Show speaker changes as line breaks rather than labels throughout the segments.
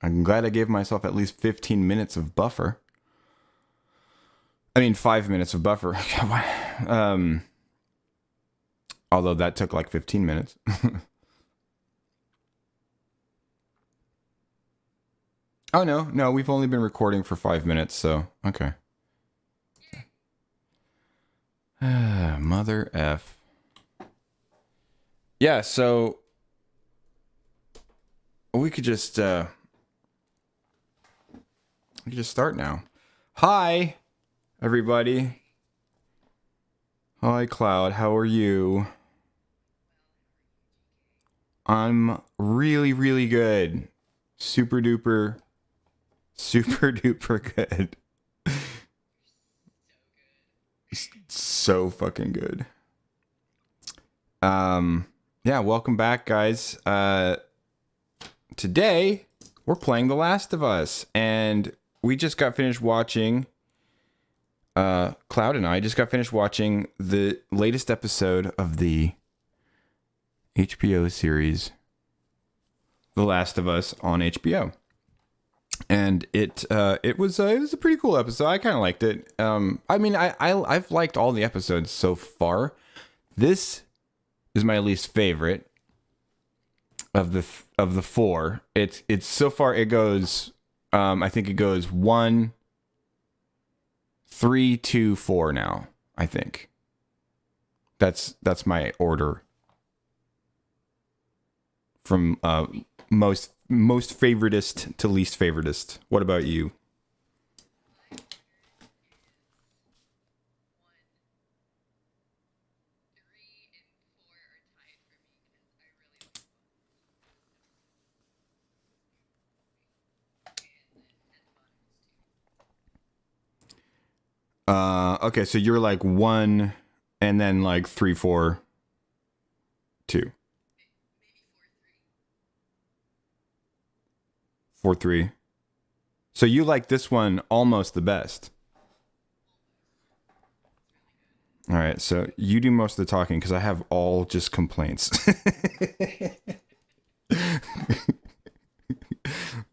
I'm glad I gave myself at least 15 minutes of buffer. I mean, 5 minutes of buffer. Although that took like 15 minutes. Oh, no, we've only been recording for 5 minutes, so, okay. Mother F. Yeah, so we could just start now. Hi, everybody. Hi, Cloud. How are you? I'm really, really good. Super duper good. So fucking good. Yeah, welcome back, guys. Today we're playing The Last of Us, and we just got finished watching Cloud and I just got finished watching the latest episode of the HBO series The Last of Us on HBO. And it was a pretty cool episode. I kind of liked it. I mean, I've liked all the episodes so far. This is my least favorite of the four. It's so far it goes. I think it goes 1, 3, 2, 4 now. I think that's my order from most favoritist to least favoritist. What about you? Okay, so you're like 1 and then like 3, 4, 2. 4, 3. So you like this one almost the best. All right, so you do most of the talking because I have all just complaints.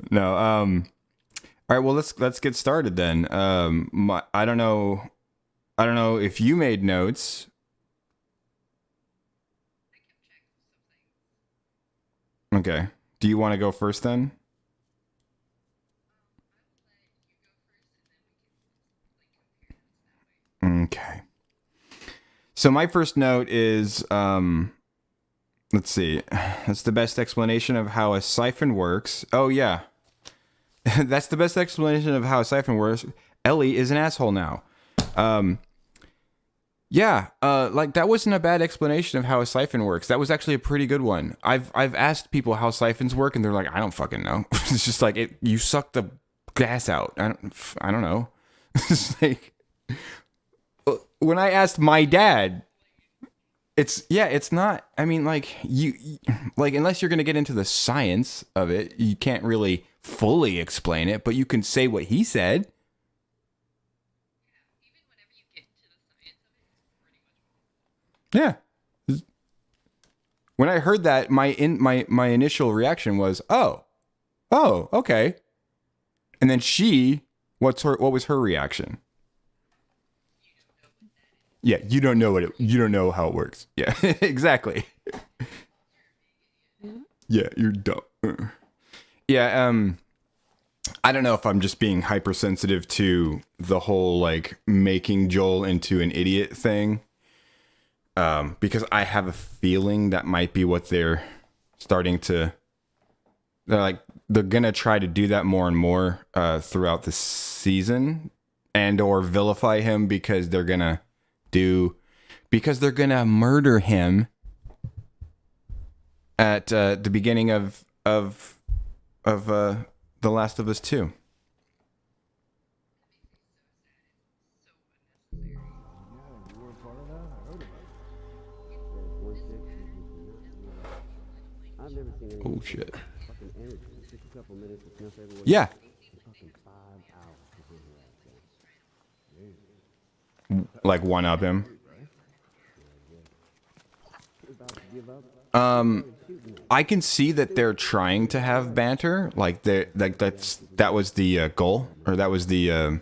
No, all right, well let's get started then. I don't know if you made notes. Okay. Do you want to go first then? Okay. So my first note is let's see. That's the best explanation of how a siphon works. Oh yeah. That's the best explanation of how a siphon works. Ellie is an asshole now. Yeah, like that wasn't a bad explanation of how a siphon works. That was actually a pretty good one. I've asked people how siphons work, and they're like, I don't fucking know. It's just like you suck the gas out. I don't know. It's like when I asked my dad, it's not. I mean, like like unless you're gonna get into the science of it, you can't really fully explain it, but you can say what he said. Yeah. When I heard that, my initial reaction was, oh, okay. And then what was her reaction? Yeah, you don't know you don't know how it works. Yeah, exactly. Yeah, you're dumb. Yeah, I don't know if I'm just being hypersensitive to the whole like making Joel into an idiot thing. Because I have a feeling that might be what starting to they're gonna try to do that more and more throughout the season, and or vilify him because they're gonna murder him at the beginning of The Last of Us 2. Oh shit. Yeah. Like one up him. I can see that they're trying to have banter, like that was the goal, or that was the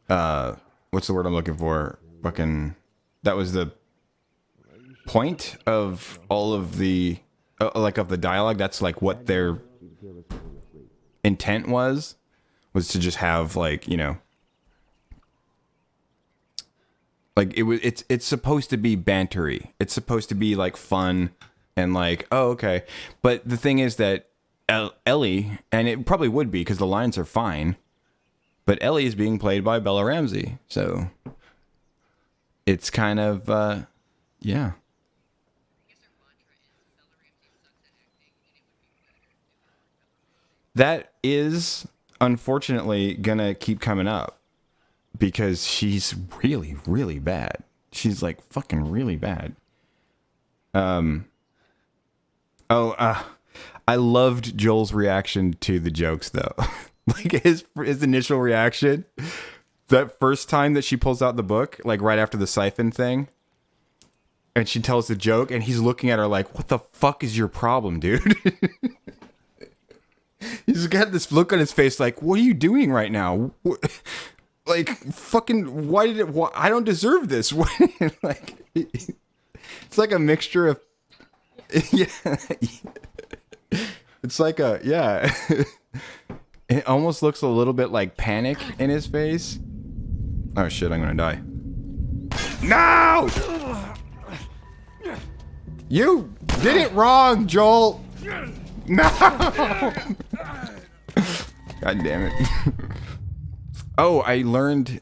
what's the word I'm looking for? Fucking, that was the point of all of the like of the dialogue. That's like what their intent was to just have, like, you know, like it's supposed to be bantery. It's supposed to be like fun and like, oh, okay. But the thing is that Ellie, and it probably would be because the lines are fine, but Ellie is being played by Bella Ramsey, so it's kind of yeah. That is unfortunately gonna keep coming up because she's really, really bad. She's like fucking really bad. I loved Joel's reaction to the jokes though. Like his initial reaction. That first time that she pulls out the book, like right after the siphon thing, and she tells the joke, and he's looking at her like, "What the fuck is your problem, dude?" He's got this look on his face like, "What are you doing right now? Like, fucking, why did it? I don't deserve this." Like, it's like a mixture of, yeah. It's like a, yeah. It almost looks a little bit like panic in his face. Oh shit! I'm gonna die. No! You did it wrong, Joel. No! God damn it. Oh, I learned.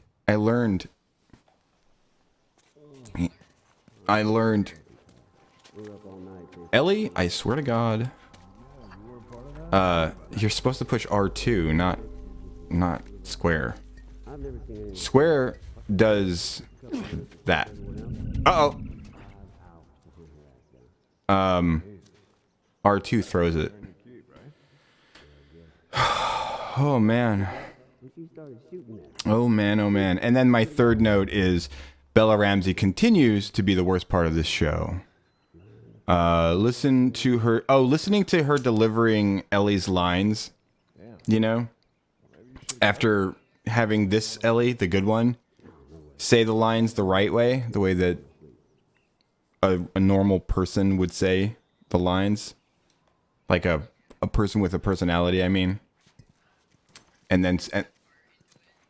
Ellie, I swear to God. You're supposed to push R2, not square. Square does that. Uh-oh. R2 throws it. Oh man. Oh man, oh man. And then my third note is Bella Ramsey continues to be the worst part of this show. Listening to her delivering Ellie's lines, you know, after having this Ellie, the good one, say the lines the right way, the way that a normal person would say the lines, like a person with a personality, I mean. And then,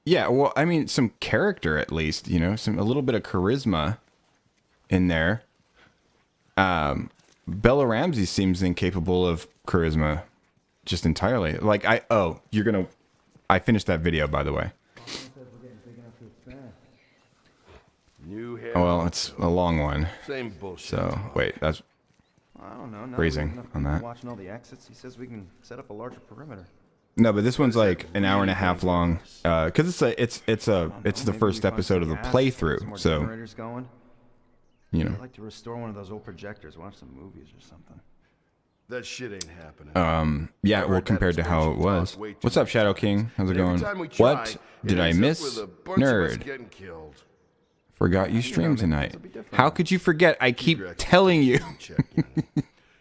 yeah, well, I mean, some character at least, you know, a little bit of charisma in there. Bella Ramsey seems incapable of charisma, just entirely. Like, I finished that video, by the way. Oh, well, it's a long one.
Same bullshit.
So, wait, that's
I don't know.
phrasing on that.
Watching all the exits, he says we can set up a larger perimeter.
No, but this one's like an hour and a half long, because it's the first episode of the playthrough, so
Going.
you know.
I'd like to restore one of those old projectors, watch some movies or something.
That shit ain't happening.
Yeah, well, compared to how it was. What's up, Shadow King? How's it going? What did I miss? Nerd. Forgot you streamed tonight. How could you forget? I keep telling you.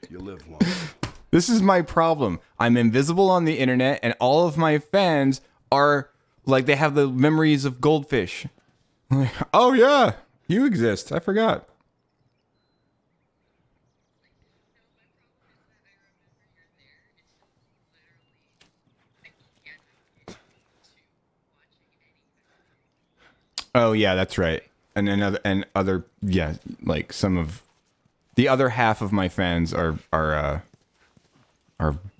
You live long.
This is my problem. I'm invisible on the internet, and all of my fans are like, they have the memories of goldfish. Like, oh yeah, you exist. I forgot. Oh yeah, that's right. And other yeah, like some of the other half of my fans are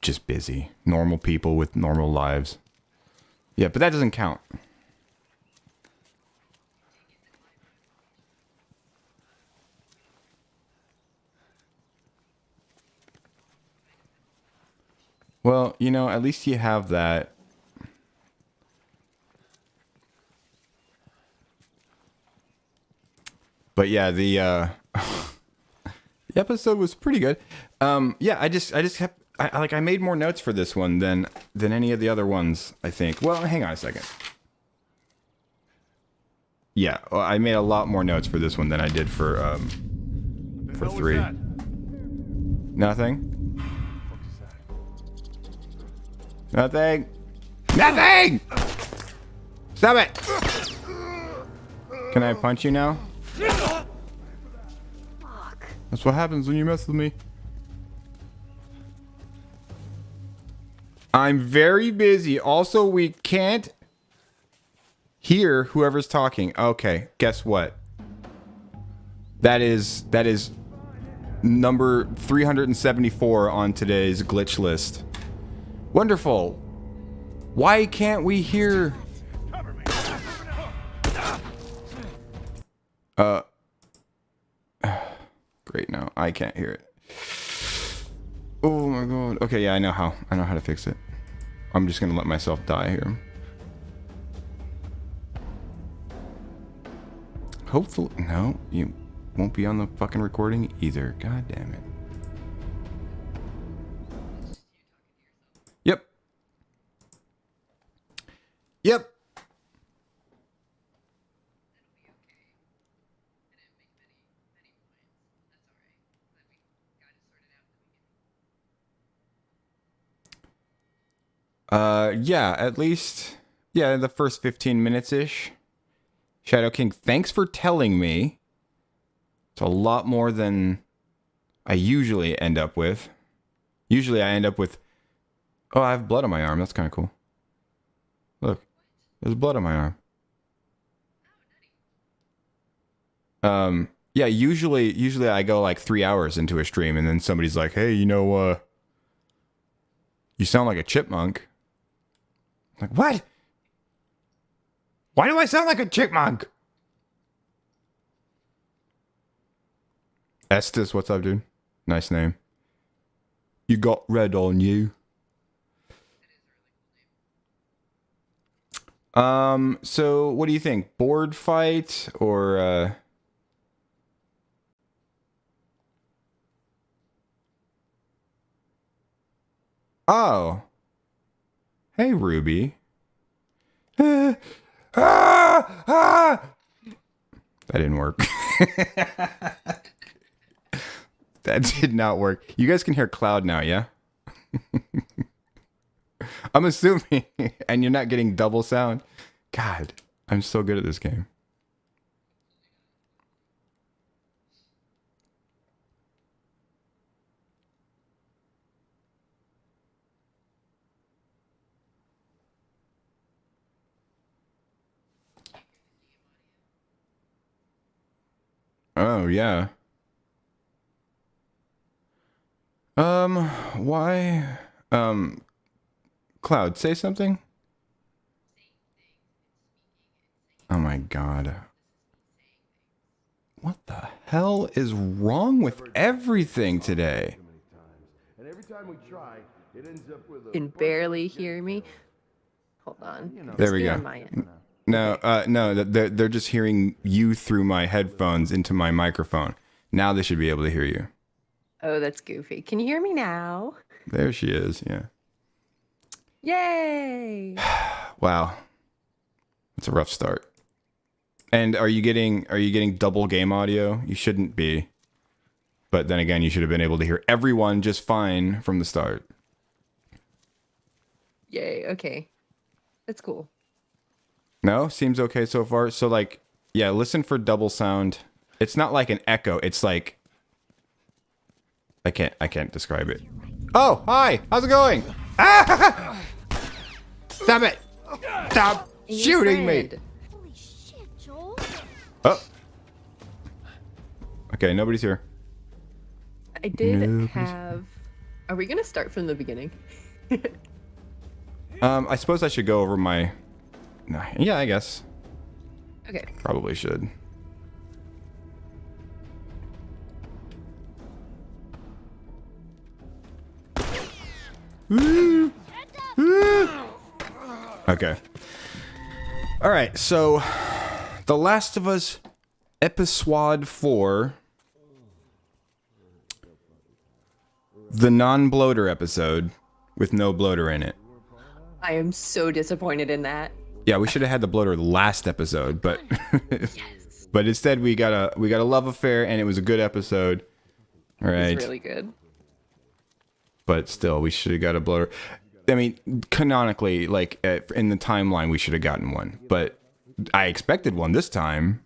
just busy, normal people with normal lives. Yeah, but that doesn't count. Well, you know, at least you have that. But yeah, the episode was pretty good. Yeah, I just kept I made more notes for this one than any of the other ones, I think. Well, hang on a second. Yeah, well, I made a lot more notes for this one than I did for for 3. Nothing. Nothing. Nothing! Stop it! Can I punch you now?
Fuck.
That's what happens when you mess with me. I'm very busy. Also, we can't hear whoever's talking. Okay, guess what? That is number 374 on today's glitch list. Wonderful. Why can't we hear? Great, no, I can't hear it. Oh my god. Okay, yeah, I know how to fix it. I'm just gonna let myself die here. Hopefully, no, you won't be on the fucking recording either. God damn it. Yep. Yep. Yeah, at least, yeah, the first 15 minutes-ish. Shadow King, thanks for telling me. It's a lot more than I usually end up with. Usually I end up with, oh, I have blood on my arm. That's kind of cool. Look, there's blood on my arm. Yeah, usually I go like 3 hours into a stream and then somebody's like, hey, you know, you sound like a chipmunk. Like, what? Why do I sound like a chipmunk? Estes, what's up, dude? Nice name. You got red on you. So what do you think? Board fight or Oh. Hey, Ruby. That didn't work. That did not work. You guys can hear Cloud now, yeah? I'm assuming. And you're not getting double sound. God, I'm so good at this game. Oh, yeah. Why? Cloud, say something? Oh my god. What the hell is wrong with everything today?
And every time we try, it ends up with a
Can barely hear me. Hold on.
There we
Stay
go.
on my end.
No, they're just hearing you through my headphones into my microphone. Now they should be able to hear you.
Oh, that's goofy. Can you hear me now?
There she is, yeah.
Yay!
Wow. That's a rough start. And are you getting double game audio? You shouldn't be. But then again, you should have been able to hear everyone just fine from the start.
Yay, okay. That's cool.
No? Seems okay so far. So like, yeah, listen for double sound. It's not like an echo. It's like I can't describe it. Oh, hi. How's it going? Ah! Stop it. Stop shooting me.
Holy shit, Joel.
Oh. Okay, nobody's here.
I did
Nobody's-
have... Are we going to start from the beginning?
I suppose I should go over my... Nah, yeah, I guess.
Okay.
Probably should. Okay. All right, so The Last of Us Episode 4, the non-bloater episode with no bloater in it.
I am so disappointed in that.
Yeah, we should have had the bloater last episode, but
Yes.
but instead we got a love affair and it was a good episode. Right.
It's really good.
But still, we should have got a blower. I mean, canonically, like in the timeline, we should have gotten one. But I expected one this time.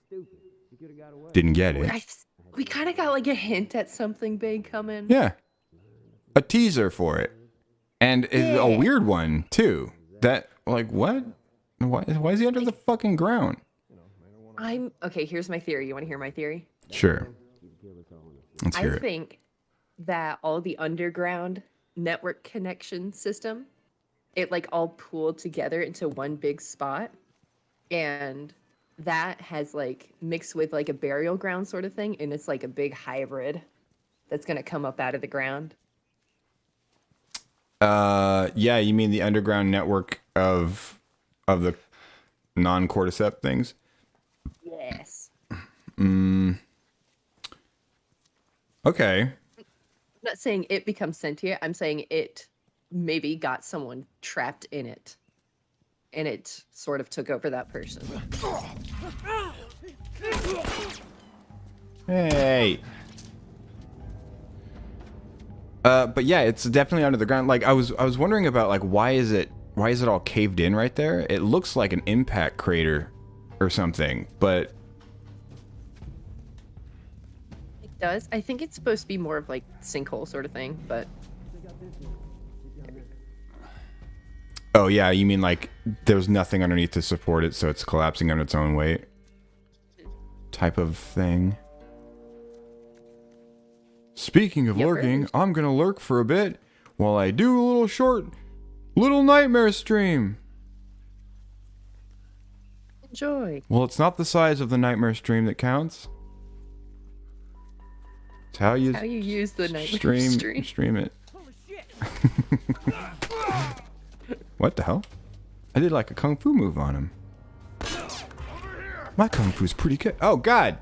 Didn't get it.
We kind of got like a hint at something big coming.
Yeah. A teaser for it. And a weird one, too. That, like, what? Why is he under the fucking ground?
Okay, here's my theory. You want to hear my theory?
Sure. Let's hear
I
it.
think that all the underground network connection system, it like all pooled together into one big spot. And that has like mixed with like a burial ground sort of thing. And it's like a big hybrid that's going to come up out of the ground.
Yeah, you mean the underground network of the non-cordyceps things?
Yes.
Okay.
I'm not saying it becomes sentient. I'm saying it maybe got someone trapped in it. And it sort of took over that person.
Hey. But yeah, it's definitely under the ground. Like I was wondering about like why is it all caved in right there? It looks like an impact crater or something, but
It does. I think it's supposed to be more of like sinkhole sort of thing, but
oh yeah, you mean like there's nothing underneath to support it, so it's collapsing on its own weight type of thing. Speaking of lurking, I'm gonna lurk for a bit while I do a little nightmare stream.
enjoy.
Well, it's not the size of the nightmare stream that counts. It's how you
use the nightmare
stream it. What the hell? I did like a kung fu move on him. My kung fu's pretty good. Oh god!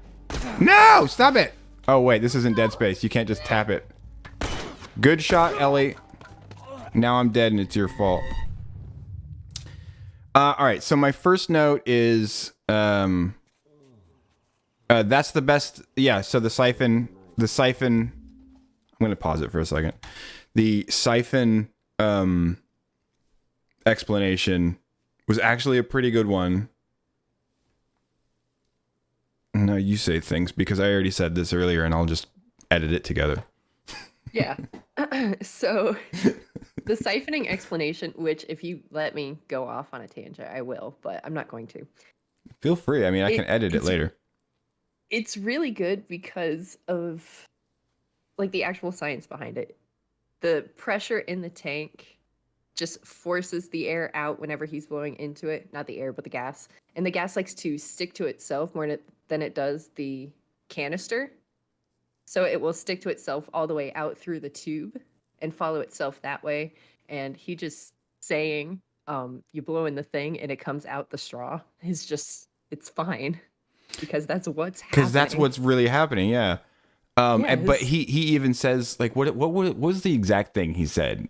No! Stop it! Oh wait, this isn't Dead Space. You can't just tap it. Good shot, Ellie. Now I'm dead and it's your fault. Alright, so my first note is that's the best. Yeah, so the siphon I'm gonna pause it for a second. The siphon explanation was actually a pretty good one. No, you say things because I already said this earlier and I'll just edit it together.
Yeah. So the siphoning explanation, which if you let me go off on a tangent, I will, but I'm not going to.
Feel free. I mean, I can edit it later.
It's really good because of like the actual science behind it. The pressure in the tank just forces the air out whenever he's blowing into it. Not the air, but the gas. And the gas likes to stick to itself more than it does the canister. So it will stick to itself all the way out through the tube and follow itself that way. And he just saying, you blow in the thing and it comes out the straw is just, it's fine. Because that's what's happening.
Because that's what's really happening, yeah.
Yes.
But he even says, like, what was the exact thing he said?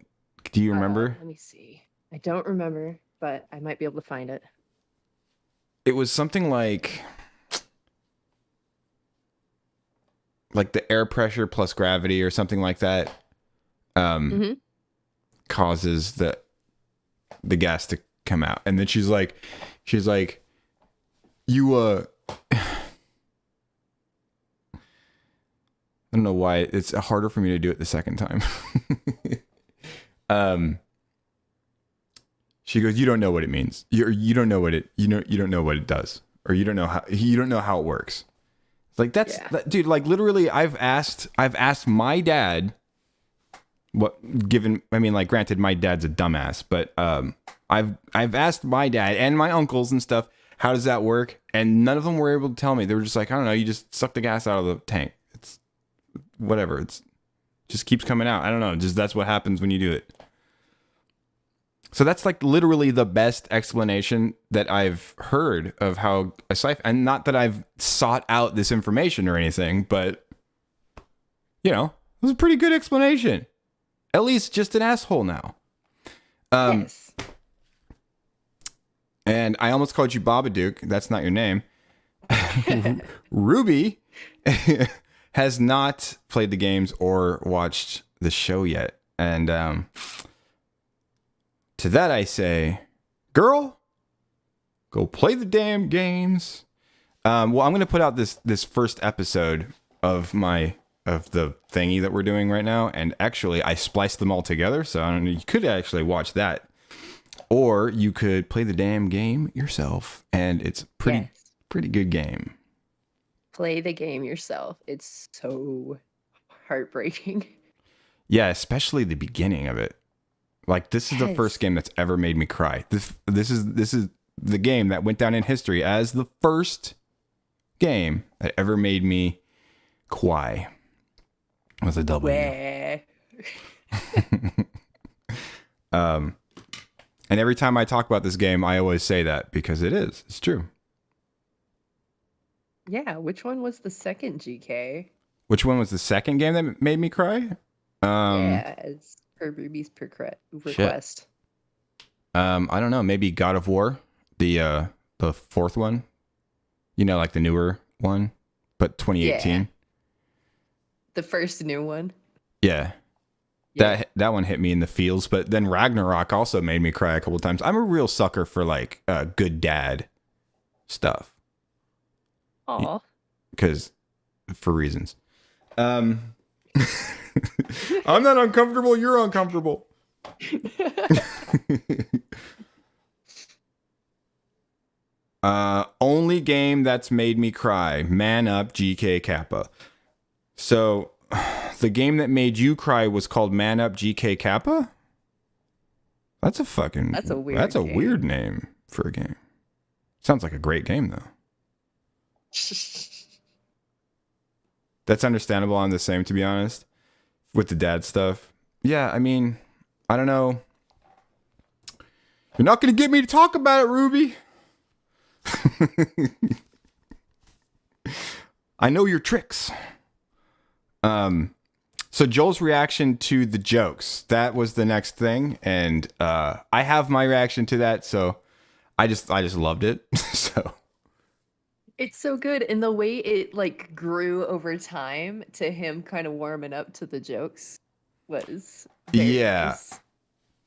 Do you remember?
Let me see. I don't remember, but I might be able to find it.
It was something like the air pressure plus gravity or something like that causes the gas to come out. And then she's like, you I don't know why it's harder for me to do it the second time. She goes, you don't know what it means. You don't know what it you don't know what it does, or you don't know how it works. It's like dude, like literally I've asked my dad granted my dad's a dumbass, but I've asked my dad and my uncles and stuff, how does that work? And none of them were able to tell me. They were just like, I don't know, you just suck the gas out of the tank. It's whatever. It's just keeps coming out. I don't know. Just that's what happens when you do it. So that's like literally the best explanation that I've heard of how a siphon, and not that I've sought out this information or anything, but you know, it was a pretty good explanation. At least just an asshole now.
Yes.
And I almost called you Babadook. That's not your name. Ruby has not played the games or watched the show yet. And to that I say, girl, go play the damn games. Well, I'm going to put out this first episode of the thingy that we're doing right now. And actually, I spliced them all together. So I don't know, you could actually watch that. Or you could play the damn game yourself. And it's pretty good game.
Play the game yourself. It's so heartbreaking.
Yeah, especially the beginning of it. Like, this is the first game that's ever made me cry. This is the game that went down in history as the first game that ever made me cry. With a W. And every time I talk about this game, I always say that because it's true.
Yeah, which one was the second GK?
Which one was the second game that made me cry?
Yeah, as per Ruby's request.
I don't know. Maybe God of War, the fourth one. You know, like the newer one, but 2018.
Yeah. The first new one.
Yeah. That one hit me in the feels, but then Ragnarok also made me cry a couple times. I'm a real sucker for like good dad stuff.
Aw.
Because for reasons. I'm not uncomfortable. You're uncomfortable. Only game that's made me cry. Man Up GK Kappa. So the game that made you cry was called Man Up GK Kappa? That's a weird name for a game. Sounds like a great game though. That's understandable. I'm the same, to be honest, with the dad stuff. Yeah, I mean, I don't know. You're not going to get me to talk about it, Ruby. I know your tricks. So Joel's reaction to the jokes, that was the next thing. And I have my reaction to that, so I just loved it. So
It's so good, and the way it like grew over time to him kind of warming up to the jokes was very nice.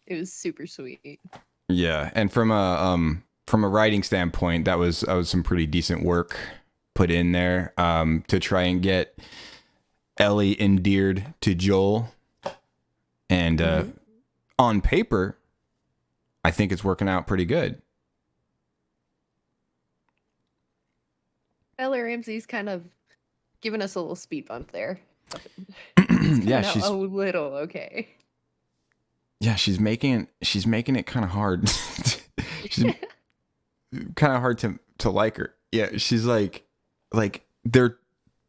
It was super sweet.
Yeah, and from a writing standpoint, that was some pretty decent work put in there to try and get Ellie endeared to Joel, and on paper, I think it's working out pretty good.
Bella Ramsey's kind of giving us a little speed bump there.
Yeah, she's
a little okay.
Yeah, she's making it kind of hard. She's kind of hard to like her. Yeah, she's like the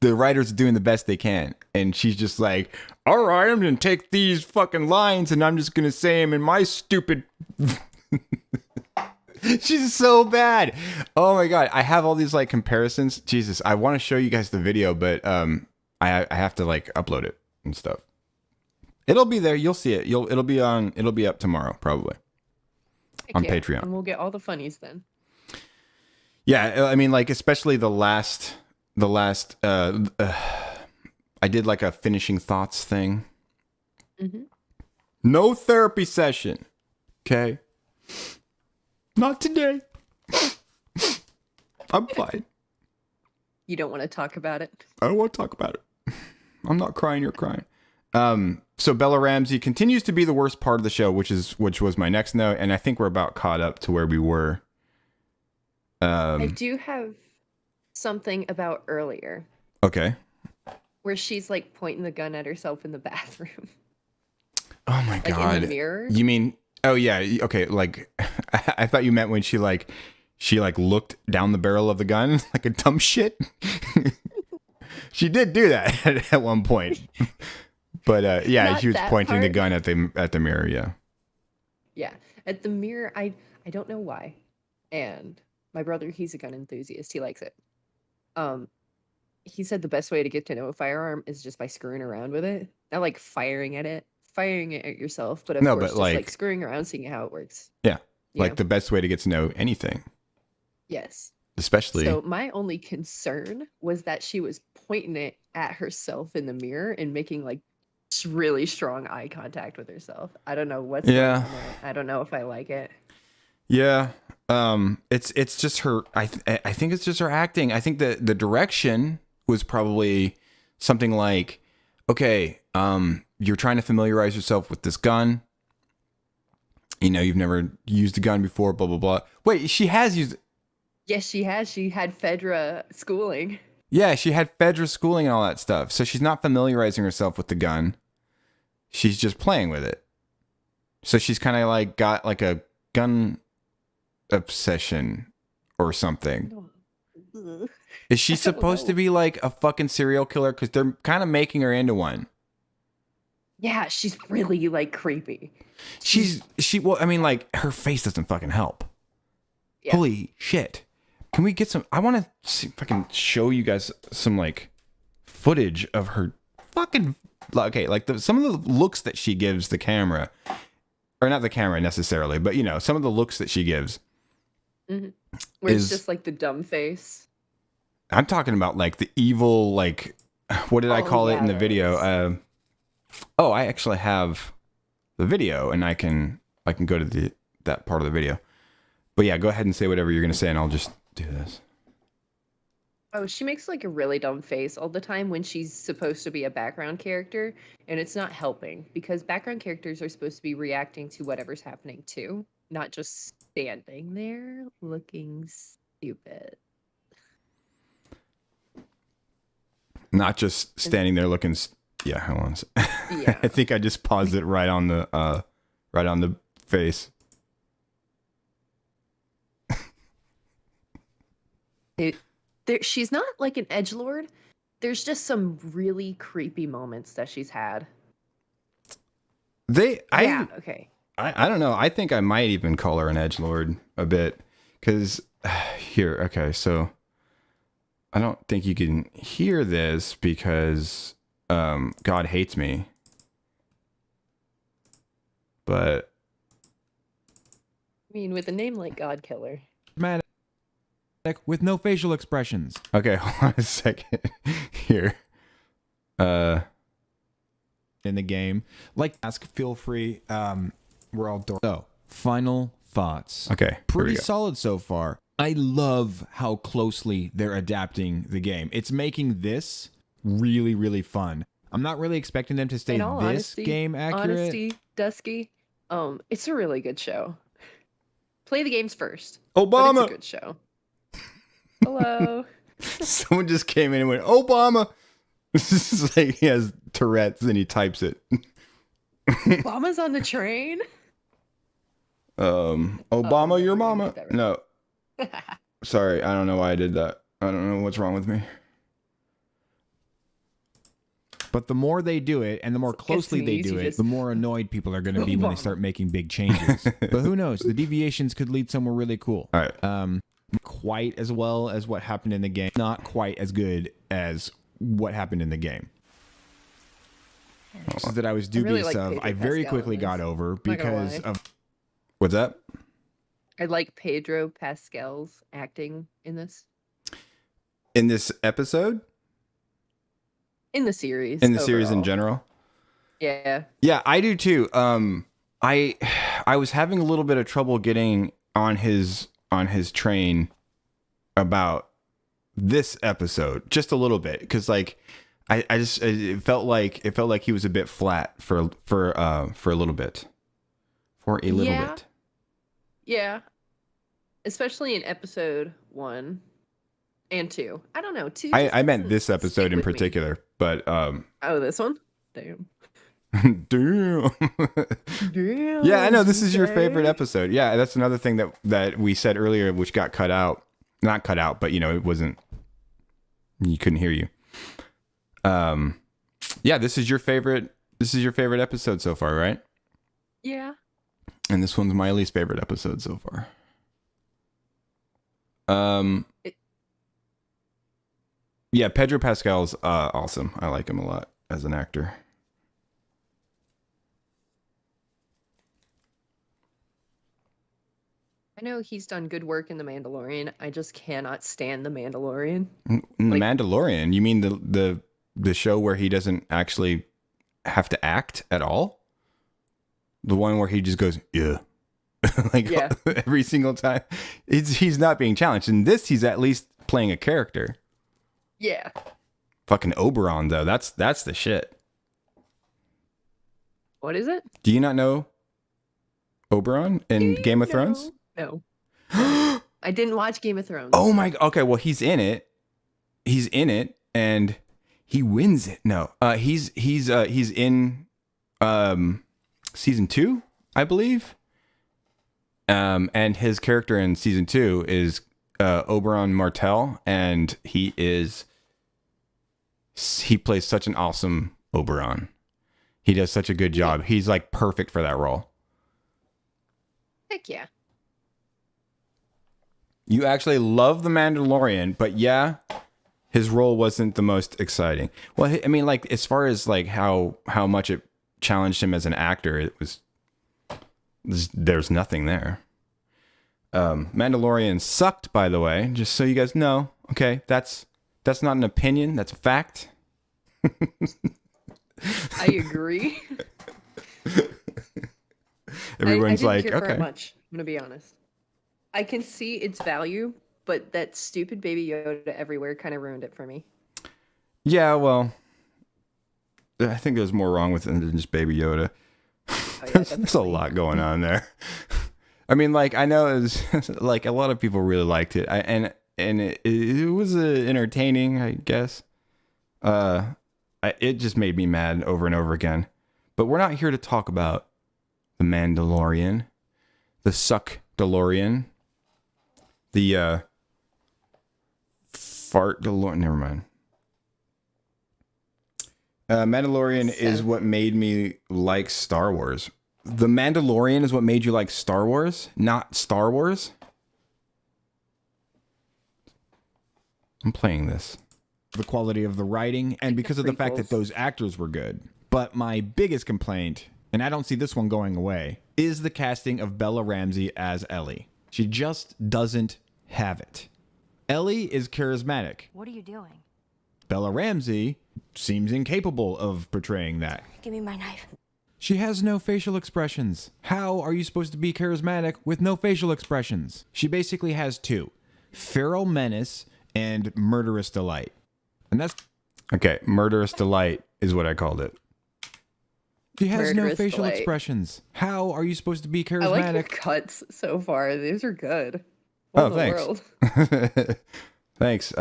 writers are doing the best they can, and she's just like, all right, I'm gonna take these fucking lines and I'm just gonna say them in my stupid. She's so bad. Oh my god, I have all these like comparisons. Jesus, I want to show you guys the video, but I have to like upload it and stuff. It'll be there. You'll see it. It'll be up tomorrow probably on Patreon.
And we'll get all the funnies then.
Yeah, I mean, like especially the last. I did like a finishing thoughts thing.
Mm-hmm.
No therapy session. Okay. Not today. I'm fine.
You don't want to talk about it?
I don't want to talk about it. I'm not crying, you're crying. So Bella Ramsey continues to be the worst part of the show, which was my next note, and I think we're about caught up to where we were.
I do have something about earlier.
Okay.
Where she's like pointing the gun at herself in the bathroom.
Oh my god.
In the mirror.
You mean, oh yeah, okay, like I thought you meant when she looked down the barrel of the gun like a dumb shit. She did do that at one point. But yeah,
Not
she was pointing the
part.
gun at the mirror, yeah.
Yeah, at the mirror. I don't know why. And my brother, he's a gun enthusiast. He likes it. He said the best way to get to know a firearm is just by screwing around with it. Not like firing it at yourself, but of course,
but
just
like
screwing around, seeing how it works.
Yeah.
You
Like
know?
the best way to get to know anything.
Yes.
especially.
So my only concern was that she was pointing it at herself in the mirror and making like really strong eye contact with herself. I don't know what's going on there. I don't know if I like it.
Yeah. It's just her. I think it's just her acting. I think the direction was probably something like, okay, you're trying to familiarize yourself with this gun. You know, you've never used a gun before, blah, blah, blah. Wait, she has used.
Yes, she has. She had Fedra schooling.
Yeah, she had Fedra schooling and all that stuff. So she's not familiarizing herself with the gun. She's just playing with it. So she's kind of like got like a gun obsession or something. Is she supposed to be like a fucking serial killer? Because they're kind of making her into one.
Yeah, she's really like creepy.
Well, I mean, like her face doesn't fucking help.
Yeah.
Holy shit. Can we get some, I want to see if I can show you guys some like footage of her fucking, okay, like some of the looks that she gives the camera, or not the camera necessarily, but you know, some of the looks that she gives.
Mm-hmm. Where it's just like the dumb face.
I'm talking about like the evil, like, what did I call it in the video? I actually have the video and I can go to that part of the video. But yeah, go ahead and say whatever you're going to say and I'll just do this.
Oh, she makes like a really dumb face all the time when she's supposed to be a background character, and it's not helping because background characters are supposed to be reacting to whatever's happening too, not just standing there looking stupid.
Not just standing there looking. Yeah, hold on.
Yeah.
I think I just paused it right on the face.
She's not like an edgelord. There's just some really creepy moments that she's had.
Okay. I don't know. I think I might even call her an edgelord a bit because here. Okay, so I don't think you can hear this because God hates me. But
I mean, with a name like God Killer.
Dramatic with no facial expressions.
Okay, hold on a second. Here.
In the game. Like, ask, feel free. We're all door. So, final thoughts.
Okay. here we
Pretty
go.
solid so far. I love how closely they're adapting the game. It's making this really, really fun. I'm not really expecting them to stay
In
this
all honesty,
game accurate.
Dusky, it's a really good show. Play the games first.
Obama.
But it's a good show. Hello.
Someone just came in and went, Obama. This is like he has Tourette's and he types it.
Obama's on the train.
Obama, your
we're gonna
mama.
get that right.
No. Sorry, I don't know why I did that. I don't know what's wrong with me.
But the more they do it and the more closely they
sneeze,
do
you
it,
just-
the more annoyed people are going to be when they
Obama.
start making big changes. But who knows? The deviations could lead somewhere really cool.
All right.
Quite as well as what happened in the game. Not quite as good as what happened in the game. This is that I was
I really
dubious
like
of.
Pedro
I very
Pascal
quickly
in
got
this.
over
Not gonna
because
lie.
of
What's that?
I like Pedro Pascal's acting in this.
In this episode?
In the series.
In the series in
overall.
general?
Yeah.
Yeah, I do too. I was having a little bit of trouble getting on his train about this episode, just a little bit, because like it felt like he was a bit flat for a little bit. For a little bit.
Yeah. Especially in episode 1 and 2. I don't know. 2.
I
just
meant
doesn't
this episode
stick
in
with me.
particular, but
Oh, this one? Damn.
damn.
Damn.
Yeah, I know this is your
okay.
favorite episode. Yeah, that's another thing that we said earlier, which got cut out. Not cut out, but you know, it wasn't. You couldn't hear you. Yeah, this is your favorite. This is your favorite episode so far, right?
Yeah.
And this one's my least favorite episode so far. Yeah, Pedro Pascal's awesome. I like him a lot as an actor.
I know he's done good work in The Mandalorian. I just cannot stand The Mandalorian.
In The
Like-
Mandalorian, you mean the show where he doesn't actually have to act at all? The one where he just goes, yeah. Like
Yeah.
every single time. He's not being challenged. In this, he's at least playing a character.
Yeah.
Fucking Oberon, though. That's the shit.
What is it?
Do you not know Oberon in Game of Thrones?
No. I didn't watch Game of Thrones.
Oh my. Okay, well, he's in it. He's in it, and he wins it. No, he's in season 2, I believe. And his character in season 2 is Oberon Martell, and he plays such an awesome Oberon. He does such a good job. He's like perfect for that role.
Heck yeah.
You actually love The Mandalorian, but yeah, his role wasn't the most exciting. Well, I mean, like as far as like how much it challenged him as an actor, it was there's nothing there. Mandalorian sucked, by the way, just so you guys know. Okay, that's not an opinion, that's a fact.
I agree.
Everyone's
I
like,
didn't care for it
okay.
much, I'm gonna be honest. I can see its value, but that stupid Baby Yoda everywhere kind of ruined it for me.
Yeah, well, I think there's more wrong with it than just Baby Yoda.
Oh, yeah,
There's a
definitely.
lot going on there. I mean, like I know it was, like a lot of people really liked it, and it was entertaining, I guess. It just made me mad over and over again. But we're not here to talk about the Mandalorian, the Suck DeLorean, the Fart DeLorean. Never mind. Mandalorian is what made me like Star Wars. The Mandalorian is what made you like Star Wars, not Star Wars. I'm playing this.
The quality of the writing and because of the fact that
prequels.
those actors were good. But my biggest complaint, and I don't see this one going away, is the casting of Bella Ramsey as Ellie. She just doesn't have it. Ellie is charismatic.
What are you doing?
Bella Ramsey seems incapable of portraying that.
Give me my knife.
She has no facial expressions. How are you supposed to be charismatic with no facial expressions? She basically has two: feral menace and murderous delight. And that's
Okay, Murderous Delight is what I called it.
she has no
Murderous
facial
delight.
expressions. How are you supposed to be
I like your
charismatic?
cuts so far. These are good. What in the
thanks.
world?
Thanks.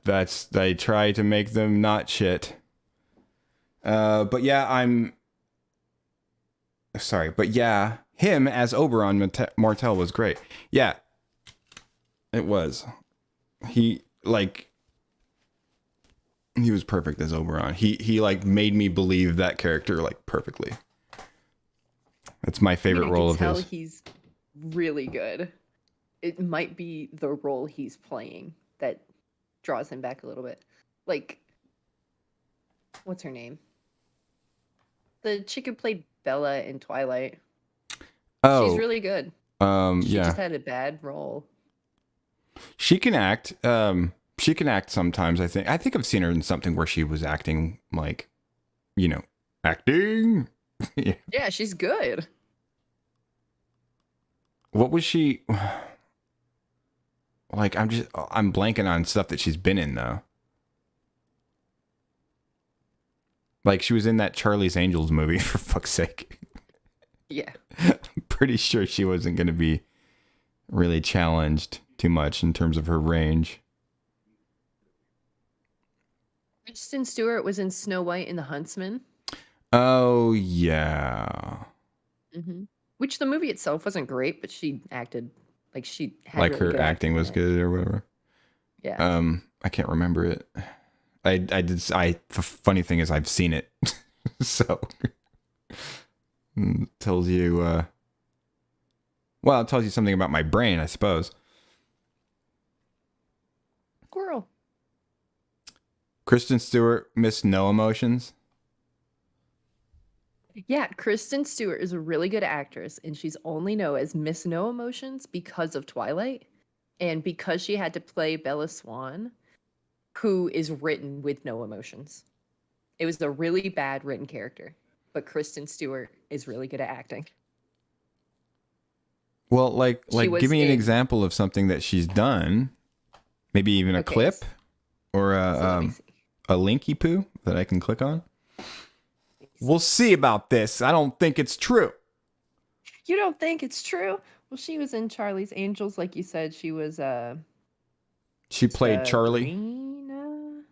That's I try to make them not shit. But yeah, I'm sorry, but yeah, him as Oberon Martell was great. Yeah, it was. He was perfect as Oberon. He like made me believe that character like perfectly. That's my favorite
I
role
can
of
tell
his.
he's really good. It might be the role he's playing that draws him back a little bit. Like, what's her name? The chick who played Bella in Twilight.
Oh,
She's really good. She
yeah.
just had a bad role.
She can act. She can act sometimes. I think I've seen her in something where she was acting like, acting. Yeah.
Yeah, she's good.
What was she? Like, I'm blanking on stuff that she's been in though. Like she was in that Charlie's Angels movie, for fuck's sake.
Yeah.
I'm pretty sure she wasn't going to be really challenged too much in terms of her range.
Kristen Stewart was in Snow White and the Huntsman.
Oh yeah.
Which the movie itself wasn't great, but she acted like she had
Like
really
her
good
acting
in
was
it.
good or whatever.
Yeah.
I can't remember it. The funny thing is I've seen it. So tells you it tells you something about my brain, I suppose.
Squirrel.
Kristen Stewart missed no emotions.
Yeah, Kristen Stewart is a really good actress, and she's only known as Miss No Emotions because of Twilight, and because she had to play Bella Swan, who is written with no emotions. It was a really bad written character, but Kristen Stewart is really good at acting.
Well, like
She
give
was
me an
in-
example of something that she's done. Maybe even a
Okay,
clip or
So let me see.
a linky poo that I can click on. We'll see about this. I don't think it's true.
You don't think it's true? Well, she was in Charlie's Angels, like you said. She was
She played Charlie.
Sabrina?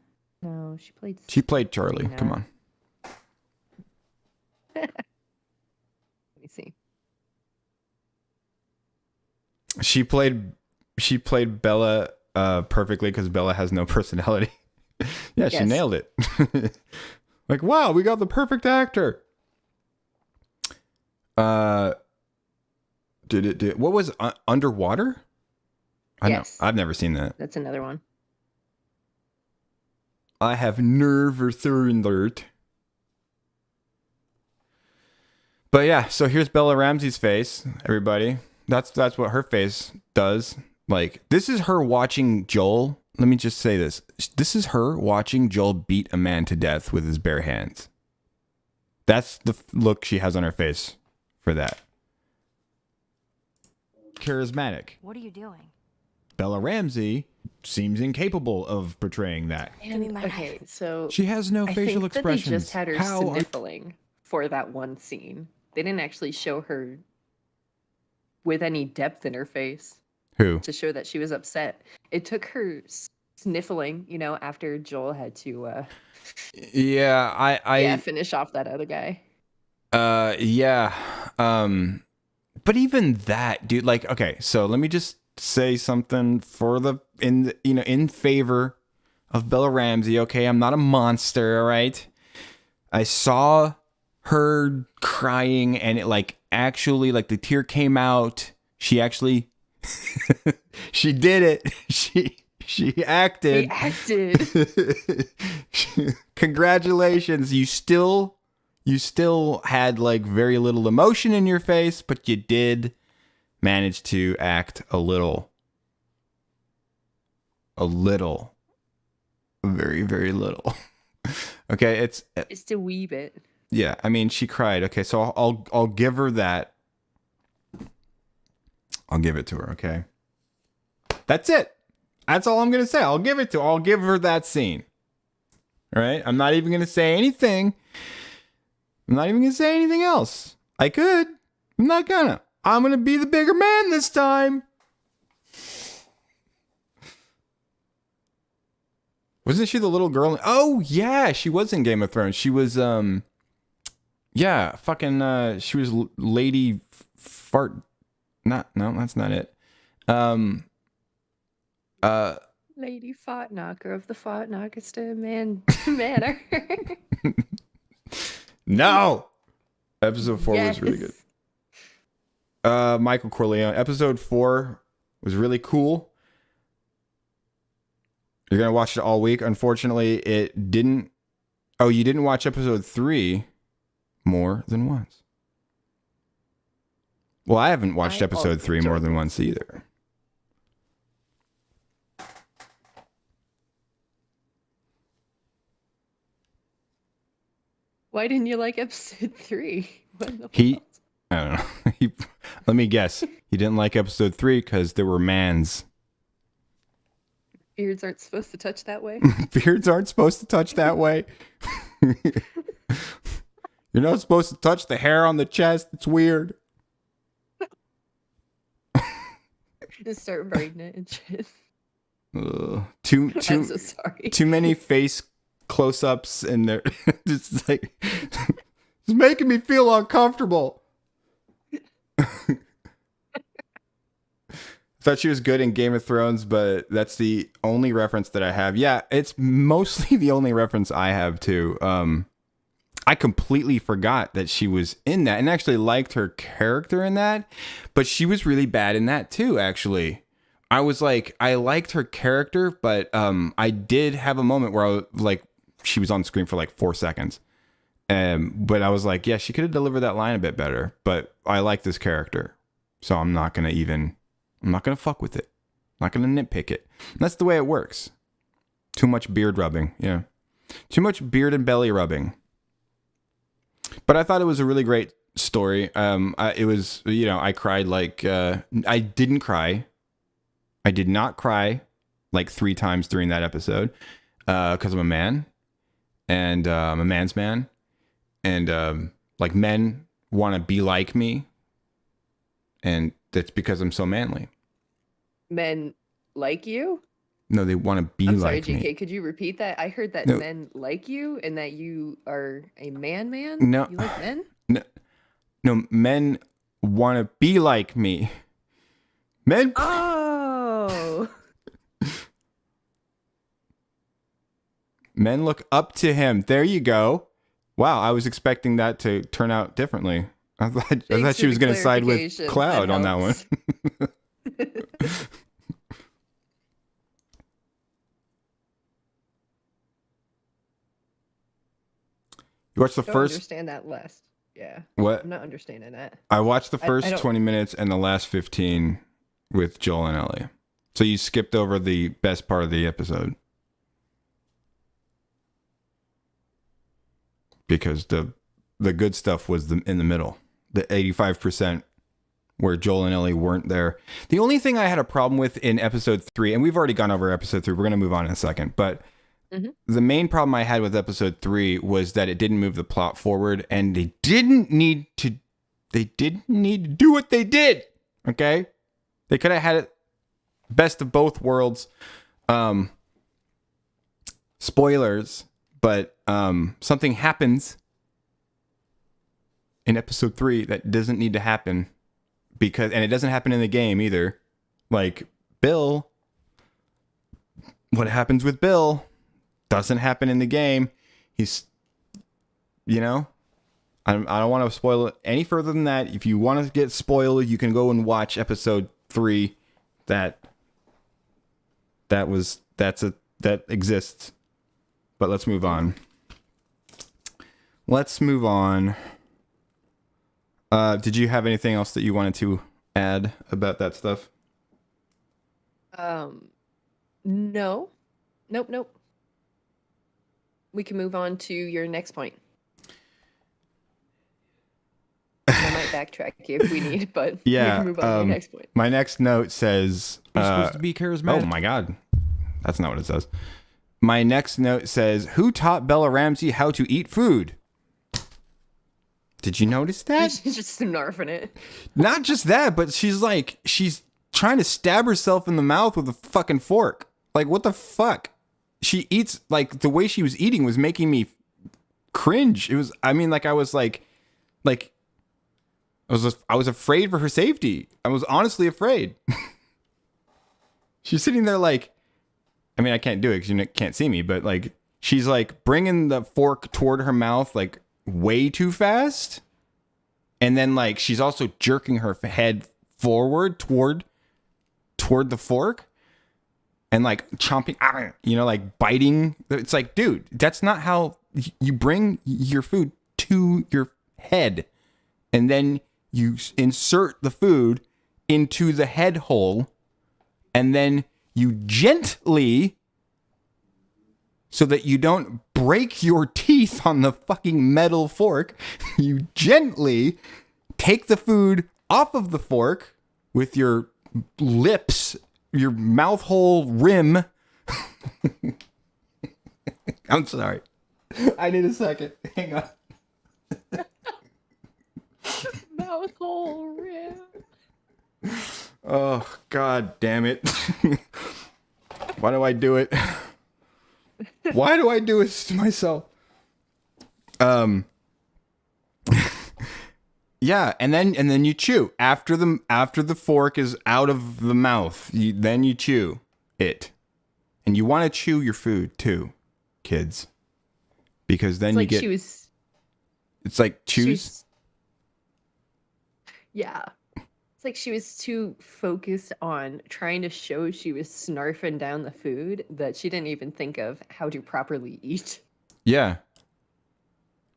No, she played.
She played Charlie.
Sabrina.
Come on.
Let me see.
She played Bella perfectly because Bella has no personality. Yeah, she
Yes.
nailed it. Like, wow, we got the perfect actor. What was Underwater?
Yes.
I've never seen that.
That's another one.
I have never seen that. But yeah, so here's Bella Ramsey's face, everybody. That's what her face does. Like, this is her watching Joel. Let me just say this. This is her watching Joel beat a man to death with his bare hands. That's the look she has on her face for that. Charismatic.
What are you doing?
Bella Ramsey seems incapable of portraying that.
Give me my
Okay,
knife.
so
She has no
I
facial
think that
expressions.
they just had her
How are-
sniffling for that one scene. They didn't actually show her with any depth in her face
Who?
to show that she was upset. It took her sniffling, after Joel had to
Yeah, I
finish off that other guy.
yeah. But even that, dude, like, okay, so let me just say something in favor of Bella Ramsey. Okay, I'm not a monster, all right? I saw her crying and it actually the tear came out. She actually she did it. She acted.
He acted.
Congratulations. You still had very little emotion in your face, but you did manage to act a little, very, very little. Okay, it's
Just a wee bit.
yeah. I mean, she cried. Okay, so I'll give her that. I'll give it to her. Okay, that's it. That's all I'm gonna say. I'll give her that scene. All right. I'm not even gonna say anything. I'm not even gonna say anything else. I could. I'm not gonna. I'm gonna be the bigger man this time. Wasn't she the little girl? Oh yeah, she was in Game of Thrones. She was yeah, fucking she was Lady Fart. No, that's not it.
Lady Fartknocker of the Fartknockester Manor.
No. Episode 4 was really good. Michael Corleone. Episode 4 was really cool. You're gonna watch it all week. Unfortunately, it didn't. Oh, you didn't watch episode 3 more than once. Well, I haven't watched
I
episode
also
3 more
enjoyed
than
it.
once either.
Why didn't you like episode 3? What in the
He,
world?
I don't know. Let me guess. He didn't like episode 3 because there were mans.
Beards aren't supposed to touch that way.
Beards aren't supposed to touch that way. You're not supposed to touch the hair on the chest. It's weird.
Just start braiding it and shit.
Too
I'm so sorry.
too many face close-ups and they're just it's making me feel uncomfortable. Thought she was good in Game of Thrones, but that's the only reference that I have. Yeah, it's mostly the only reference I have too. I completely forgot that she was in that and actually liked her character in that, but she was really bad in that too, actually. I was like, I liked her character, but I did have a moment where she was on screen for 4 seconds. But I was like, yeah, she could have delivered that line a bit better. But I like this character, so I'm not gonna fuck with it. I'm not gonna nitpick it. And that's the way it works. Too much beard rubbing, yeah. Too much beard and belly rubbing. But I thought it was a really great story. It was, I cried like I didn't cry. I did not cry like 3 times during that episode because I'm a man, and I'm a man's man. And like men want to be like me, and that's because I'm so manly.
Men like you?
No, they want to be
I'm sorry,
like
GK.
me.
Could you repeat that? I heard that
No.
men like you and that you are a man.
No.
You like men?
No, men want to be like me. Men.
Oh.
Men look up to him. There you go. Wow, I was expecting that to turn out differently. I thought she was going to side with Cloud on that one. You watched the
I don't
first.
understand that last. Yeah.
What?
I'm not understanding that.
I watched the first
I don't-
20 minutes and the last 15 with Joel and Ellie. So you skipped over the best part of the episode. Because the good stuff was in the middle. The 85% where Joel and Ellie weren't there. The only thing I had a problem with in episode 3, and we've already gone over episode 3, we're going to move on in a second, but the main problem I had with episode 3 was that it didn't move the plot forward, and they didn't need to do what they did. Okay? They could have had it best of both worlds. Spoilers, but something happens in episode 3 that doesn't need to happen, and it doesn't happen in the game either. Like Bill, what happens with Bill doesn't happen in the game. He's, I don't want to spoil it any further than that. If you want to get spoiled, you can go and watch episode 3. That exists. But let's move on. Did you have anything else that you wanted to add about that stuff?
No. Nope. We can move on to your next point. I might backtrack you if we need, but
Yeah,
we can move on to your next point.
My next note says...
You're supposed to be charismatic.
Oh my god. That's not what it says. My next note says, who taught Bella Ramsey how to eat food? Did you notice that?
She's just snarfing it.
Not just that, but she's trying to stab herself in the mouth with a fucking fork. Like, what the fuck? She eats, like, the way she was eating was making me cringe. It was, I was afraid for her safety. I was honestly afraid. She's sitting there like, I can't do it because you can't see me, but like, she's like bringing the fork toward her mouth like way too fast. And then like, she's also jerking her head forward toward the fork and like chomping, like biting. It's like, dude, that's not how you bring your food to your head. And then you insert the food into the head hole, and then you gently, so that you don't break your teeth on the fucking metal fork, you gently take the food off of the fork with your lips, your mouth hole rim. I'm sorry. I need a second. Hang on.
Mouth hole rim.
Oh, god damn it. Why do I do it? Why do I do this to myself? Yeah, and then you chew. After the fork is out of the mouth, then you chew it. And you want to chew your food too, kids. Because then you get it's like chews.
Yeah. It's like she was too focused on trying to show she was snarfing down the food that she didn't even think of how to properly eat.
Yeah.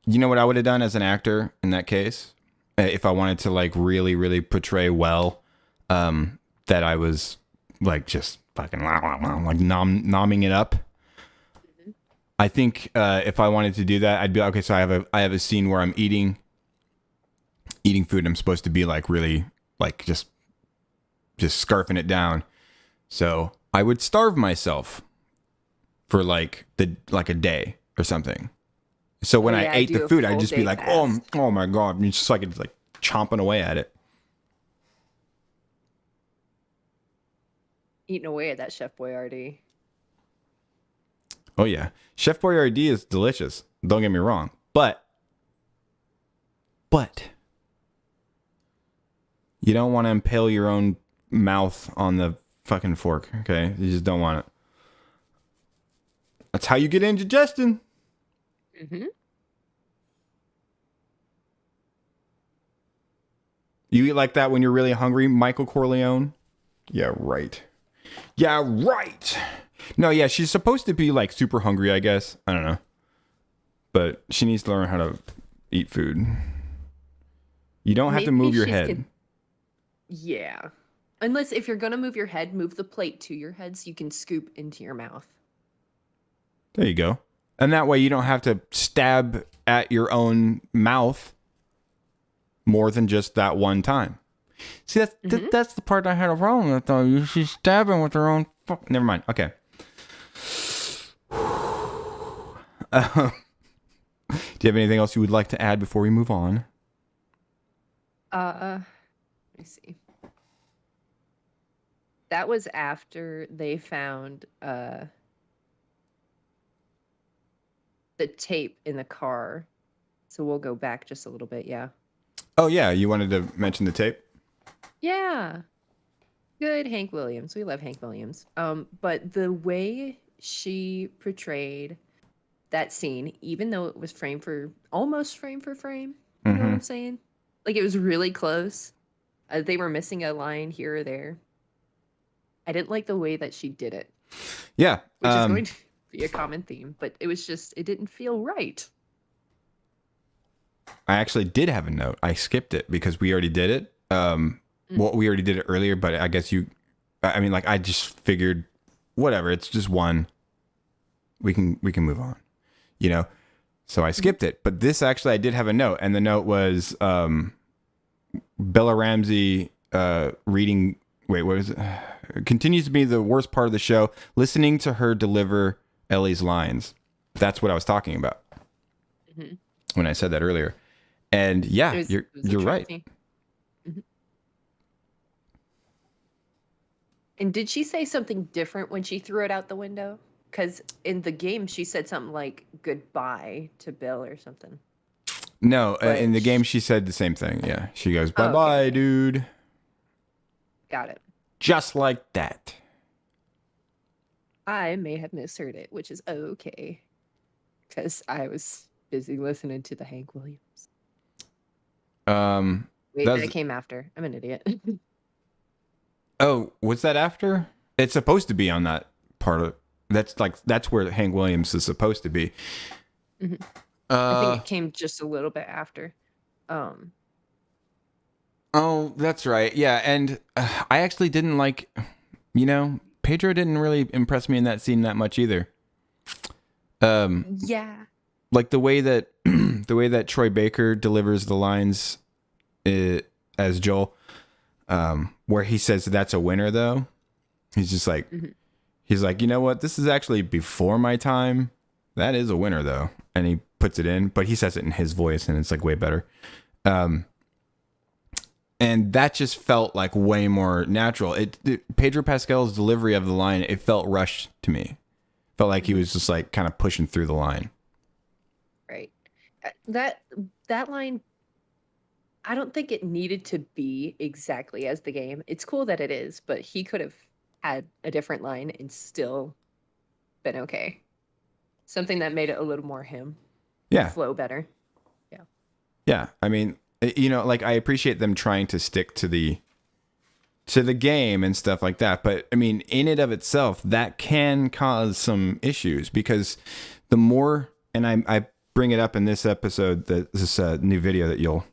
You know what I would have done as an actor in that case, if I wanted to like really, really portray well, that I was like just fucking like nomming it up. I think if I wanted to do that, I'd be okay. So I have a scene where I'm eating food. And I'm supposed to be like really like just scarfing it down. So I would starve myself for like a day or something. So when I ate the food, I'd just be like, oh my God. And just like, chomping away at it.
Eating away at that Chef Boyardee.
Oh yeah. Chef Boyardee is delicious. Don't get me wrong. But you don't want to impale your own mouth on the fucking fork, okay? You just don't want it. That's how you get indigestion.
Mm-hmm.
You eat like that when you're really hungry, Michael Corleone? Yeah, right. Yeah, right. No, yeah, she's supposed to be like super hungry, I guess. I don't know. But she needs to learn how to eat food. You don't have to move your head.
Yeah. Unless if you're going to move your head, move the plate to your head so you can scoop into your mouth.
There you go. And that way you don't have to stab at your own mouth more than just that one time. See, that's the part I had a problem with, though. She's stabbing with her own... Never mind. Okay. Do you have anything else you would like to add before we move on?
Let me see. That was after they found the tape in the car. So we'll go back just a little bit, yeah.
Oh, yeah. You wanted to mention the tape?
Yeah. Good Hank Williams. We love Hank Williams. But the way she portrayed that scene, even though it was almost frame for frame, you know what I'm saying? Like it was really close. They were missing a line here or there. I didn't like the way that she did it.
Yeah.
Which is going to be a common theme, but it was just, it didn't feel right.
I actually did have a note. I skipped it because we already did it. Well, we already did it earlier, but I guess I just figured, whatever. It's just one. We can move on, you know. So I skipped it. But this actually, I did have a note, and the note was Bella Ramsey reading. Wait, what is it? Continues to be the worst part of the show. Listening to her deliver Ellie's lines. That's what I was talking about when I said that earlier. And yeah, you're right.
Mm-hmm. And did she say something different when she threw it out the window? Because in the game, she said something like goodbye to Bill or something.
No, in the game, she said the same thing. Yeah. She goes, bye-bye, dude.
Got it.
Just like that.
I may have misheard it, which is okay. Because I was busy listening to the Hank Williams. Wait, that came after. I'm an idiot.
Oh, was that after? It's supposed to be on that part of... That's where Hank Williams is supposed to be.
Mm-hmm. I think it came just a little bit after.
Oh, that's right. Yeah, and I actually didn't like... Pedro didn't really impress me in that scene that much either.
Yeah.
Like the way that Troy Baker delivers the lines as Joel, where he says that's a winner though. He's just like, he's like, you know what? This is actually before my time. That is a winner though. And he puts it in, but he says it in his voice and it's like way better. And that just felt like way more natural. Pedro Pascal's delivery of the line, it felt rushed to me. Felt like he was just like kind of pushing through the line.
Right. That line, I don't think it needed to be exactly as the game. It's cool that it is, but he could have had a different line and still been okay. Something that made it a little more him.
Yeah.
Flow better. Yeah.
Yeah. I mean, like I appreciate them trying to stick to the game and stuff like that. But I mean, in and of itself, that can cause some issues because the more, and I bring it up in this episode, that this new video that you'll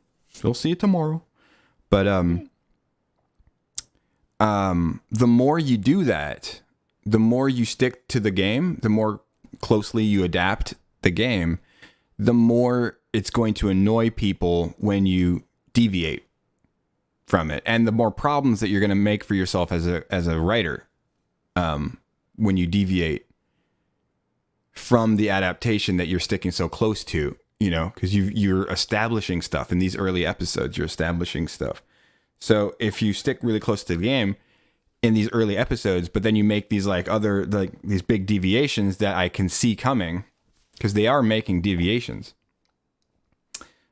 see tomorrow. But the more you do that, the more you stick to the game, the more closely you adapt the game, the more it's going to annoy people when you deviate from it, and the more problems that you're going to make for yourself as a writer when you deviate from the adaptation that you're sticking so close to, because you're establishing stuff in these early episodes. You're establishing stuff. So if you stick really close to the game in these early episodes, but then you make these these big deviations that I can see coming, because they are making deviations.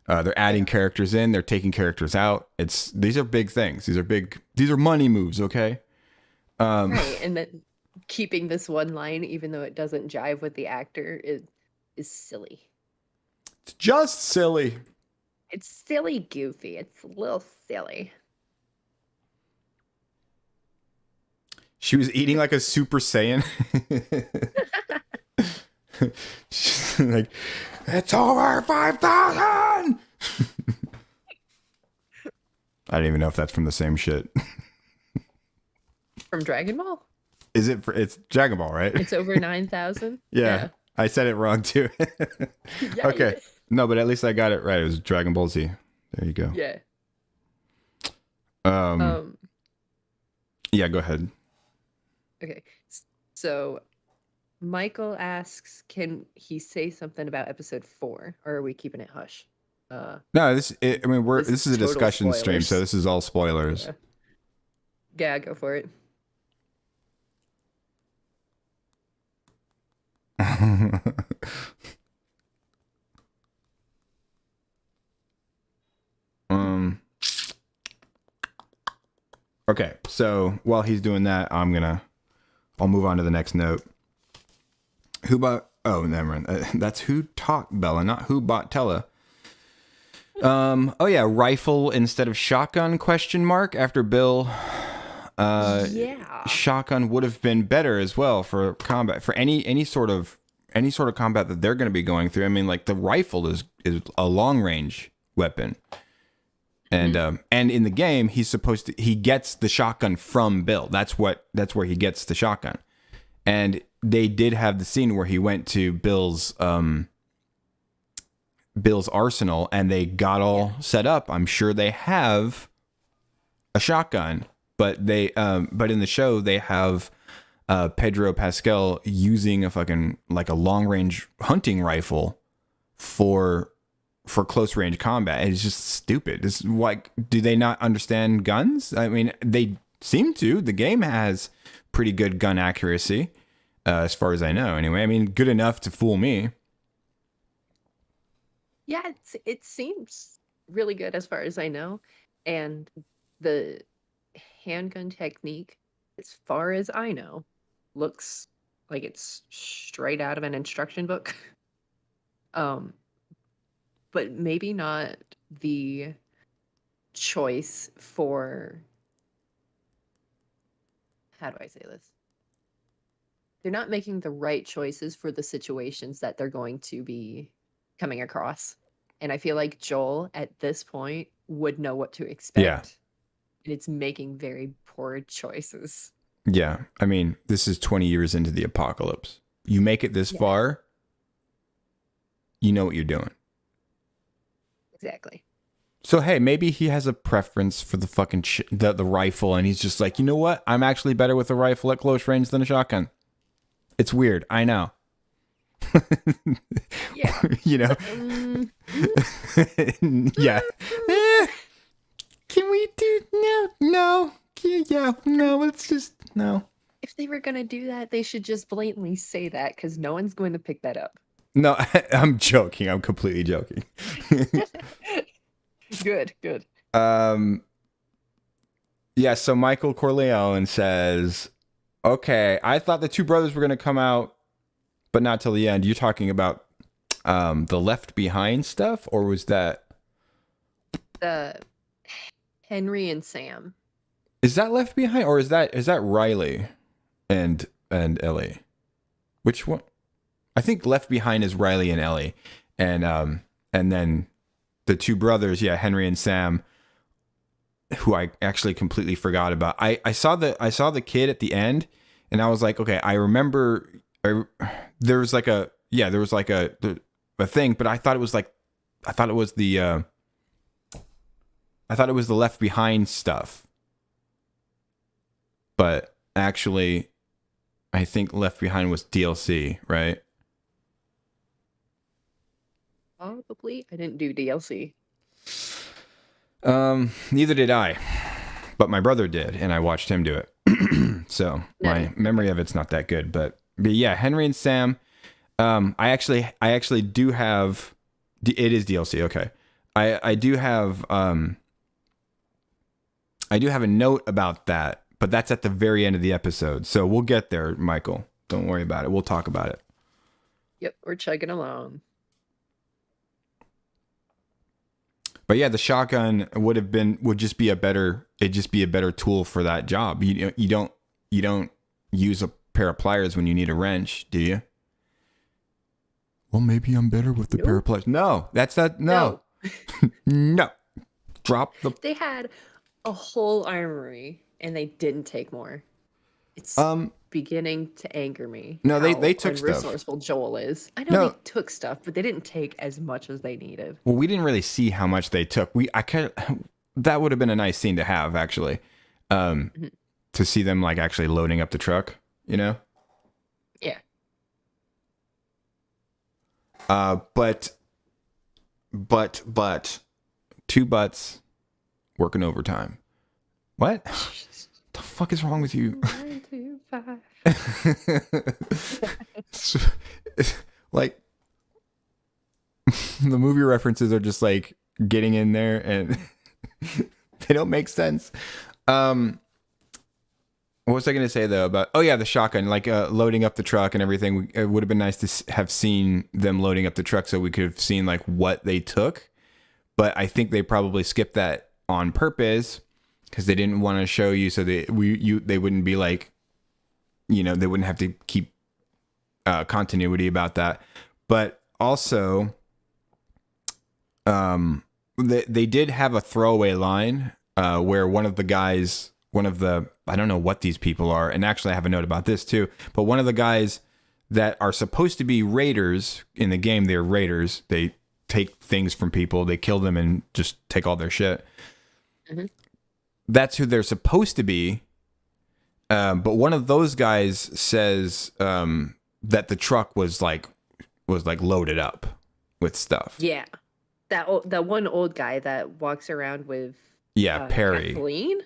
They're adding characters in, they're taking characters out. These are big things. These are money moves, okay?
Right, and then keeping this one line, even though it doesn't jive with the actor, is silly.
It's just silly.
It's silly goofy. It's a little silly.
She was eating like a Super Saiyan. She's like, it's over 5,000. I don't even know if that's from the same shit.
From Dragon Ball?
It's Dragon Ball, right?
It's over 9,000?
Yeah. I said it wrong too.
Yeah,
okay. No, but at least I got it right. It was Dragon Ball Z. There you go.
Yeah.
Yeah, go ahead.
Okay. So Michael asks, can he say something about episode 4, or are we keeping it hush?
No, this is a
total
discussion stream,
spoilers.
so this is all spoilers.
Yeah, go for it.
Okay, so while he's doing that, I'll move on to the next note. Oh, never mind. That's who taught Bella, not who bought Tella. Oh yeah, rifle instead of shotgun ? After Bill.
Yeah.
Shotgun would have been better as well for combat, for any sort of combat that they're going to be going through. I mean, like the rifle is a long range weapon. And and in the game, he gets the shotgun from Bill. That's where he gets the shotgun. And they did have the scene where he went to Bill's arsenal and they got all set up. I'm sure they have a shotgun, but but in the show they have Pedro Pascal using a fucking like a long range hunting rifle for close range combat. It's just stupid. It's like, do they not understand guns? I mean, they seem to. The game has pretty good gun accuracy, as far as I know. Anyway, I mean, good enough to fool me.
Yeah, it seems really good as far as I know. And the handgun technique, as far as I know, looks like it's straight out of an instruction book. But maybe not the choice for, how do I say this? They're not making the right choices for the situations that they're going to be coming across. And I feel like Joel at this point would know what to expect.
Yeah.
And it's making very poor choices.
Yeah. I mean, this is 20 years into the apocalypse. You make it this far, you know what you're doing.
Exactly.
So, hey, maybe he has a preference for the fucking the rifle, and he's just like, you know what? I'm actually better with a rifle at close range than a shotgun. It's weird. I know.
Yeah.
You know? Yeah. Can we do... No. Yeah. No, it's just... No.
If they were going to do that, they should just blatantly say that, because no one's going to pick that up.
No, I'm joking. I'm completely joking.
Good.
Yeah, so Michael Corleone says, okay, I thought the two brothers were going to come out, but not till the end. You're talking about the Left Behind stuff, or was that...
The Henry and Sam.
Is that Left Behind, or is that Riley and Ellie? Which one? I think Left Behind is Riley and Ellie, and then the two brothers, yeah, Henry and Sam, who I actually completely forgot about. I saw the kid at the end, and I was like, okay, I remember there was like a thing, but I thought it was the Left Behind stuff. But actually, I think Left Behind was DLC, right?
Probably. I didn't do DLC.
Neither did I, but my brother did, and I watched him do it. So my memory of it's not that good, but yeah, Henry and Sam. I actually do have. It is DLC. Okay, I do have a note about that, but that's at the very end of the episode, so we'll get there, Michael. Don't worry about it. We'll talk about it.
Yep, we're chugging along.
But yeah, the shotgun would just be a better tool for that job. You don't use a pair of pliers when you need a wrench, do you? Well, maybe I'm better with the pair of pliers. No, that's not. No. No. Drop the.
They had a whole armory and they didn't take more. It's beginning to anger me.
No, they took stuff.
Resourceful Joel is. I know they took stuff, but they didn't take as much as they needed.
Well, we didn't really see how much they took. That would have been a nice scene to have, actually, to see them like actually loading up the truck. You know.
Yeah.
But two butts working overtime. What? The fuck is wrong with you?
1, 2, 5.
Like the movie references are just like getting in there and they don't make sense. What was I going to say though about? Oh yeah, the shotgun, like loading up the truck and everything. It would have been nice to have seen them loading up the truck so we could have seen like what they took. But I think they probably skipped that on purpose because they didn't want to show you, so they wouldn't be like, you know, they wouldn't have to keep continuity about that. But also, they did have a throwaway line where one of the I don't know what these people are, and actually I have a note about this too, but one of the guys that are supposed to be raiders in the game, they're raiders. They take things from people, they kill them and just take all their shit. Mm-hmm. That's who they're supposed to be. But one of those guys says that the truck was like loaded up with stuff.
Yeah, that one old guy that walks around with
Perry.
Kathleen.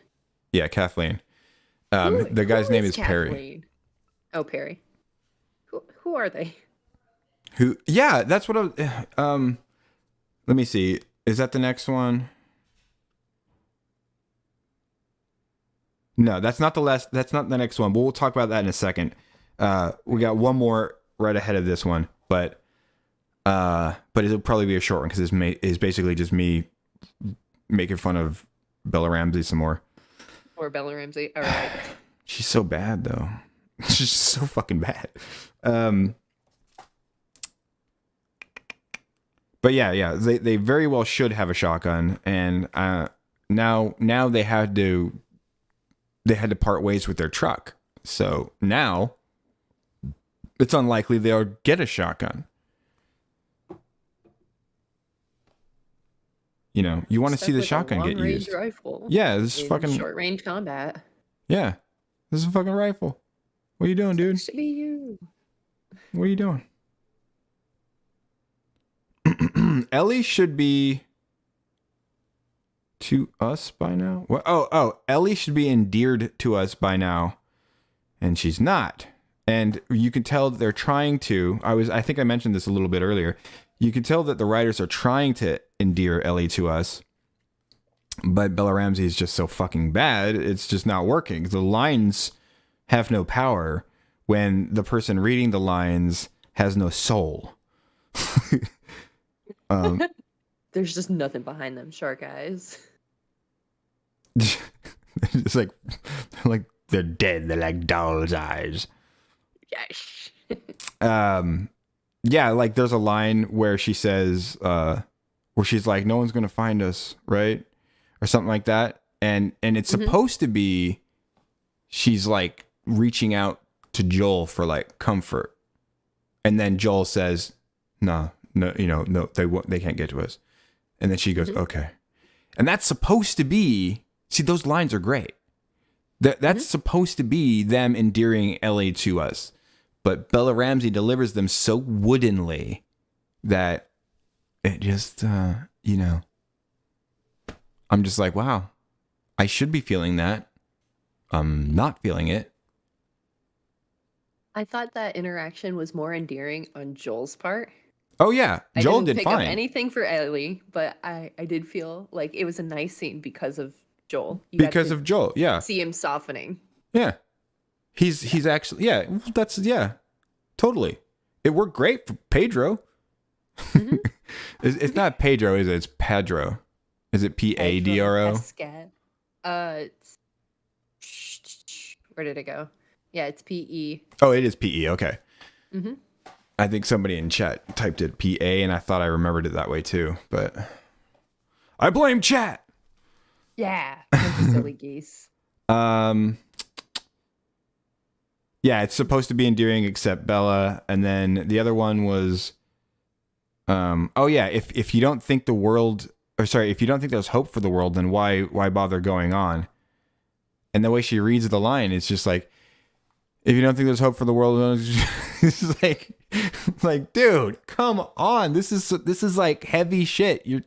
Yeah, Kathleen. The guy's name is
Kathleen?
Perry.
Oh, Perry. Who are they?
Who? Yeah, that's what let me see. Is that the next one? No, that's not the last. That's not the next one. But we'll talk about that in a second. We got one more right ahead of this one, but it'll probably be a short one because it's basically just me making fun of Bella Ramsey some more.
Or Bella Ramsey. All right.
She's so bad though. She's so fucking bad. But yeah, they very well should have a shotgun, and now they had to part ways with their truck. So now it's unlikely they'll get a shotgun. You know, you want to see the shotgun get used.
Rifle.
Yeah, this is fucking
short range combat.
Yeah, this is a fucking rifle. What are you doing, dude?
Should be you.
What are you doing? Ellie should be to us by now. What? Oh, Ellie should be endeared to us by now, and she's not. And you can tell they're trying to. I think I mentioned this a little bit earlier. You can tell that the writers are trying to endear Ellie to us, but Bella Ramsey is just so fucking bad. It's just not working. The lines have no power when the person reading the lines has no soul.
There's just nothing behind them shark eyes.
It's like they're dead. They're like doll's eyes.
Yes.
Yeah, like there's a line where she says, where she's like, "No one's gonna find us," right, or something like that, and it's supposed to be she's like reaching out to Joel for like comfort, and then Joel says, "No, no, they won't, they can't get to us," and then she goes, "Okay," and that's supposed to be. See, those lines are great. That's supposed to be them endearing Ellie to us. But Bella Ramsey delivers them so woodenly that it just, I'm just like, wow, I should be feeling that. I'm not feeling it.
I thought that interaction was more endearing on Joel's part.
Oh, yeah. Joel
I didn't
did
pick
fine.
up anything for Ellie, but I did feel like it was a nice scene because of Joel.
Because of Joel, yeah.
See him softening.
Yeah. He's actually, yeah, totally. It worked great for Pedro. It's not Pedro, is it? It's Padro. Is it Padro?
Where did it go? Yeah, it's PE.
Oh, it is PE. Okay.
Mm-hmm.
I think somebody in chat typed it PA, and I thought I remembered it that way too. But I blame chat.
Yeah, silly geese.
Yeah, it's supposed to be endearing except Bella, and then the other one was, oh yeah, if you don't think the world, or sorry, if you don't think there's hope for the world, then why bother going on? And the way she reads the line, it's just like, if you don't think there's hope for the world, it's like, dude, come on, this is like heavy shit. You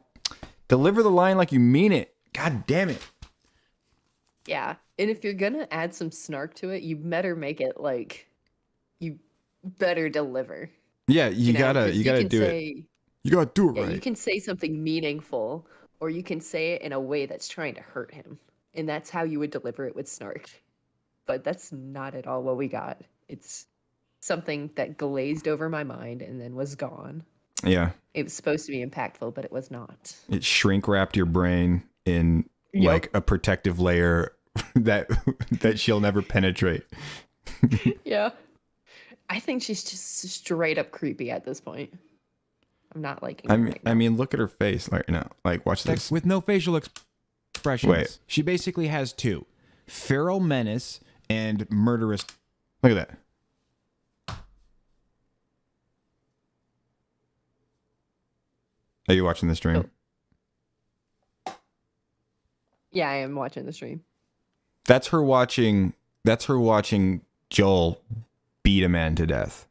deliver the line like you mean it. God damn it.
Yeah. And if you're gonna add some snark to it, you better make it like you better deliver.
Yeah, you gotta do it. You gotta do it right.
You can say something meaningful, or you can say it in a way that's trying to hurt him. And that's how you would deliver it with snark. But that's not at all what we got. It's something that glazed over my mind and then was gone.
Yeah.
It was supposed to be impactful, but it was not.
It shrink wrapped your brain in like a protective layer that she'll never penetrate.
Yeah. I think she's just straight up creepy at this point. I'm not liking it.
I mean, look at her face right now. Like, watch this.
With no facial expressions.
Wait.
She basically has two: feral menace and murderous.
Look at that. Are you watching the stream?
Yeah, I am watching the stream.
That's her watching Joel beat a man to death.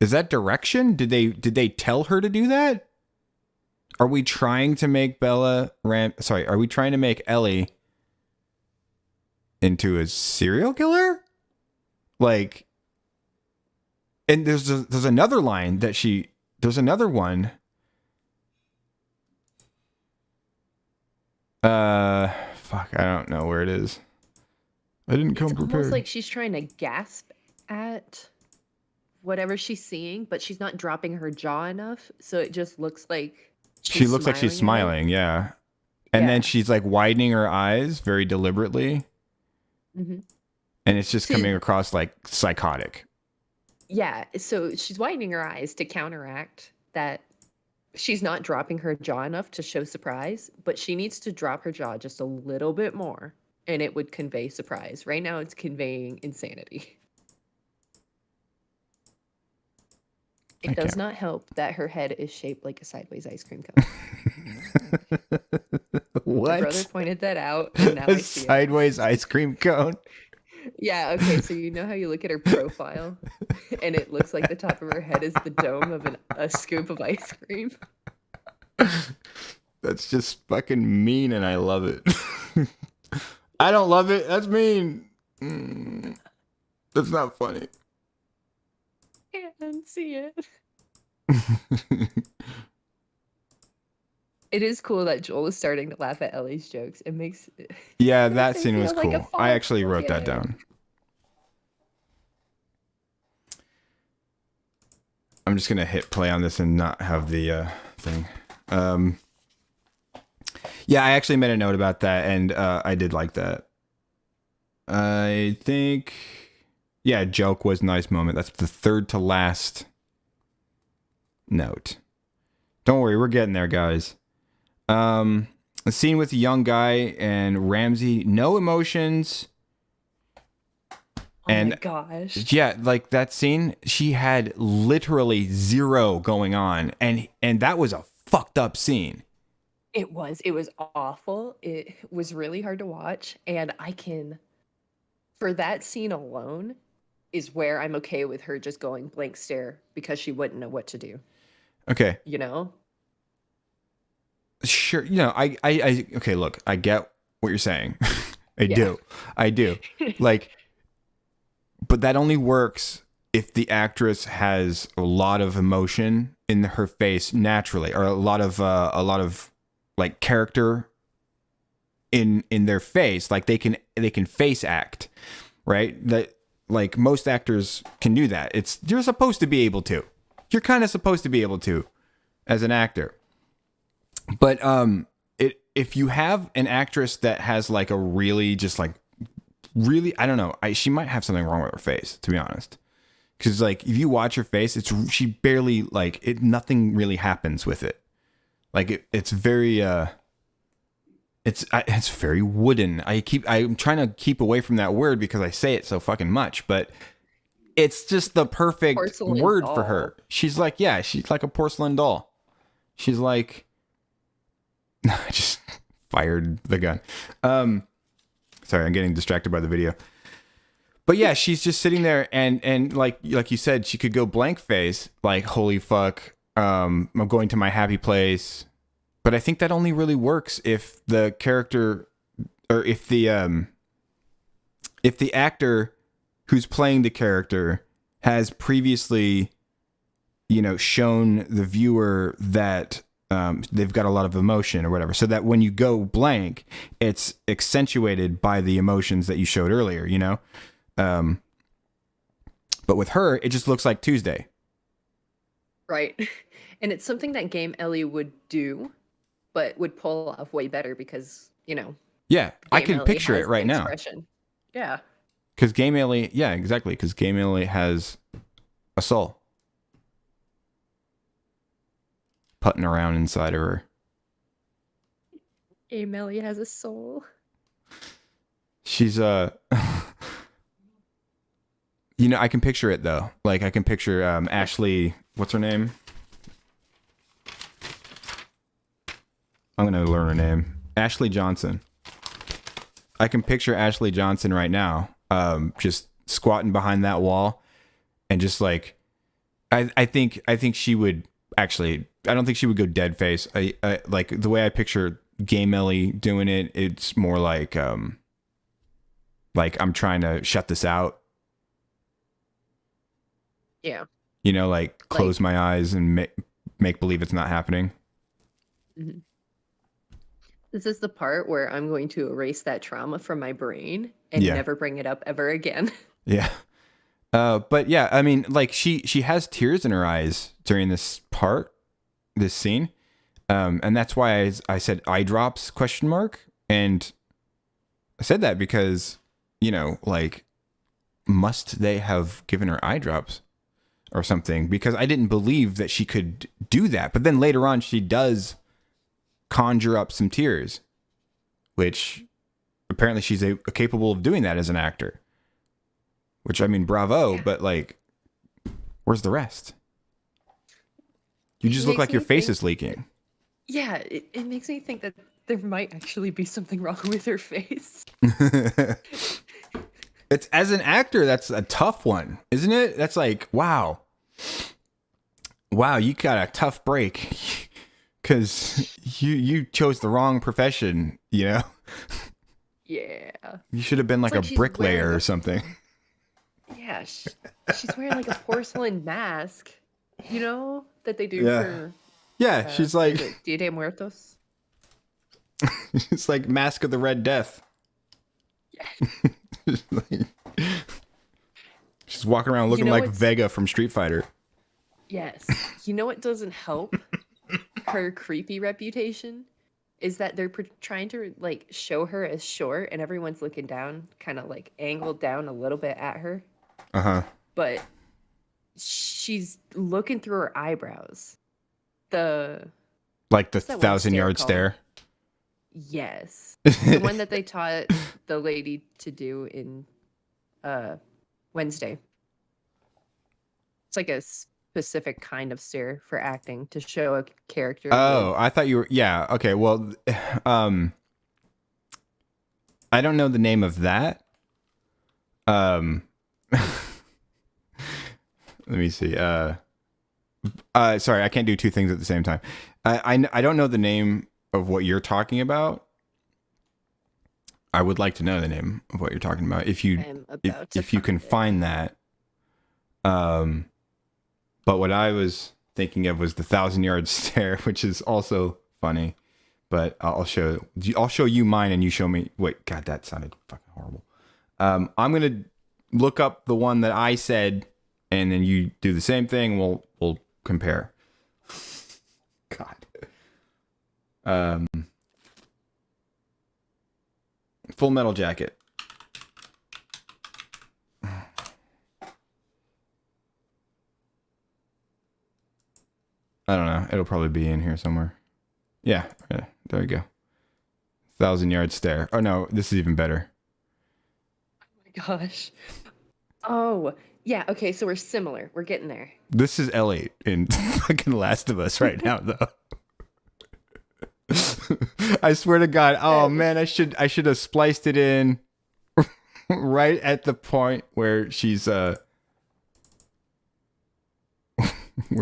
Is that direction? Did they tell her to do that? Are we trying to make are we trying to make Ellie into a serial killer? Like, and there's another line that there's another one. Fuck, I don't know where it is. I didn't come prepared. It's
almost like she's trying to gasp at whatever she's seeing, but she's not dropping her jaw enough, so it just looks like
she looks like she's smiling, yeah. And then she's like widening her eyes very deliberately. Mm-hmm. And it's just coming across like psychotic.
Yeah, so she's widening her eyes to counteract that she's not dropping her jaw enough to show surprise, but she needs to drop her jaw just a little bit more, and it would convey surprise. Right now, it's conveying insanity. It does not help that her head is shaped like a sideways ice cream cone.
What?
My brother pointed that out, and now I see it.
Sideways ice cream cone?
Yeah, okay, so you know how you look at her profile, and it looks like the top of her head is the dome of a scoop of ice cream?
That's just fucking mean, and I love it. I don't love it. That's mean. That's not funny.
I can't see it. It is cool that Joel is starting to laugh at Ellie's jokes. It makes
yeah, that scene was
like
cool. I actually wrote that down. I'm just gonna hit play on this and not have the thing. Yeah, I actually made a note about that, and I did like that. I think Yeah, joke was nice moment. That's the third to last note. Don't worry, we're getting there, guys. A scene with a young guy and Ramsey, no emotions.
Oh
And
my gosh.
yeah, like that scene, she had literally zero going on, and that was a fucked up scene.
It was awful. It was really hard to watch. And for that scene alone, is where I'm okay with her just going blank stare because she wouldn't know what to do.
Okay,
You know?
sure. You know, I okay. Look, I get what you're saying. I do. Like, but that only works if the actress has a lot of emotion in her face naturally, or a lot of like character in their face. Like they can face act, right? That like most actors can do that. You're supposed to be able to. You're kind of supposed to be able to as an actor. But if you have an actress that has like a really just like really, I don't know, she might have something wrong with her face, to be honest. Because like if you watch her face, she barely like it. Nothing really happens with it. Like it's very it's very wooden. I'm trying to keep away from that word because I say it so fucking much, but it's just the perfect
Porcelain
word
doll.
for her. She's like a porcelain doll. She's like, I just fired the gun. Sorry, I'm getting distracted by the video. But yeah, she's just sitting there and like you said, she could go blank face, like, holy fuck, I'm going to my happy place. But I think that only really works if the character, or if the actor who's playing the character has previously, shown the viewer that they've got a lot of emotion or whatever, so that when you go blank, it's accentuated by the emotions that you showed earlier, but with her, it just looks like Tuesday.
Right. And it's something that Game Ellie would do, but would pull off way better because,
Yeah, I
Game
can
Ellie
picture
has
it right
the
now.
expression. Yeah.
Because Game Ellie, yeah, exactly. Because Game Ellie has a soul putting around inside of her.
Game Ellie has a soul.
She's I can picture it though. Like I can picture Ashley. What's her name? I'm gonna learn her name. Ashley Johnson. I can picture Ashley Johnson right now, just squatting behind that wall, and just like, I think she would actually. I don't think she would go dead face. I like the way I picture Game Ellie doing it. It's more like I'm trying to shut this out.
Yeah.
Like close my eyes and make believe it's not happening.
Mm-hmm. This is the part where I'm going to erase that trauma from my brain and never bring it up ever again.
Yeah. But yeah, I mean, like she has tears in her eyes during this scene. And that's why I said eye drops ? And I said that because, like, must they have given her eye drops or something? Because I didn't believe that she could do that. But then later on, she does conjure up some tears, which apparently she's capable of doing that as an actor. Which, I mean, bravo, but like, where's the rest? You just look like your face is leaking.
Yeah, it makes me think that there might actually be something wrong with her face.
It's, as an actor, that's a tough one, isn't it? That's like, wow, you got a tough break because you chose the wrong profession, Yeah. You should have been like a bricklayer or something.
Yeah, she's wearing like a porcelain mask, that they do for...
Yeah, she's like...
Dia de Muertos.
It's like Mask of the Red Death. Yeah. She's walking around looking like Vega from Street Fighter.
Yes. You know what doesn't help her creepy reputation? Is that they're trying to like show her as short and everyone's looking down, kind of like angled down a little bit at her.
Uh-huh.
but she's looking through her eyebrows. The
Like the
What's that one
1,000-yard
called?
stare.
Yes, the one that they taught the lady to do in Wednesday. It's like a specific kind of stare for acting to show a character.
Oh, I thought you were. Yeah. Okay. Well, I don't know the name of that. Let me see. Sorry, I can't do two things at the same time. I don't know the name of what you're talking about. I would like to know the name of what you're talking about if you
I'm about to
if you can
find it.
find that. But what I was thinking of was the 1,000-yard stare, which is also funny. But I'll show you mine and you show me. Wait, God, that sounded fucking horrible. I'm gonna look up the one that I said, and then you do the same thing. We'll compare. God. Full Metal Jacket. I don't know. It'll probably be in here somewhere. Yeah, there we go. 1,000-yard stare. Oh no, this is even better.
Oh my gosh. Oh, yeah. Okay, so we're similar. We're getting there.
This is Ellie in fucking Last of Us right now, though. I swear to God. Oh man, I should have spliced it in right at the point where she's where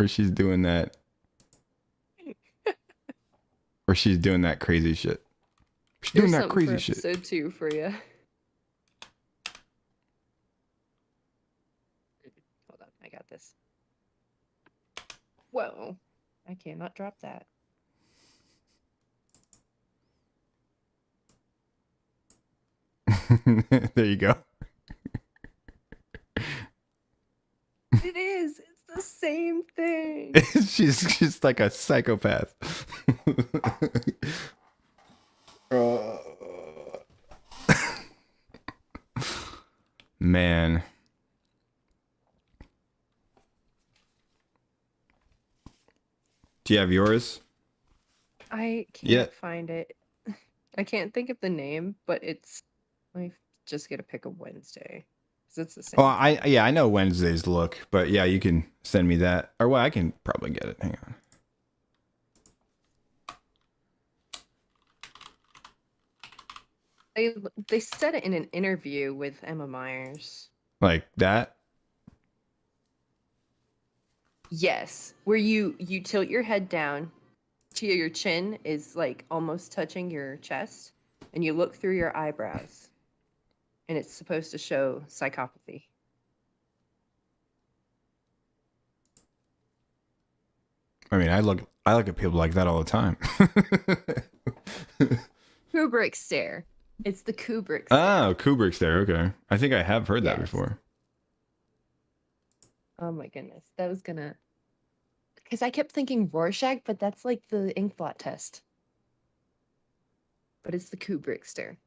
she's doing that. Or she's doing that crazy shit. She's doing
There's
that
something
crazy
for
shit.
episode 2 for you. Hold on, I got this. Whoa, I cannot drop that.
There you go.
It is. It's the same thing.
She's like a psychopath. Man. Do you have yours?
I can't
Yeah.
find it. I can't think of the name, but it's. Let me just get a pick of Wednesday. Because it's the same.
Oh, I know Wednesday's look, but yeah, you can send me that. Or well, I can probably get it. Hang on.
They said it in an interview with Emma Myers.
Like that?
Yes, where you tilt your head down to your chin is like almost touching your chest, and you look through your eyebrows, and it's supposed to show psychopathy.
I mean, I look at people like that all the time.
Kubrick stare. It's the Kubrick stare.
Oh, Kubrick's there. Okay. I think I have heard that
Yes.
before.
Oh my goodness, that was gonna. Because I kept thinking Rorschach, but that's like the ink blot test. But it's the Kubrick stare.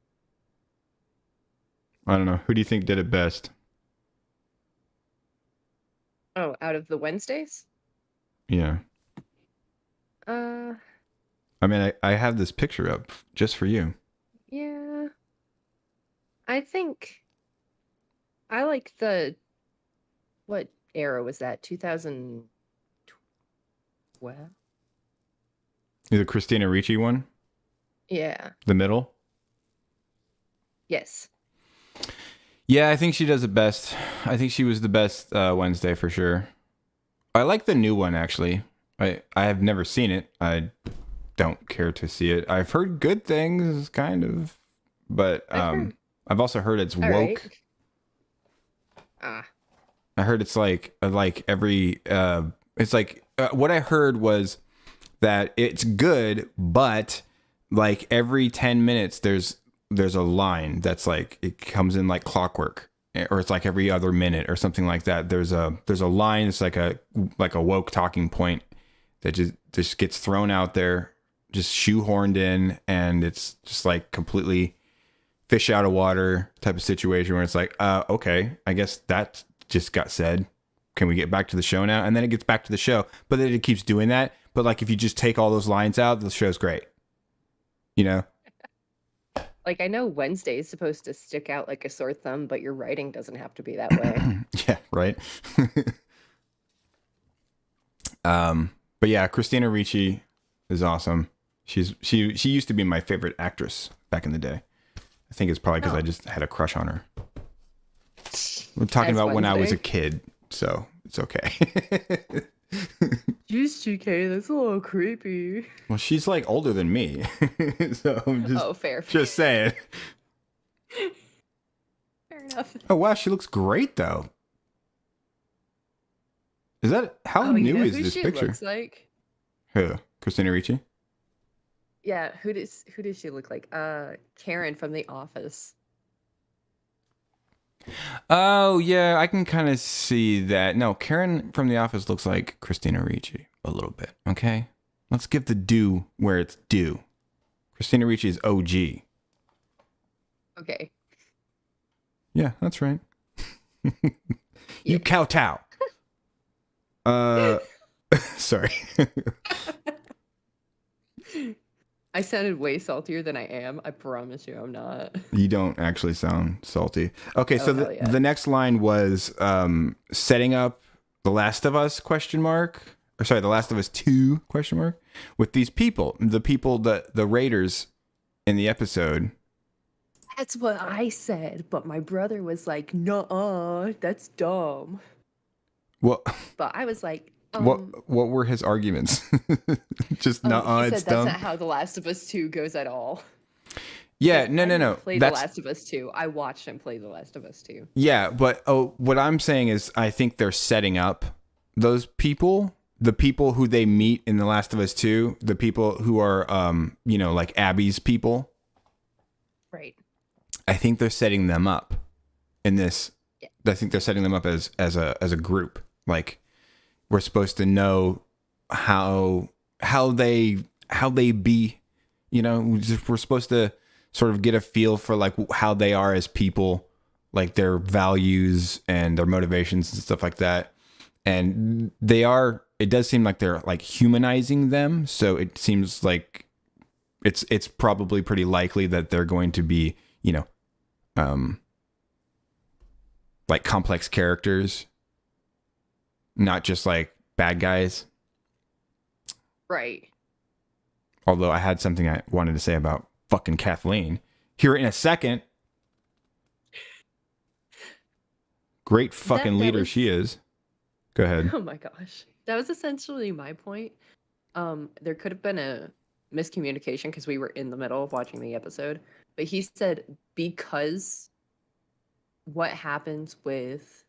I don't know. Who do you think did it best?
Oh, out of the Wednesdays?
Yeah. I mean, I have this picture up just for you.
Yeah. I think I like the. What era was that? 2012?
The Christina Ricci one?
Yeah.
The middle?
Yes.
Yeah, I think she does it best. I think she was the best Wednesday for sure. I like the new one, actually. I have never seen it. I don't care to see it. I've heard good things, kind of. But I've also heard it's woke.
Alright. Ah.
I heard it's like every it's like what I heard was that it's good, but like every 10 minutes there's a line that's like it comes in like clockwork, or it's like every other minute or something like that. There's a line. It's like a woke talking point that just gets thrown out there, just shoehorned in, and it's just like completely fish out of water type of situation where it's like, okay, I guess that's just got said. Can we get back to the show now? And then it gets back to the show, but then it keeps doing that. But like, if you just take all those lines out, the show's great. You know?
Like, I know Wednesday is supposed to stick out like a sore thumb, but your writing doesn't have to be that way.
Yeah, right. But yeah, Christina Ricci is awesome. She used to be my favorite actress back in the day. I think it's probably because I just had a crush on her. We're talking
As
about when I was a
Wednesday?
kid, so it's okay.
Jeez, GK, that's a little creepy.
Well, she's like older than me, so I'm just
Oh, fair.
just saying.
Fair enough.
Oh wow, she looks great though. Is that how
Oh, you
new
know
is
who
this
she
picture?
looks like?
Who? Christina Ricci?
Yeah, who does she look like? Karen from The Office.
Oh yeah, I can kind of see that. No, Karen from The Office looks like Christina Ricci a little bit. Okay, let's give the due where it's due. Christina Ricci is OG.
Okay.
Yeah, that's right.
Yeah.
You kowtow. Sorry.
I sounded way saltier than I am. I promise you I'm not.
You don't actually sound salty. Okay, so
hell yeah.
the next line was setting up The Last of Us ? Or sorry, The Last of Us 2 ? With these people, the raiders in the episode.
That's what I said, but my brother was like, "Nuh-uh, that's dumb."
What
But I was like,
what were his arguments? Just
he
nuh-uh,
said
it's
that's
dumb.
not how The Last of Us 2 goes at all.
Yeah,
Like,
no.
I didn't play The
That's
Last of Us 2. I watched him play The Last of Us 2.
yeah, but what I'm saying is, I think they're setting up those people, the people who they meet in The Last of Us 2, the people who are, like Abby's people.
Right.
I think they're setting them up in this.
Yeah.
I think they're setting them up as a group. Like, we're supposed to know how they be. We're supposed to sort of get a feel for like how they are as people, like their values and their motivations and stuff like that. And it does seem like they're like humanizing them. So it seems like it's probably pretty likely that they're going to be, like complex characters, not just like bad guys.
Right.
Although I had something I wanted to say about fucking Kathleen. Hear it in a second. Great fucking
That
leader
was-
she is. Go ahead.
Oh my gosh. That was essentially my point. There could have been a miscommunication because we were in the middle of watching the episode. But he said because what happens with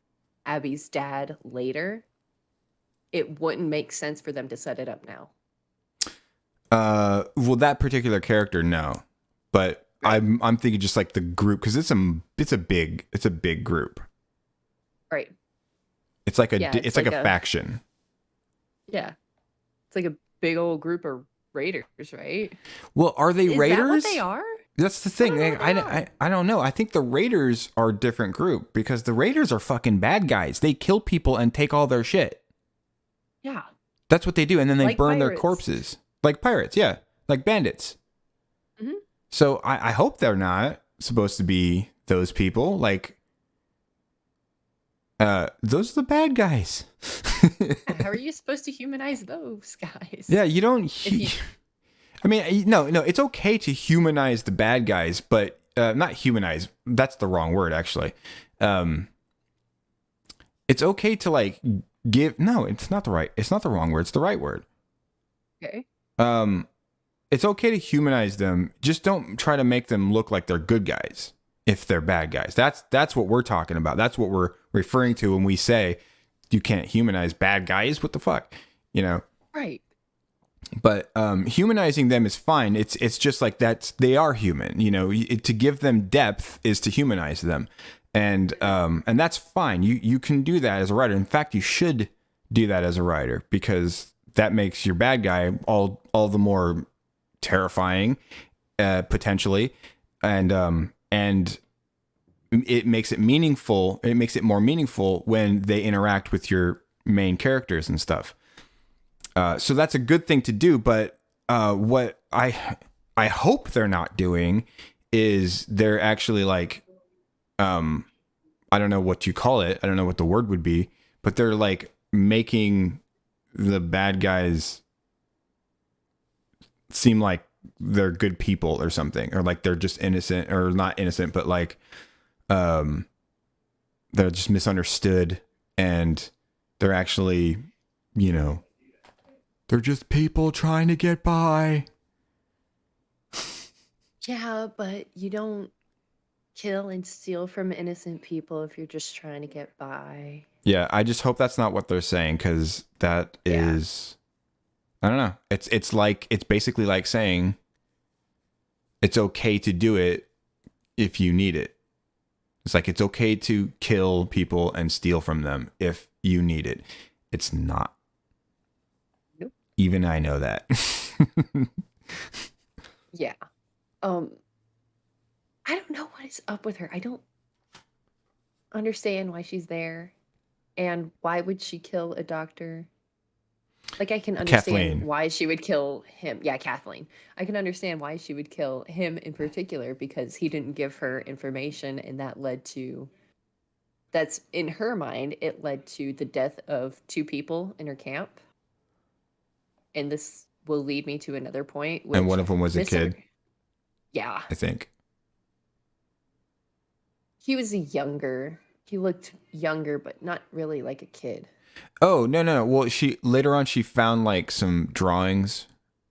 Abby's dad later, it wouldn't make sense for them to set it up now.
Well, that particular character, no, but I'm thinking just like the group, because it's a big group.
Right.
It's like
Yeah,
it's like a faction.
Yeah. It's like a big old group of raiders, right?
Well, are they
Is
raiders?
that what they are?
That's the thing.
I don't
I don't know. I think the raiders are a different group, because the raiders are fucking bad guys. They kill people and take all their shit.
Yeah.
That's what they do, and then they
Like
burn their
pirates.
corpses like pirates. Yeah, like bandits.
Mhm.
So I hope they're not supposed to be those people. Like, those are the bad guys.
How are you supposed to humanize those guys?
Yeah, you don't.
you-
I mean, no, it's okay to humanize the bad guys, but not humanize. That's the wrong word, actually. It's okay to like give. No, it's not the wrong word. It's the right word.
Okay.
It's okay to humanize them. Just don't try to make them look like they're good guys if they're bad guys. That's what we're talking about. That's what we're referring to when we say you can't humanize bad guys. What the fuck,
Right.
But humanizing them is fine. It's just like they are human. To give them depth is to humanize them, and that's fine. You can do that as a writer. In fact, you should do that as a writer, because that makes your bad guy all the more terrifying, potentially, and
it makes it meaningful. It makes it more meaningful when they interact with your main characters and stuff. So that's a good thing to do. But what I hope they're not doing is they're actually like, I don't know what you call it. I don't know what the word would be, but they're like making the bad guys seem like they're good people or something, or like they're just innocent, or not innocent, but like they're just misunderstood, and they're actually, you know, they're just people trying to get by.
Yeah, but you don't kill and steal from innocent people if you're just trying to get by.
Yeah, I just hope that's not what they're saying, because that is, I don't know. It's like, it's basically like saying it's okay to do it if you need it. It's like it's okay to kill people and steal from them if you need it. It's not.
Nope.
Even I know that.
Yeah. I don't know what is up with her. I don't understand why she's there, and why would she kill a doctor? Like, I can understand
Kathleen.
why she would kill him. Yeah, Kathleen. I can understand why she would kill him in particular, because he didn't give her information, and that led to, that's in her mind, it led to the death of 2 people in her camp. And this will lead me to another point.
And one of them was a kid,
Yeah.
I think.
He was younger. He looked younger, but not really like a kid.
Oh, no. Well, she later on she found like some drawings,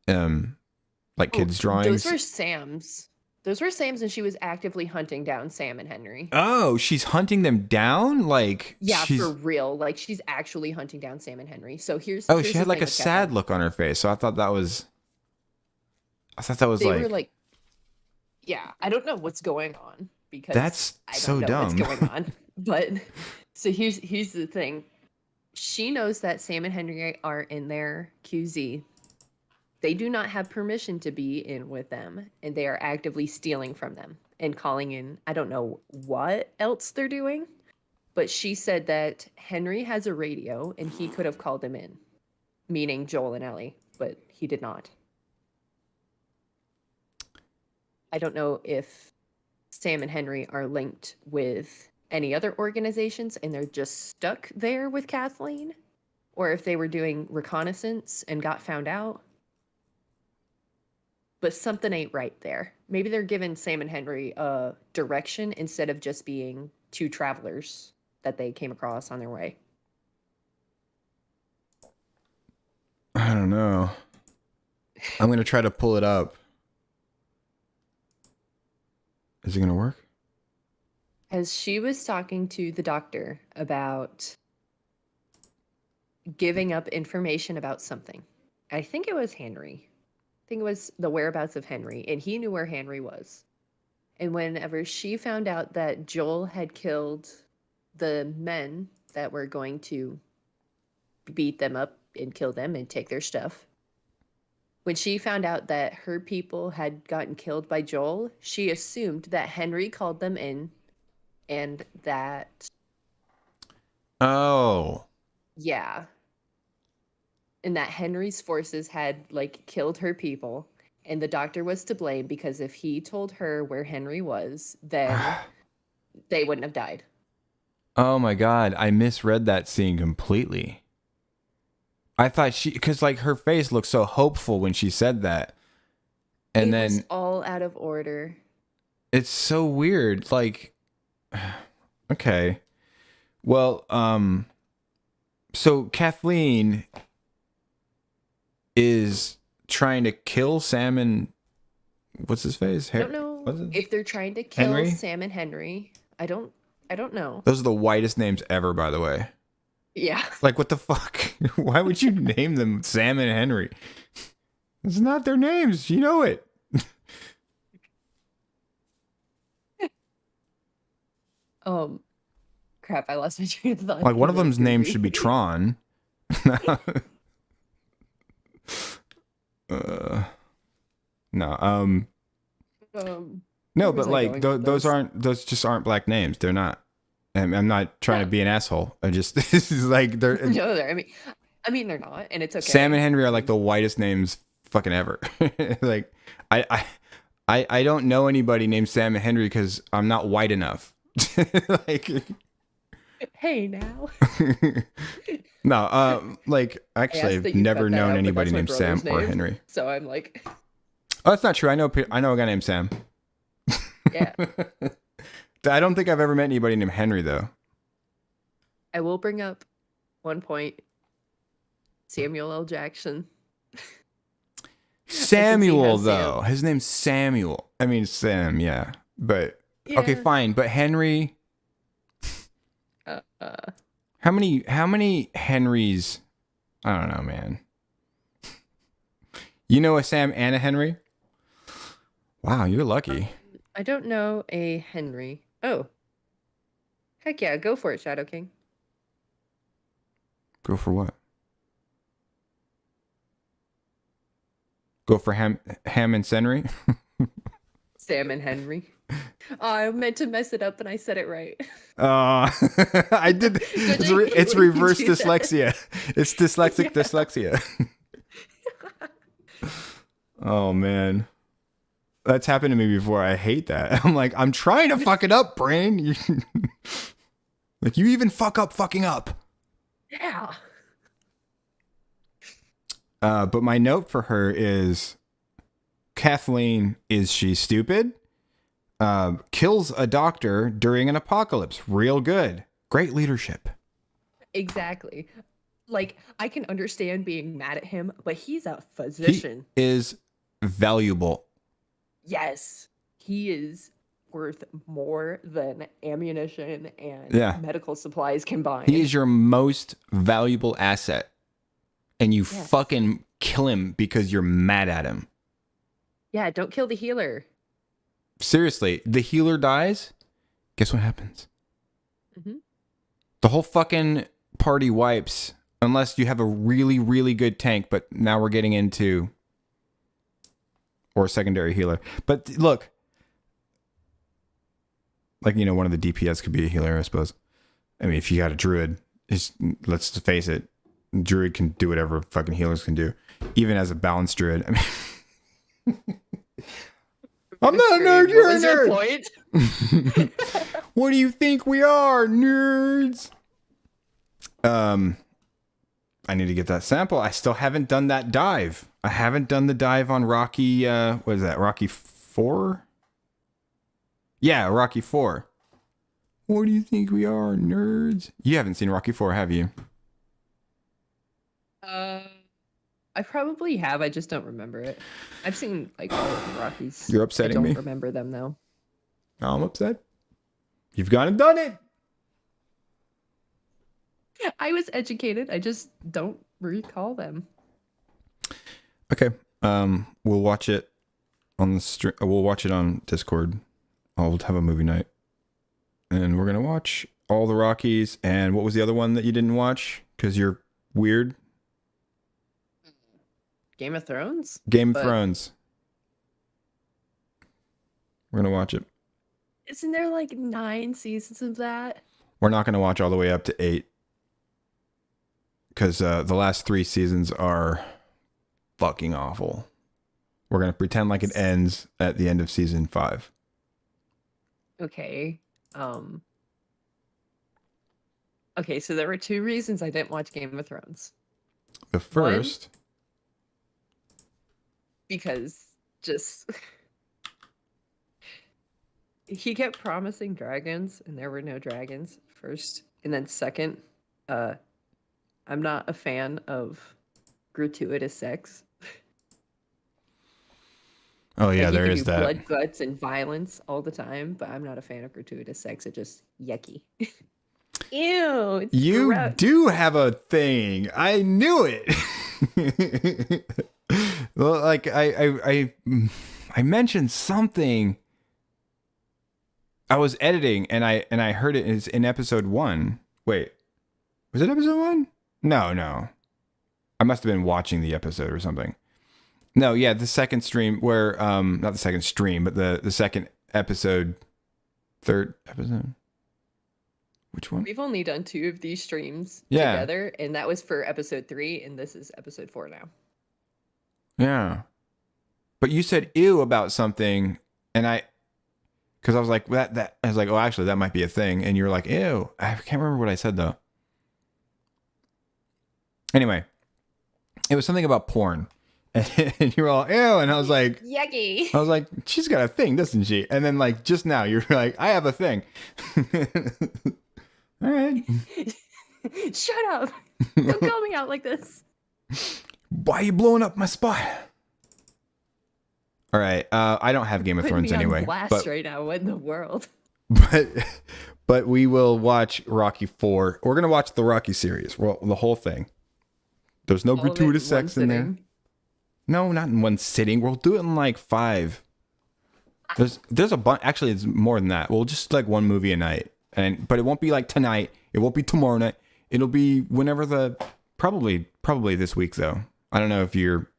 like kids' drawings.
Those were Sam's. Those were Sam's, and she was actively hunting down Sam and Henry.
Oh, she's hunting them down? Like,
Yeah,
she's...
for real. Like, she's actually hunting down Sam and Henry. So here's
Oh,
here's
she
the
had like
thing
a
with
sad
Kathleen.
look on her face. So I thought that was
They were like, yeah, I don't know what's going on, because
That's
I don't
so
know
dumb.
what's going on. But so here's the thing. She knows that Sam and Henry are in their QZ. They do not have permission to be in with them, and they are actively stealing from them and calling in. I don't know what else they're doing, but she said that Henry has a radio and he could have called them in, meaning Joel and Ellie, but he did not. I don't know if Sam and Henry are linked with any other organizations and they're just stuck there with Kathleen, or if they were doing reconnaissance and got found out. But something ain't right there. Maybe they're giving Sam and Henry a direction instead of just being 2 travelers that they came across on their way.
I don't know. I'm going to try to pull it up. Is it going to work?
As she was talking to the doctor about giving up information about something. I think it was Henry. I think it was the whereabouts of Henry, and he knew where Henry was. And whenever she found out that Joel had killed the men that were going to beat them up and kill them and take their stuff, when she found out that her people had gotten killed by Joel, she assumed that Henry called them in, and that...
Oh.
Yeah. And that Henry's forces had, like, killed her people, and the doctor was to blame, because if he told her where Henry was, then they wouldn't have died.
Oh my God. I misread that scene completely. I thought because like her face looked so hopeful when she said that. And
It was
then
all out of order.
it's so weird. Like, okay. Well, so Kathleen is trying to kill Sam and what's his face?
I don't know if they're trying to kill
Henry?
Sam and Henry. I don't know.
Those are the whitest names ever, by the way.
Yeah.
Like, what the fuck? Why would you name them Sam and Henry? It's not their names. You know it.
Crap, I lost my train of thought.
Like, one of them's name should be Tron. No. No,
Where was
but
I
like
going with
those just aren't black names. They're not. I'm not trying to be an asshole. I just this is like they're
No, I mean they're not, and it's okay.
Sam and Henry are like the whitest names fucking ever. Like I don't know anybody named Sam and Henry because I'm not white enough. Like
Hey now.
no, like actually
asked that
I've
you
never
cut that
known
out, but
anybody
that's my
named Sam
brother's
or
name.
Henry.
So I'm like,
Oh, that's not true. I know a guy named Sam.
yeah.
I don't think I've ever met anybody named Henry though.
I will bring up one point. Samuel L. Jackson.
Samuel
how
though. His name's Samuel. I mean Sam, yeah. But okay,
Yeah.
fine. But Henry, how many Henrys? I don't know, man. You know a Sam and a Henry? Wow, you're lucky.
I don't know a Henry. Oh. Heck yeah, go for it, Shadow King.
Go for what? Go for Ham and Senry?
Sam and Henry. Oh, I meant to mess it up and I said it right.
I did. It's
When you
reverse
do that.
dyslexia. It's dyslexic dyslexia. Oh man, that's happened to me before. I hate that. I'm like, I'm trying to fuck it up, brain. Like you even fuck up fucking up.
Yeah.
But my note for her is Kathleen, is she stupid? Kills a doctor during an apocalypse. Real good. Great leadership.
Exactly. Like, I can understand being mad at him, but he's a physician.
He is valuable.
Yes. He is worth more than ammunition and
Yeah.
medical supplies combined.
He is your most valuable asset. And you
Yes.
fucking kill him because you're mad at him.
Yeah, don't kill the healer.
Seriously, the healer dies. Guess what happens?
Mhm.
The whole fucking party wipes unless you have a really, really good tank. But now we're getting into or a secondary healer. But look, like, you know, one of the DPS could be a healer, I suppose. I mean, if you got a druid, let's face it, druid can do whatever fucking healers can do, even as a balanced druid. I mean, I'm not a nerd. You're
What
a
was your
nerd.
point?
What do you think we are, nerds? I need to get that sample. I still haven't done that dive. I haven't done the dive on Rocky. What is that? Rocky 4? Yeah, Rocky 4. What do you think we are, nerds? You haven't seen Rocky 4, have you?
I probably have. I just don't remember it. I've seen like all of the Rockies.
You're upsetting
I
me.
don't remember them though.
I'm upset. You've gone and done it.
I was educated. I just don't recall them.
Okay. We'll watch it on the stream. We'll watch it on Discord. I'll have a movie night, and we're gonna watch all the Rockies. And what was the other one that you didn't watch because you're weird?
Game of Thrones?
Game of
But-
Thrones. We're gonna watch it.
Isn't there like 9 seasons of that?
We're not gonna watch all the way up to 8 because the last 3 seasons are fucking awful. We're gonna pretend like it ends at the end of season 5.
Okay. Okay, so there were 2 reasons I didn't watch Game of Thrones.
The first.
Because just he kept promising dragons and there were no dragons first. And then second, I'm not a fan of gratuitous sex.
Oh yeah,
Like, you
there
can
is
do
that.
blood, guts, and violence all the time, but I'm not a fan of gratuitous sex. It's just yucky. Ew, it's
You
gross.
do have a thing. I knew it. Well, like I mentioned something. I was editing and I heard it is in episode 1. Wait, was it episode 1? No. I must have been watching the episode or something. No, yeah, the second stream where not the second stream, but the second
third episode. Which one?
We've only done 2 of these streams
Yeah.
together, and that was for episode 3, and this is episode 4 now.
Yeah. But you said ew about something, and because I was like, that I was like, oh, actually, that might be a thing. And you were like, ew. I can't remember what I said, though. Anyway, it was something about porn. And you were all, ew. And I was like,
Yucky.
I was like, she's got a thing, doesn't she? And then, like, just now, you're like, I have a thing. All right.
Shut up. Don't call me out like this.
Why are you blowing up my spot? All right. I don't have Game of
Putting
Thrones
me
anyway.
on blast right now. What in the world?
But we will watch Rocky 4. We're going to watch the Rocky series. Well, the whole thing. There's no
All of it
gratuitous
in one
sex in there.
sitting.
No, not in one sitting. We'll do it in like 5. There's a bunch. Actually, it's more than that. We'll just like one movie a night. But it won't be like tonight. It won't be tomorrow night. It'll be whenever probably this week though. I don't know if you're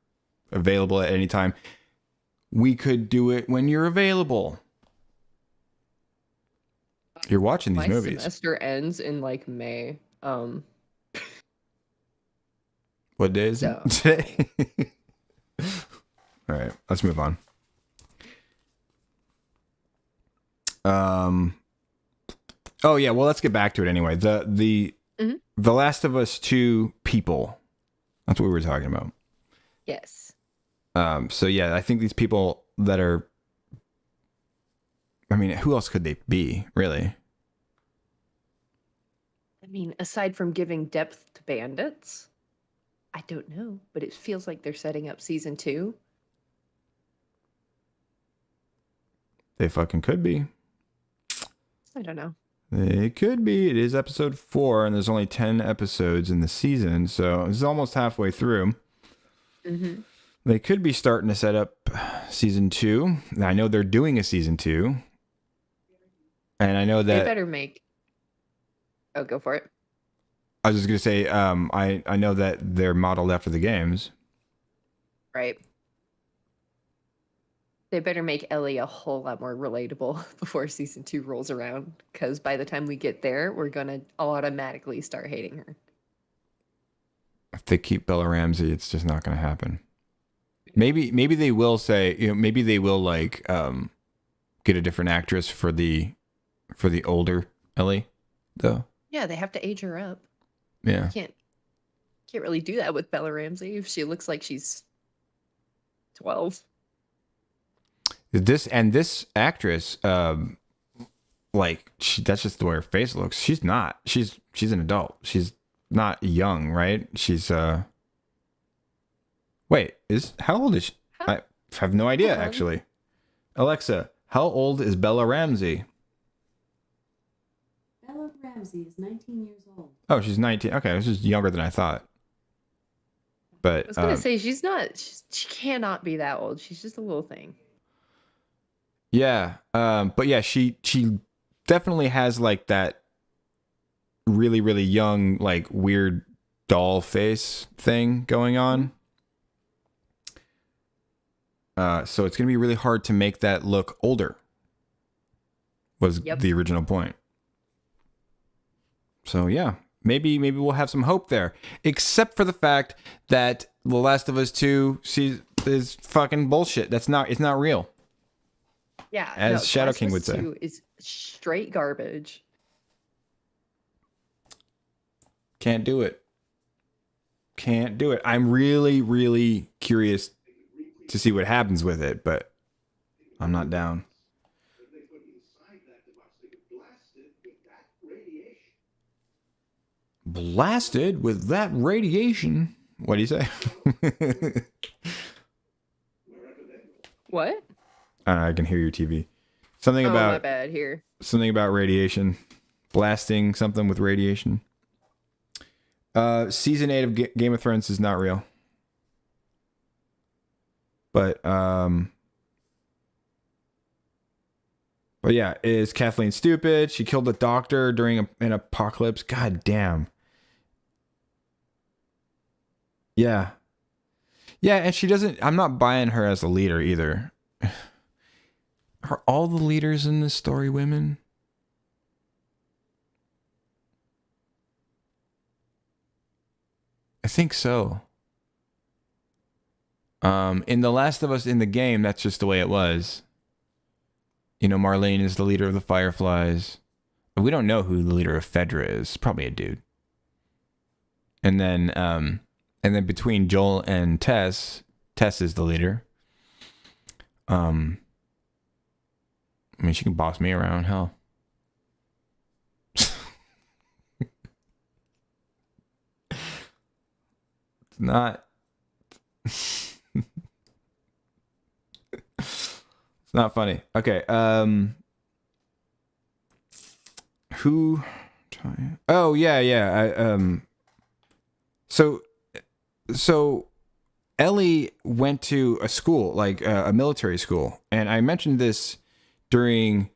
available at any time. We could do it when you're available. You're watching these
My
movies.
semester ends in like May.
What day is
So-
it today? All right, let's move on. Oh yeah, well let's get back to it anyway. The Last of Us 2 people. That's what we were talking about.
Yes.
So yeah, I think these people that are, I mean, who else could they be, really?
I mean, aside from giving depth to bandits, I don't know, but it feels like they're setting up season 2.
They fucking could be.
I don't know.
They could be. It is episode 4, and there's only 10 episodes in the season, so it's almost halfway through.
Mm-hmm.
They could be starting to set up season 2. I know they're doing a season 2, and I know
They
that
better make. Oh, go for it.
I was just gonna say, I know that they're modeled after the games.
Right. They better make Ellie a whole lot more relatable before season 2 rolls around, because by the time we get there, we're gonna automatically start hating her.
If they keep Bella Ramsey, it's just not gonna happen. Maybe they will say, maybe they will like get a different actress for the older Ellie, though.
Yeah, they have to age her up.
Yeah.
Can't really do that with Bella Ramsey if she looks like she's 12.
This actress, like that's just the way her face looks. She's not. She's an adult. She's not young, right? She's Wait, how old is she? I have no idea
Hold on.
actually. Alexa, how old is Bella Ramsey?
Bella Ramsey is 19 years old.
Oh, she's 19. Okay, this is younger than I thought.
I
But
was gonna say she cannot be that old. She's just a little thing.
yeah, but yeah, she definitely has like that really really young like weird doll face thing going on. So it's gonna be really hard to make that look older. Was
Yep.
the original point. So yeah, maybe we'll have some hope there. Except for the fact that The Last of Us 2 is fucking bullshit. It's not real.
Yeah,
As Shadow
Last
King
of
would
Us
say.
2 is straight garbage.
Can't do it. Can't do it. I'm really, really curious to see what happens with it, but I'm not down. Blasted with that radiation. What do you say?
What?
I can hear your TV. Something
Oh, my
about
bad. Here.
something about radiation. Blasting something with radiation. Season 8 of Game of Thrones is not real. But yeah, is Kathleen stupid? She killed a doctor during an apocalypse. God damn. Yeah. Yeah, and she doesn't, I'm not buying her as a leader either. Are all the leaders in this story women? I think so. In The Last of Us in the game, that's just the way it was. You know, Marlene is the leader of the Fireflies. We don't know who the leader of Fedra is. Probably a dude. And then between Joel and Tess is the leader. I mean, she can boss me around. Hell. It's not. It's not funny. Okay. Who? Oh yeah. So Ellie went to a school, like a military school, and I mentioned this during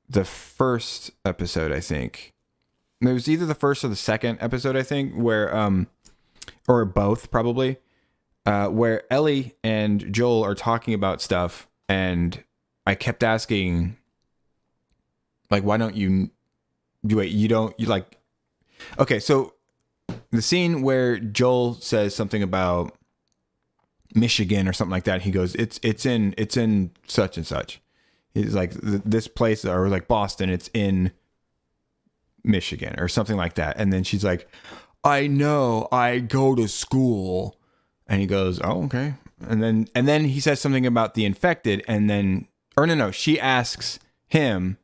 the first episode, I think. It was either the first or the second episode, I think, where or both probably, where Ellie and Joel are talking about stuff, and I kept asking, like, why don't you wait? You like, okay, so the scene where Joel says something about Michigan or something like that, he goes, it's in such and such. He's like, this place, or like Boston, it's in Michigan or something like that. And then she's like, I know, I go to school. And he goes, oh, okay. And then he says something about the infected, and then, or no, she asks him,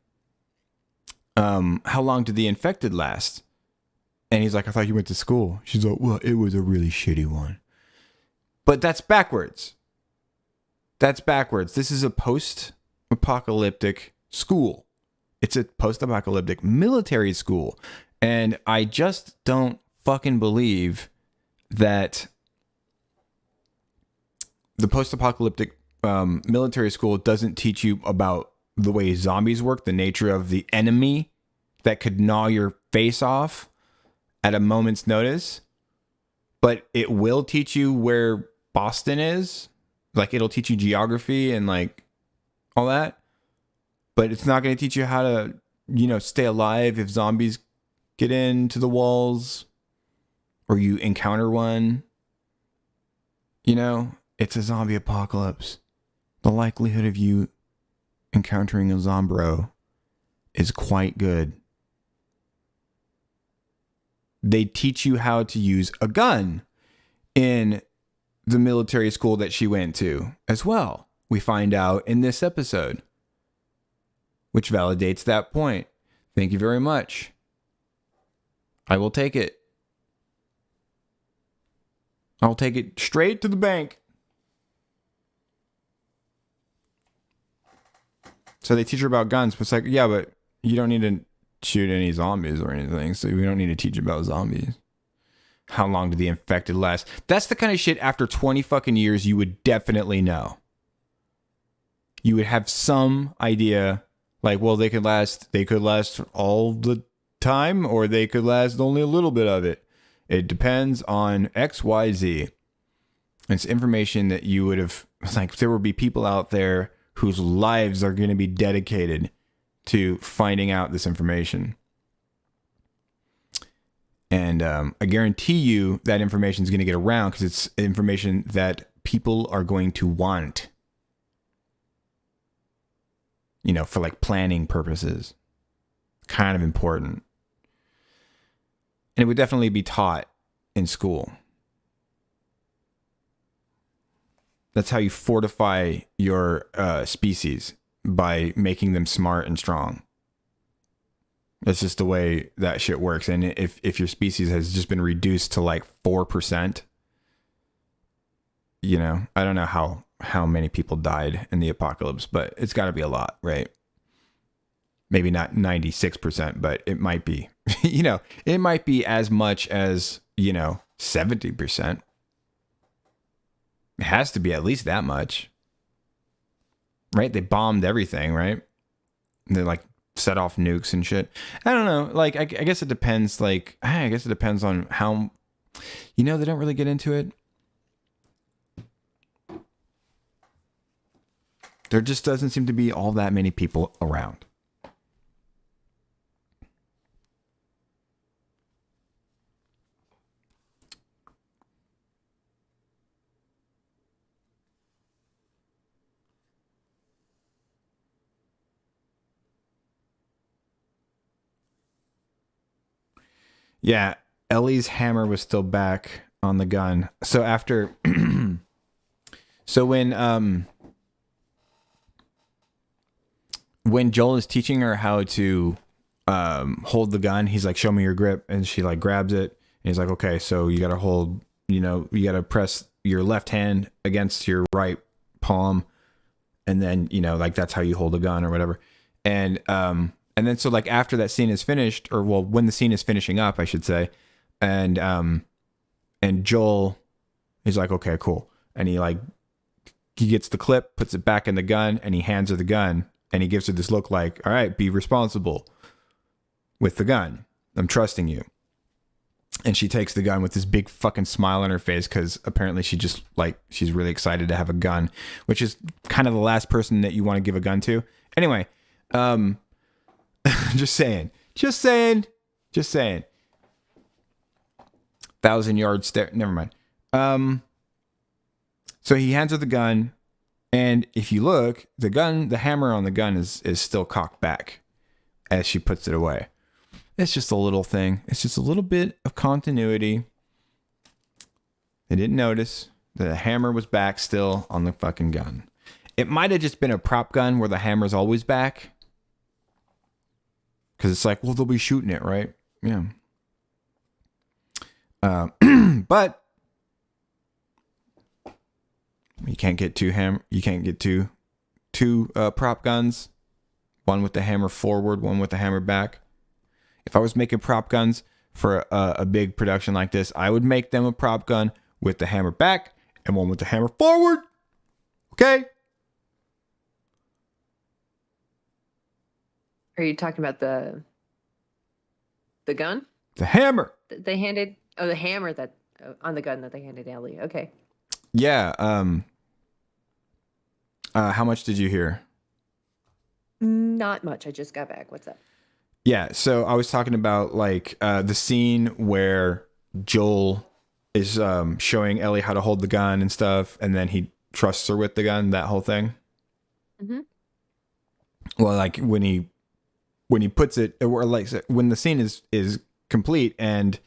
how long did the infected last? And he's like, I thought you went to school. She's like, well, it was a really shitty one. But that's backwards. That's backwards. This is a post-apocalyptic school. It's a post-apocalyptic military school. And I just don't fucking believe that the post-apocalyptic military school doesn't teach you about the way zombies work, the nature of the enemy that could gnaw your face off at a moment's notice. But it will teach you where Boston is. Like, it'll teach you geography and like all that. But it's not going to teach you how to, stay alive if zombies get into the walls or you encounter one. It's a zombie apocalypse. The likelihood of you encountering a zombro is quite good. They teach you how to use a gun in the military school that she went to as well. We find out in this episode, which validates that point. Thank you very much. I will take it. I'll take it straight to the bank. So they teach her about guns, but it's like, yeah, but you don't need to shoot any zombies or anything, so we don't need to teach you about zombies. How long do the infected last? That's the kind of shit after 20 fucking years you would definitely know. You would have some idea, like, well, they could last all the time, or they could last only a little bit of it. It depends on X, Y, Z. It's information that you would have, like, there would be people out there whose lives are going to be dedicated to finding out this information. And I guarantee you that information is going to get around because it's information that people are going to want. For like planning purposes. Kind of important. And it would definitely be taught in school. That's how you fortify your species, by making them smart and strong. That's just the way that shit works. And if your species has just been reduced to like 4%, I don't know how many people died in the apocalypse, but it's got to be a lot, right? Maybe not 96%, but it might be. It might be as much as, 70%. It has to be at least that much. Right? They bombed everything, right? They like set off nukes and shit. I don't know. Like, I guess it depends. Like, I guess it depends on how, they don't really get into it.
There just doesn't seem to be all that many people around. Yeah, Ellie's hammer was still back on the gun. So after so when Joel is teaching her how to hold the gun, he's like, show me your grip, and she like grabs it, and he's like, okay, so you gotta hold, you gotta press your left hand against your right palm, and then like that's how you hold a gun or whatever. And then so like after that scene is finished, or well, when the scene is finishing up, I should say, and Joel is like, okay, cool. And he gets the clip, puts it back in the gun, and he hands her the gun, and he gives her this look like, all right, be responsible with the gun. I'm trusting you. And she takes the gun with this big fucking smile on her face, because apparently she's really excited to have a gun, which is kind of the last person that you want to give a gun to. Anyway, just saying. 1,000-yard stare. Never mind. So he hands her the gun, and if you look, the hammer on the gun is still cocked back as she puts it away. It's just a little thing. It's just a little bit of continuity. They didn't notice that the hammer was back still on the fucking gun. It might have just been a prop gun where the hammer's always back. Because it's like, well, they'll be shooting it, right? Yeah. But you can't get two prop guns. One with the hammer forward, one with the hammer back. If I was making prop guns for a big production like this, I would make them a prop gun with the hammer back and one with the hammer forward. Okay?
Are you talking about the gun?
The hammer.
They handed the hammer that on the gun that they handed Ellie. Okay.
Yeah. How much did you hear?
Not much. I just got back. What's up?
Yeah. So I was talking about the scene where Joel is showing Ellie how to hold the gun and stuff, and then he trusts her with the gun. That whole thing.
Mm-hmm.
Well, like when he puts it, or like when the scene is complete and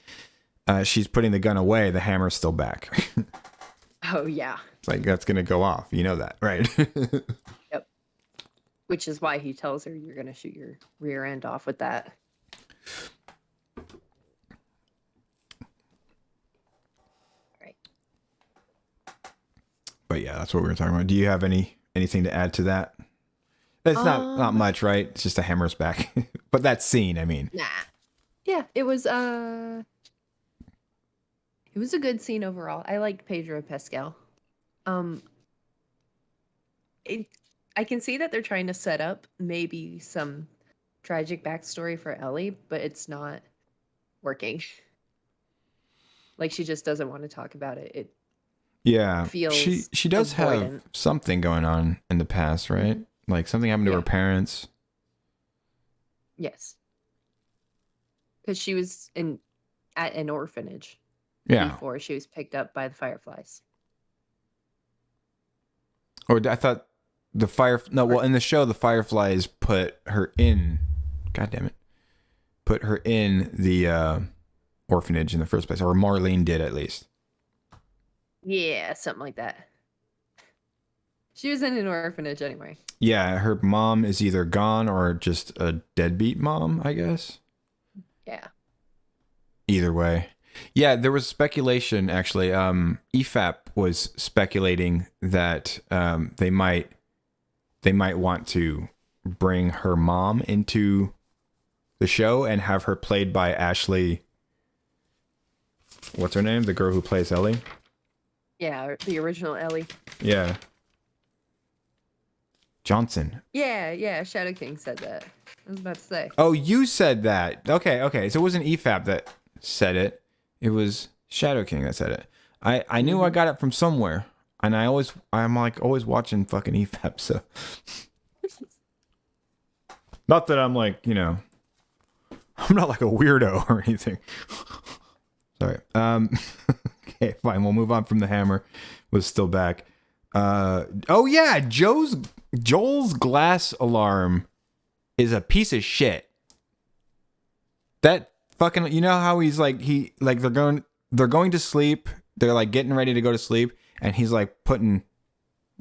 she's putting the gun away, the hammer's still back.
Oh yeah.
It's like that's gonna go off. You know that, right?
Yep. Which is why he tells her you're gonna shoot your rear end off with that. Right.
But yeah, that's what we were talking about. Do you have anything to add to that? It's not much, right? It's just a hammer's back. But that scene, I mean.
Nah. Yeah, it was a good scene overall. I like Pedro Pascal. I can see that they're trying to set up maybe some tragic backstory for Ellie, but it's not working. Like she just doesn't want to talk about it.
Yeah,
feels
she does
avoidant.
have something going on in the past, right?
Mm-hmm.
Like something happened to her parents.
Yes, because she was at an orphanage.
Yeah.
Before she was picked up by the Fireflies.
Or I thought in the show the Fireflies put her in. God damn it! Put her in the orphanage in the first place, or Marlene did at least.
Yeah, something like that. She was in an orphanage anyway.
Yeah, her mom is either gone or just a deadbeat mom, I guess.
Yeah.
Either way. Yeah, there was speculation, actually. EFAP was speculating that they might want to bring her mom into the show and have her played by Ashley. What's her name? The girl who plays Ellie?
Yeah, the original Ellie.
Yeah. Johnson.
Yeah, Shadow King said that. I was about to say.
Oh, you said that. Okay. So it wasn't EFAP that said it. It was Shadow King that said it. I knew I got it from somewhere. and I'm like always watching fucking EFAP. So, not that I'm like, you know, I'm not like a weirdo or anything. Sorry. Okay, fine. We'll move on from the hammer. Was still back. Oh yeah, Joel's glass alarm is a piece of shit. That fucking, you know how he's like, they're going to sleep. They're like getting ready to go to sleep, and he's like putting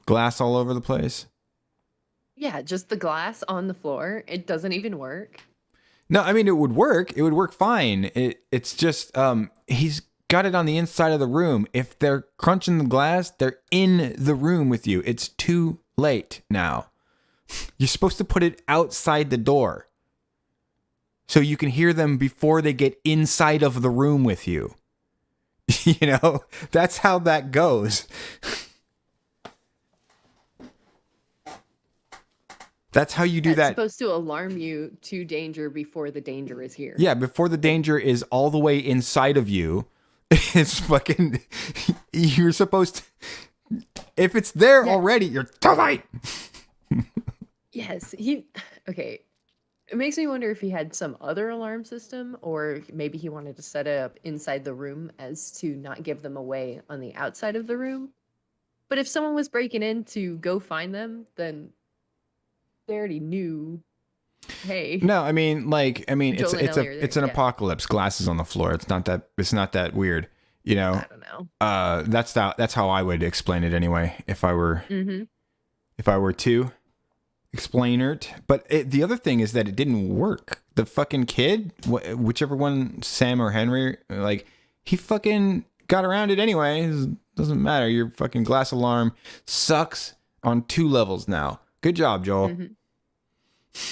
glass all over the place.
Yeah, just the glass on the floor. It doesn't even work.
No, I mean it would work. It would work fine. It's just he's got it on the inside of the room. If they're crunching the glass, they're in the room with you. It's too late now. You're supposed to put it outside the door so you can hear them before they get inside of the room with you. You know, that's how that goes. That's how you do that.
It's supposed to alarm you to danger before the danger is here.
Yeah, before the danger is all the way inside of you. It's fucking, you're supposed to, if it's there already, you're too late.
Yes, okay. It makes me wonder if he had some other alarm system, or maybe he wanted to set it up inside the room as to not give them away on the outside of the room. But if someone was breaking in to go find them, then they already knew. Hey.
No, I mean,
Joel and Ellie are
it's an
there, yeah.
apocalypse. Glasses on the floor. It's not that weird. You know.
I don't know.
That's how I would explain it anyway. If I were to explain it. But the other thing is that it didn't work. The fucking kid, whichever one, Sam or Henry, like he fucking got around it anyway. It doesn't matter. Your fucking glass alarm sucks on 2 levels now. Good job, Joel.
Mm-hmm.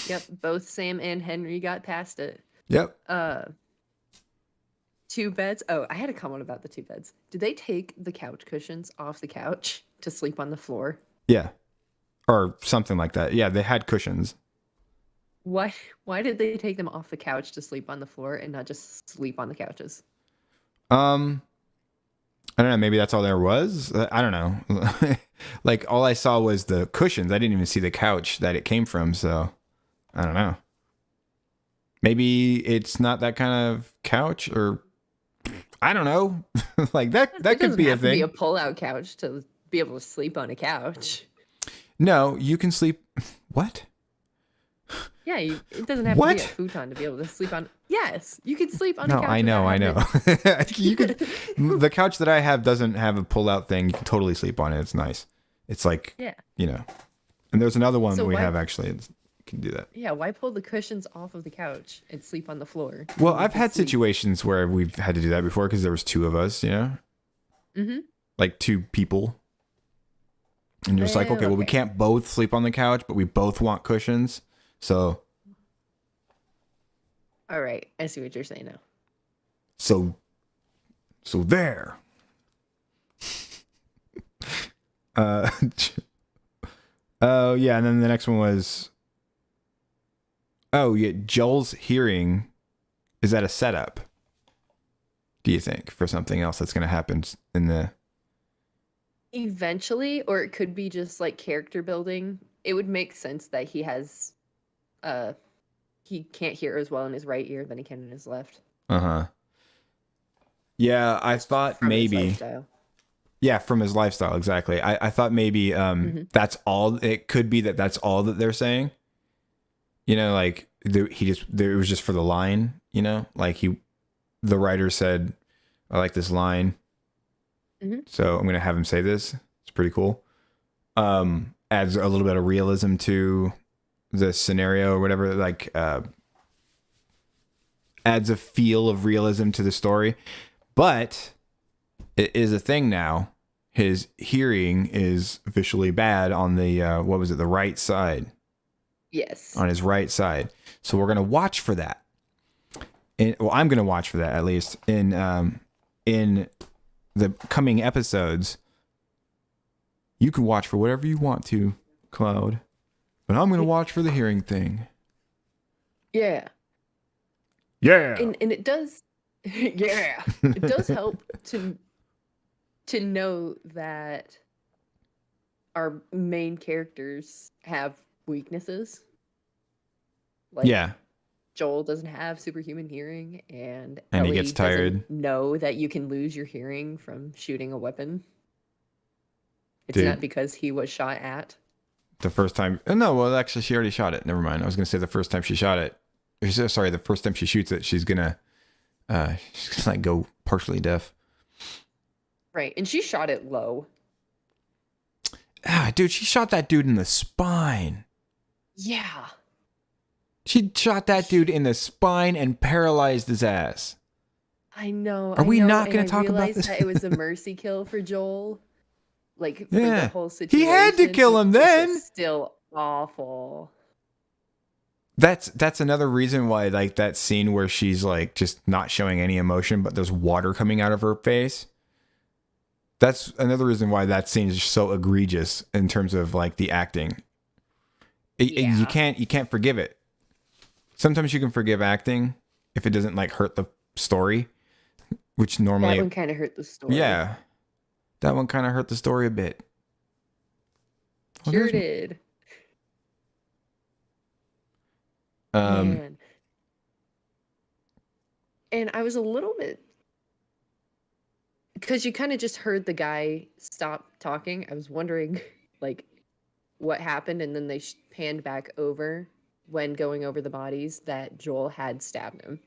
Yep, both Sam and Henry got past it.
Yep.
2 beds. Oh, I had a comment about the 2 beds. Did they take the couch cushions off the couch to sleep on the floor?
Yeah. Or something like that. Yeah, they had cushions.
Why did they take them off the couch to sleep on the floor and not just sleep on the couches?
I don't know. Maybe that's all there was. I don't know. Like all I saw was the cushions. I didn't even see the couch that it came from. So I don't know. Maybe it's not that kind of couch, or I don't know. Like that could be a thing.
Be a pull-out couch to be able to sleep on a couch.
No, you can sleep. What?
Yeah, it doesn't have to be a futon to be able to sleep on. Yes, you can sleep on a couch.
No, I know. You could. The couch that I have doesn't have a pull-out thing. You can totally sleep on it. It's nice. It's like, you know. And there's another one that we have actually. It can do that.
Yeah, why pull the cushions off of the couch and sleep on the floor?
Well, I've had situations where we've had to do that before because there was 2 of us, you know? Mm-hmm. Like 2 people. And you're just like, okay, well, we can't both sleep on the couch, but we both want cushions. So.
All right, I see what you're saying now.
So there. Oh yeah, and then the next one was. Oh yeah, Joel's hearing. Is that a setup? Do you think for something else that's going to happen in the?
Eventually, or it could be just like character building. It would make sense that he has, he can't hear as well in his right ear than he can in his left.
Yeah, I thought
From his
maybe.
lifestyle.
Yeah, from his lifestyle, exactly. I thought maybe that's all. It could be that's all that they're saying. You know, like it was just for the line. You know, like the writer said, "I like this line." So I'm gonna have him say this. It's pretty cool. Adds a little bit of realism to the scenario or whatever. Like adds a feel of realism to the story. But it is a thing now. His hearing is officially bad on the the right side.
Yes.
On his right side. So we're gonna watch for that. I'm gonna watch for that at least in the coming episodes. You can watch for whatever you want to, Cloud, but I'm gonna watch for the hearing thing.
Yeah.
Yeah.
And it does, yeah, it does help to know that our main characters have weaknesses. Like
Yeah.
Joel doesn't have superhuman hearing, and
And he
Ellie
gets tired.
doesn't know that you can lose your hearing from shooting a weapon. It's
Dude.
not because he was shot at.
The first time. Oh, no, well, actually, she already shot it. Never mind. I was going to say the first time she shot it. Sorry, the first time she shoots it, she's gonna like go partially deaf.
Right, and she shot it low.
Ah, dude, she shot that dude in the spine.
Yeah.
She shot that dude in the spine and paralyzed his ass.
I know.
Are we not
going
gonna talk about this?
That it was a mercy kill for Joel. Like for
Yeah.
the whole situation.
He had to kill him
which is
then.
Still awful.
That's another reason why, like, that scene where she's like just not showing any emotion, but there's water coming out of her face. That's another reason why that scene is so egregious in terms of like the acting. You can't forgive it. Sometimes you can forgive acting if it doesn't like hurt the story, which normally
That one kind of hurt the story.
Yeah, that one kind of hurt the story a bit. Well,
Sure
there's-
did.
Um,
Man. And I was a little bit, because you kind of just heard the guy stop talking. I was wondering, like, what happened, and then they panned back over when going over the bodies that Joel had stabbed him.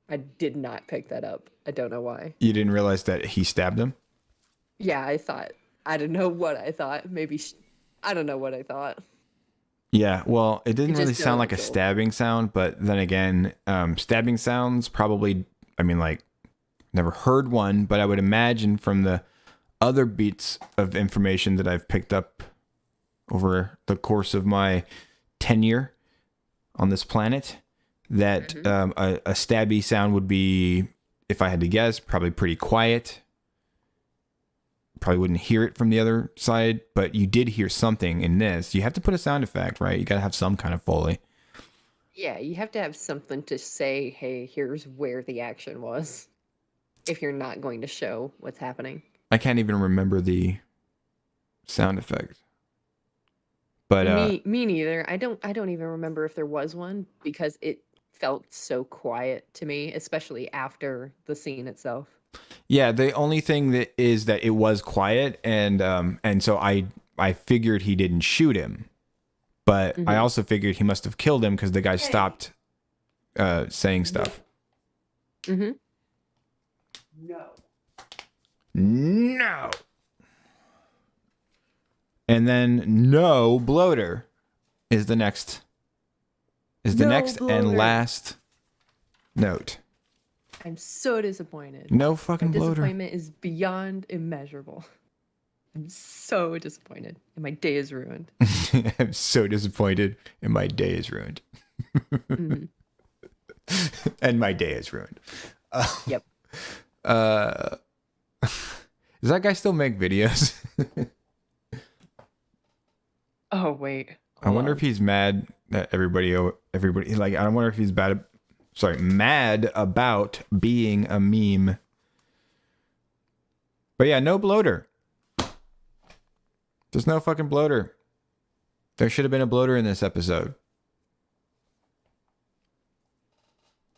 I did not pick that up. I don't know why.
you didn't realize that he stabbed him?
Yeah, I don't know what I thought. Maybe, I don't know what I thought.
Yeah, well, it didn't
It
really
just
sound like a
sounded cool.
stabbing sound, but then again, stabbing sounds probably, I mean, like, never heard one, but I would imagine from the other beats of information that I've picked up over the course of my tenure on this planet, that a stabby sound would be, if I had to guess, probably pretty quiet. Probably wouldn't hear it from the other side, but you did hear something in this. You have to put a sound effect, right? You got to have some kind of Foley.
Yeah, you have to have something to say, hey, here's where the action was, if you're not going to show what's happening.
I can't even remember the sound effect. But
Me neither. I don't even remember if there was one, because it felt so quiet to me, especially after the scene itself.
yeah, the only thing that is that it was quiet, and so I figured he didn't shoot him, but I also figured he must have killed him because the guy stopped saying stuff.
Mm-hmm.
No. And then no bloater is the next
No
and
bloater.
last note.
I'm so disappointed.
No fucking
My
bloater.
disappointment is beyond immeasurable. I'm so disappointed, and my day is ruined.
I'm so disappointed, and my day is ruined.
Mhm.
And my day is ruined.
Yep.
Does that guy still make videos?
Oh wait.
I wonder if he's mad that everybody like. I wonder if he's mad about being a meme. But yeah, no bloater. There's no fucking bloater. There should have been a bloater in this episode.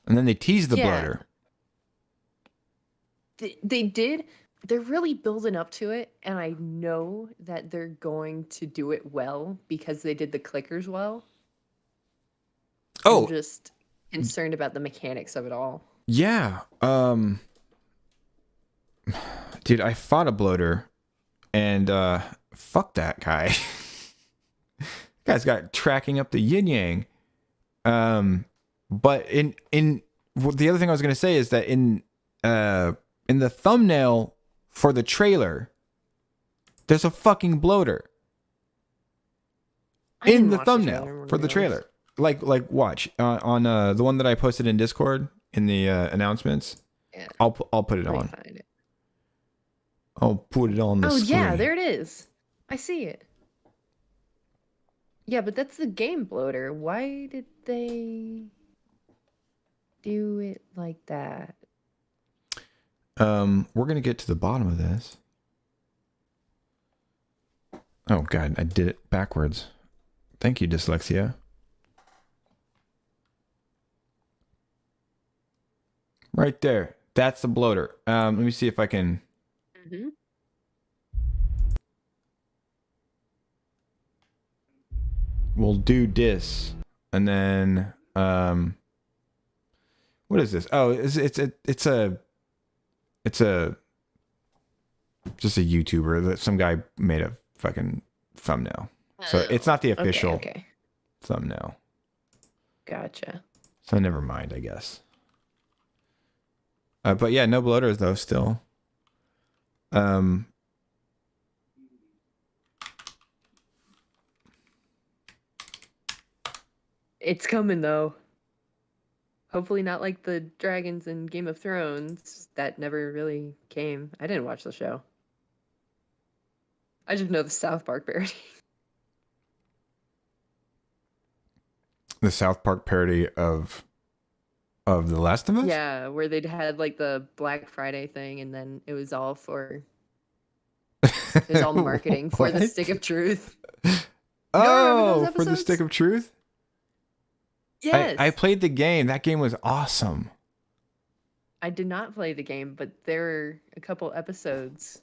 And then they teased the
Yeah.
bloater.
They did. They're really building up to it, and I know that they're going to do it well because they did the clickers well.
Oh,
I'm just concerned about the mechanics of it all.
yeah. Dude, I fought a bloater, and fuck that guy. Guy's got tracking up the yin yang. But in the other thing I was gonna say is that in the thumbnail for the trailer, there's a fucking bloater
I didn't
in the
watch the trailer,
thumbnail
I'm gonna
for
be
the trailer. Like watch on the one that I posted in Discord in the announcements.
Yeah.
I'll put it
Let me
on.
find it.
I'll put it on the
Oh
screen.
yeah, there it is. I see it. Yeah, but that's the game bloater. Why did they do it like that?
We're gonna get to the bottom of this. Oh God, I did it backwards. Thank you, dyslexia. Right there. That's the bloater. Let me see if I can.
Mm-hmm.
We'll do this, and then what is this? Oh, it's a just a YouTuber that some guy made a fucking thumbnail. So it's not the official
Okay.
thumbnail.
Gotcha.
So never mind, I guess. But yeah, no bloaters though. Still.
It's coming though. Hopefully not like the dragons in Game of Thrones that never really came. I didn't watch the show. I just know the South Park parody.
The South Park parody of The Last of Us.
Yeah, where they'd had like the Black Friday thing, and then it was all for it was all marketing for the
What?
Stick of Truth.
Oh,
those
for the
episodes?
Stick of Truth.
Yes,
I played the game. That game was awesome.
I did not play the game, but there were a couple episodes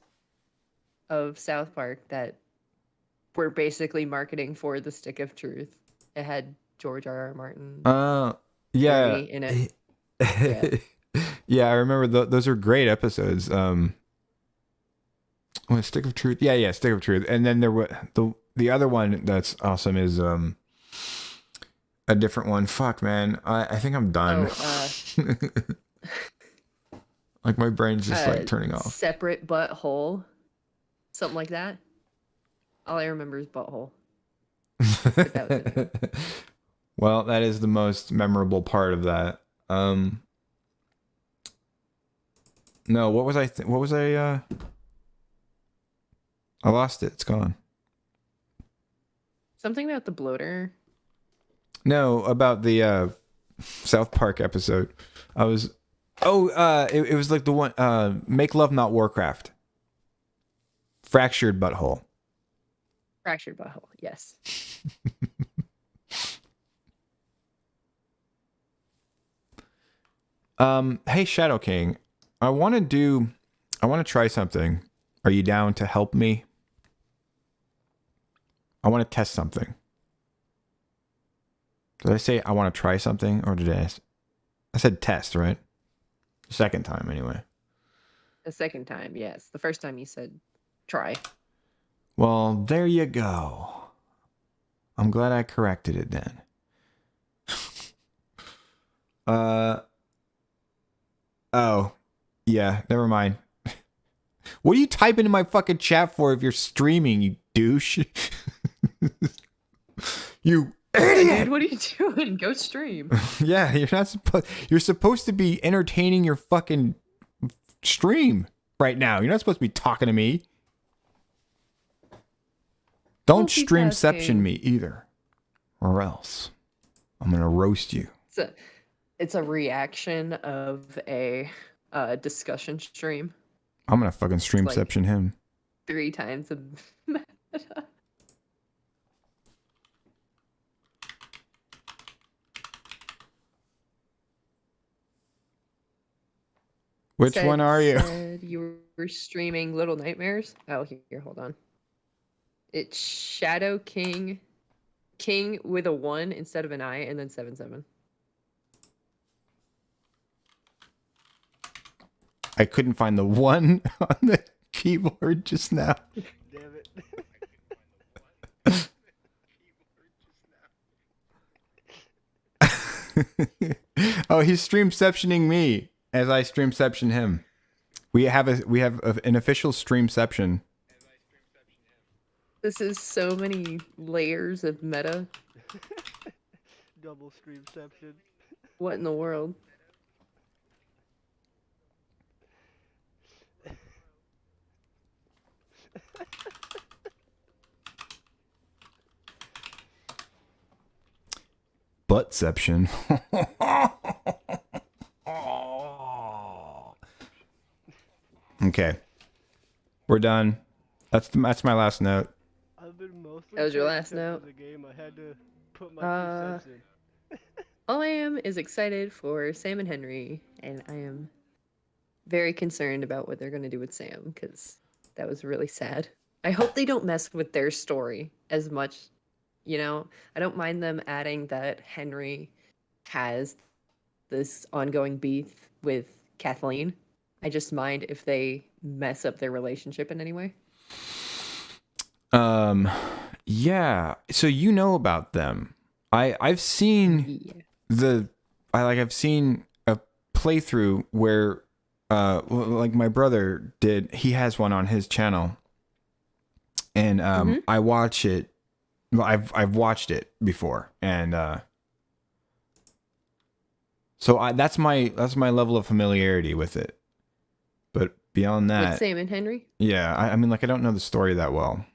of South Park that were basically marketing for the Stick of Truth. It had George R.R. Martin
Yeah.
parody in it.
Yeah, I remember those are great episodes. Stick of Truth. Yeah, Stick of Truth. And then there was the other one that's awesome is a different one. Fuck, man. I think I'm done. Like my brain's just like turning off.
Separate butthole. Something like that. All I remember is butthole. But that was it.
Well, that is the most memorable part of that. No, what was I? I lost it. It's gone.
Something about the bloater.
No, about the South Park episode. It was like the one Make Love Not Warcraft. Fractured butthole.
Fractured butthole, yes.
Hey Shadow King, I want to try something. Are you down to help me? I want to test something. Did I say I want to try something, or did I said test, right? Second time, anyway.
The second time, yes. The first time you said try.
Well, there you go. I'm glad I corrected it then. Oh, yeah, never mind. What are you typing in my fucking chat for if you're streaming, you douche? You idiot!
Dude, what are you doing? Go stream.
Yeah, you're supposed to be entertaining your fucking stream right now. You're not supposed to be talking to me. Don't streamception me either, or else I'm gonna roast you.
It's a reaction of a discussion stream.
I'm gonna fucking streamception him.
3 times a meta.
Which one are you?
Said you were streaming Little Nightmares. Oh, here, hold on. It's Shadow King with a 1 instead of an I, and then 77.
I couldn't find the 1 on the keyboard just now.
Damn it.
Oh, he's streamceptioning me as I streamception him. We have an official streamception.
This is so many layers of meta.
Double streamception.
What in the world?
Buttception. Okay, we're done. That's my last note.
I've Every
That was your
time
last
I stepped
note?
in the game, I had to put my
Uh,
2 cents in.
All I am is excited for Sam and Henry, and I am very concerned about what they're going to do with Sam because that was really sad. I hope they don't mess with their story as much. You know, I don't mind them adding that Henry has this ongoing beef with Kathleen. I just mind if they mess up their relationship in any way.
Yeah. So you know about them. I've seen
Yeah.
I've seen a playthrough where like my brother did. He has one on his channel, and I watch it. Well, I've watched it before, and so that's my level of familiarity with it. But beyond
With
that,
Sam and Henry?
yeah, I mean, like, I don't know the story that well.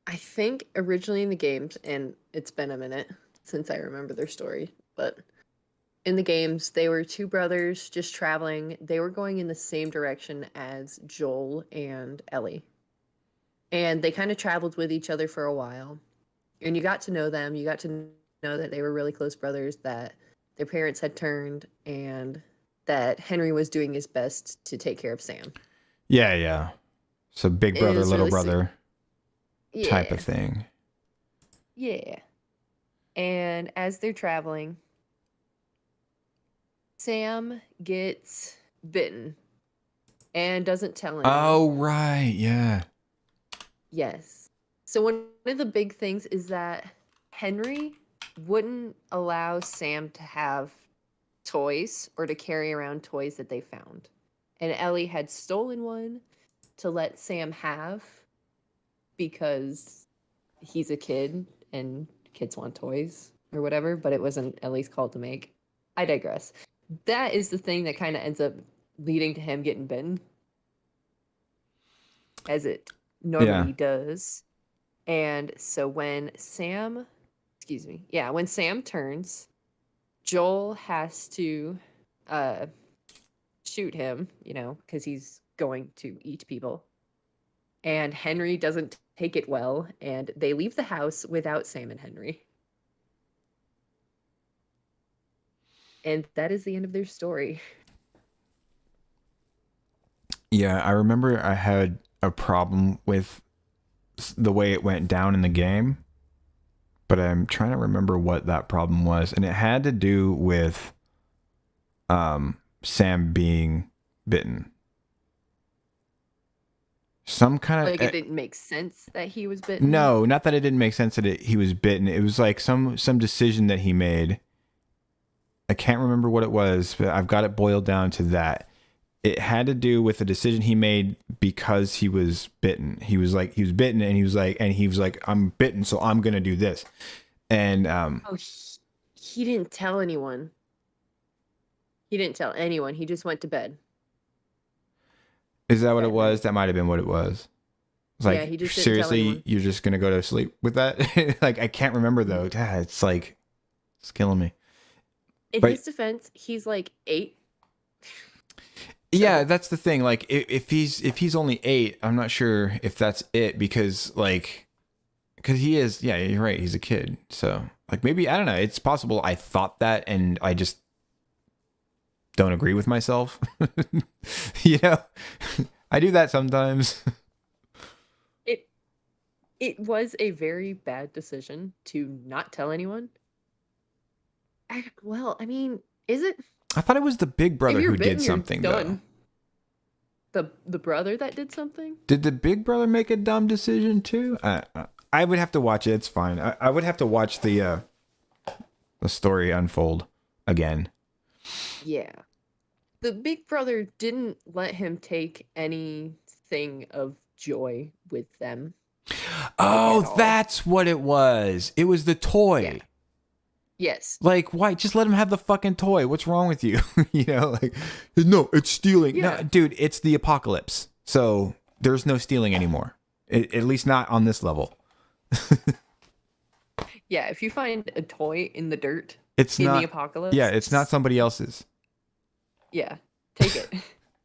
I think originally in the games, and it's been a minute since I remember their story, but in the games, they were two brothers just traveling. They were going in the same direction as Joel and Ellie. And they kind of traveled with each other for a while. And you got to know them. You got to know that they were really close brothers, that their parents had turned, and that Henry was doing his best to take care of Sam.
Yeah, yeah. So big
It
brother,
was
little
really sweet.
brother type
Yeah.
of thing.
Yeah. And as they're traveling, Sam gets bitten and doesn't tell anyone.
Oh, right. Yeah.
Yes. So one of the big things is that Henry wouldn't allow Sam to have toys or to carry around toys that they found. And Ellie had stolen one to let Sam have because he's a kid and kids want toys or whatever, but it wasn't Ellie's call to make. I digress. That is the thing that kind of ends up leading to him getting bitten, as it normally does. And so when Sam turns, Joel has to shoot him, because he's going to eat people. And Henry doesn't take it well, and they leave the house without Sam and Henry. And that is the end of their story.
Yeah, I remember I had a problem with the way it went down in the game, but I'm trying to remember what that problem was, and it had to do with Sam being bitten. Some kind of
Like, it didn't make sense that he was bitten.
No, not that it didn't make sense that he was bitten. It was like some decision that he made. I can't remember what it was, but I've got it boiled down to that. It had to do with a decision he made because he was bitten. He was bitten, and he was like, I'm bitten, so I'm gonna do this. And
He didn't tell anyone. He didn't tell anyone. He just went to bed.
is that what it was? That might have been what it was. It's like,
Yeah, he just didn't tell
seriously,
anyone.
you're just gonna go to sleep with that? Like, I can't remember though. God, it's like, it's killing me.
In
But-
his defense, he's like 8.
Yeah, that's the thing. Like, if he's only 8, I'm not sure if that's it, because he is. Yeah, you're right. He's a kid. So, like, maybe, I don't know. It's possible I thought that, and I just don't agree with myself. I do that sometimes.
It was a very bad decision to not tell anyone. I mean, is it?
I thought it was the big brother
If you're
who
bitten,
did
you're
something though.
done. The brother that did something?
Did the big brother make a dumb decision too? I would have to watch it. It's fine. I would have to watch the story unfold again.
Yeah. The big brother didn't let him take anything of joy with them. at
Oh,
all.
that's what it was. It was the toy.
Yeah. Yes.
Like, why? Just let him have the fucking toy. What's wrong with you? Like, no, it's stealing.
Yeah.
No, dude, it's the apocalypse. So there's no stealing anymore. At least not on this level.
Yeah, if you find a toy in the dirt
It's
in
not.
the apocalypse.
Yeah, it's not somebody else's.
Yeah, take it.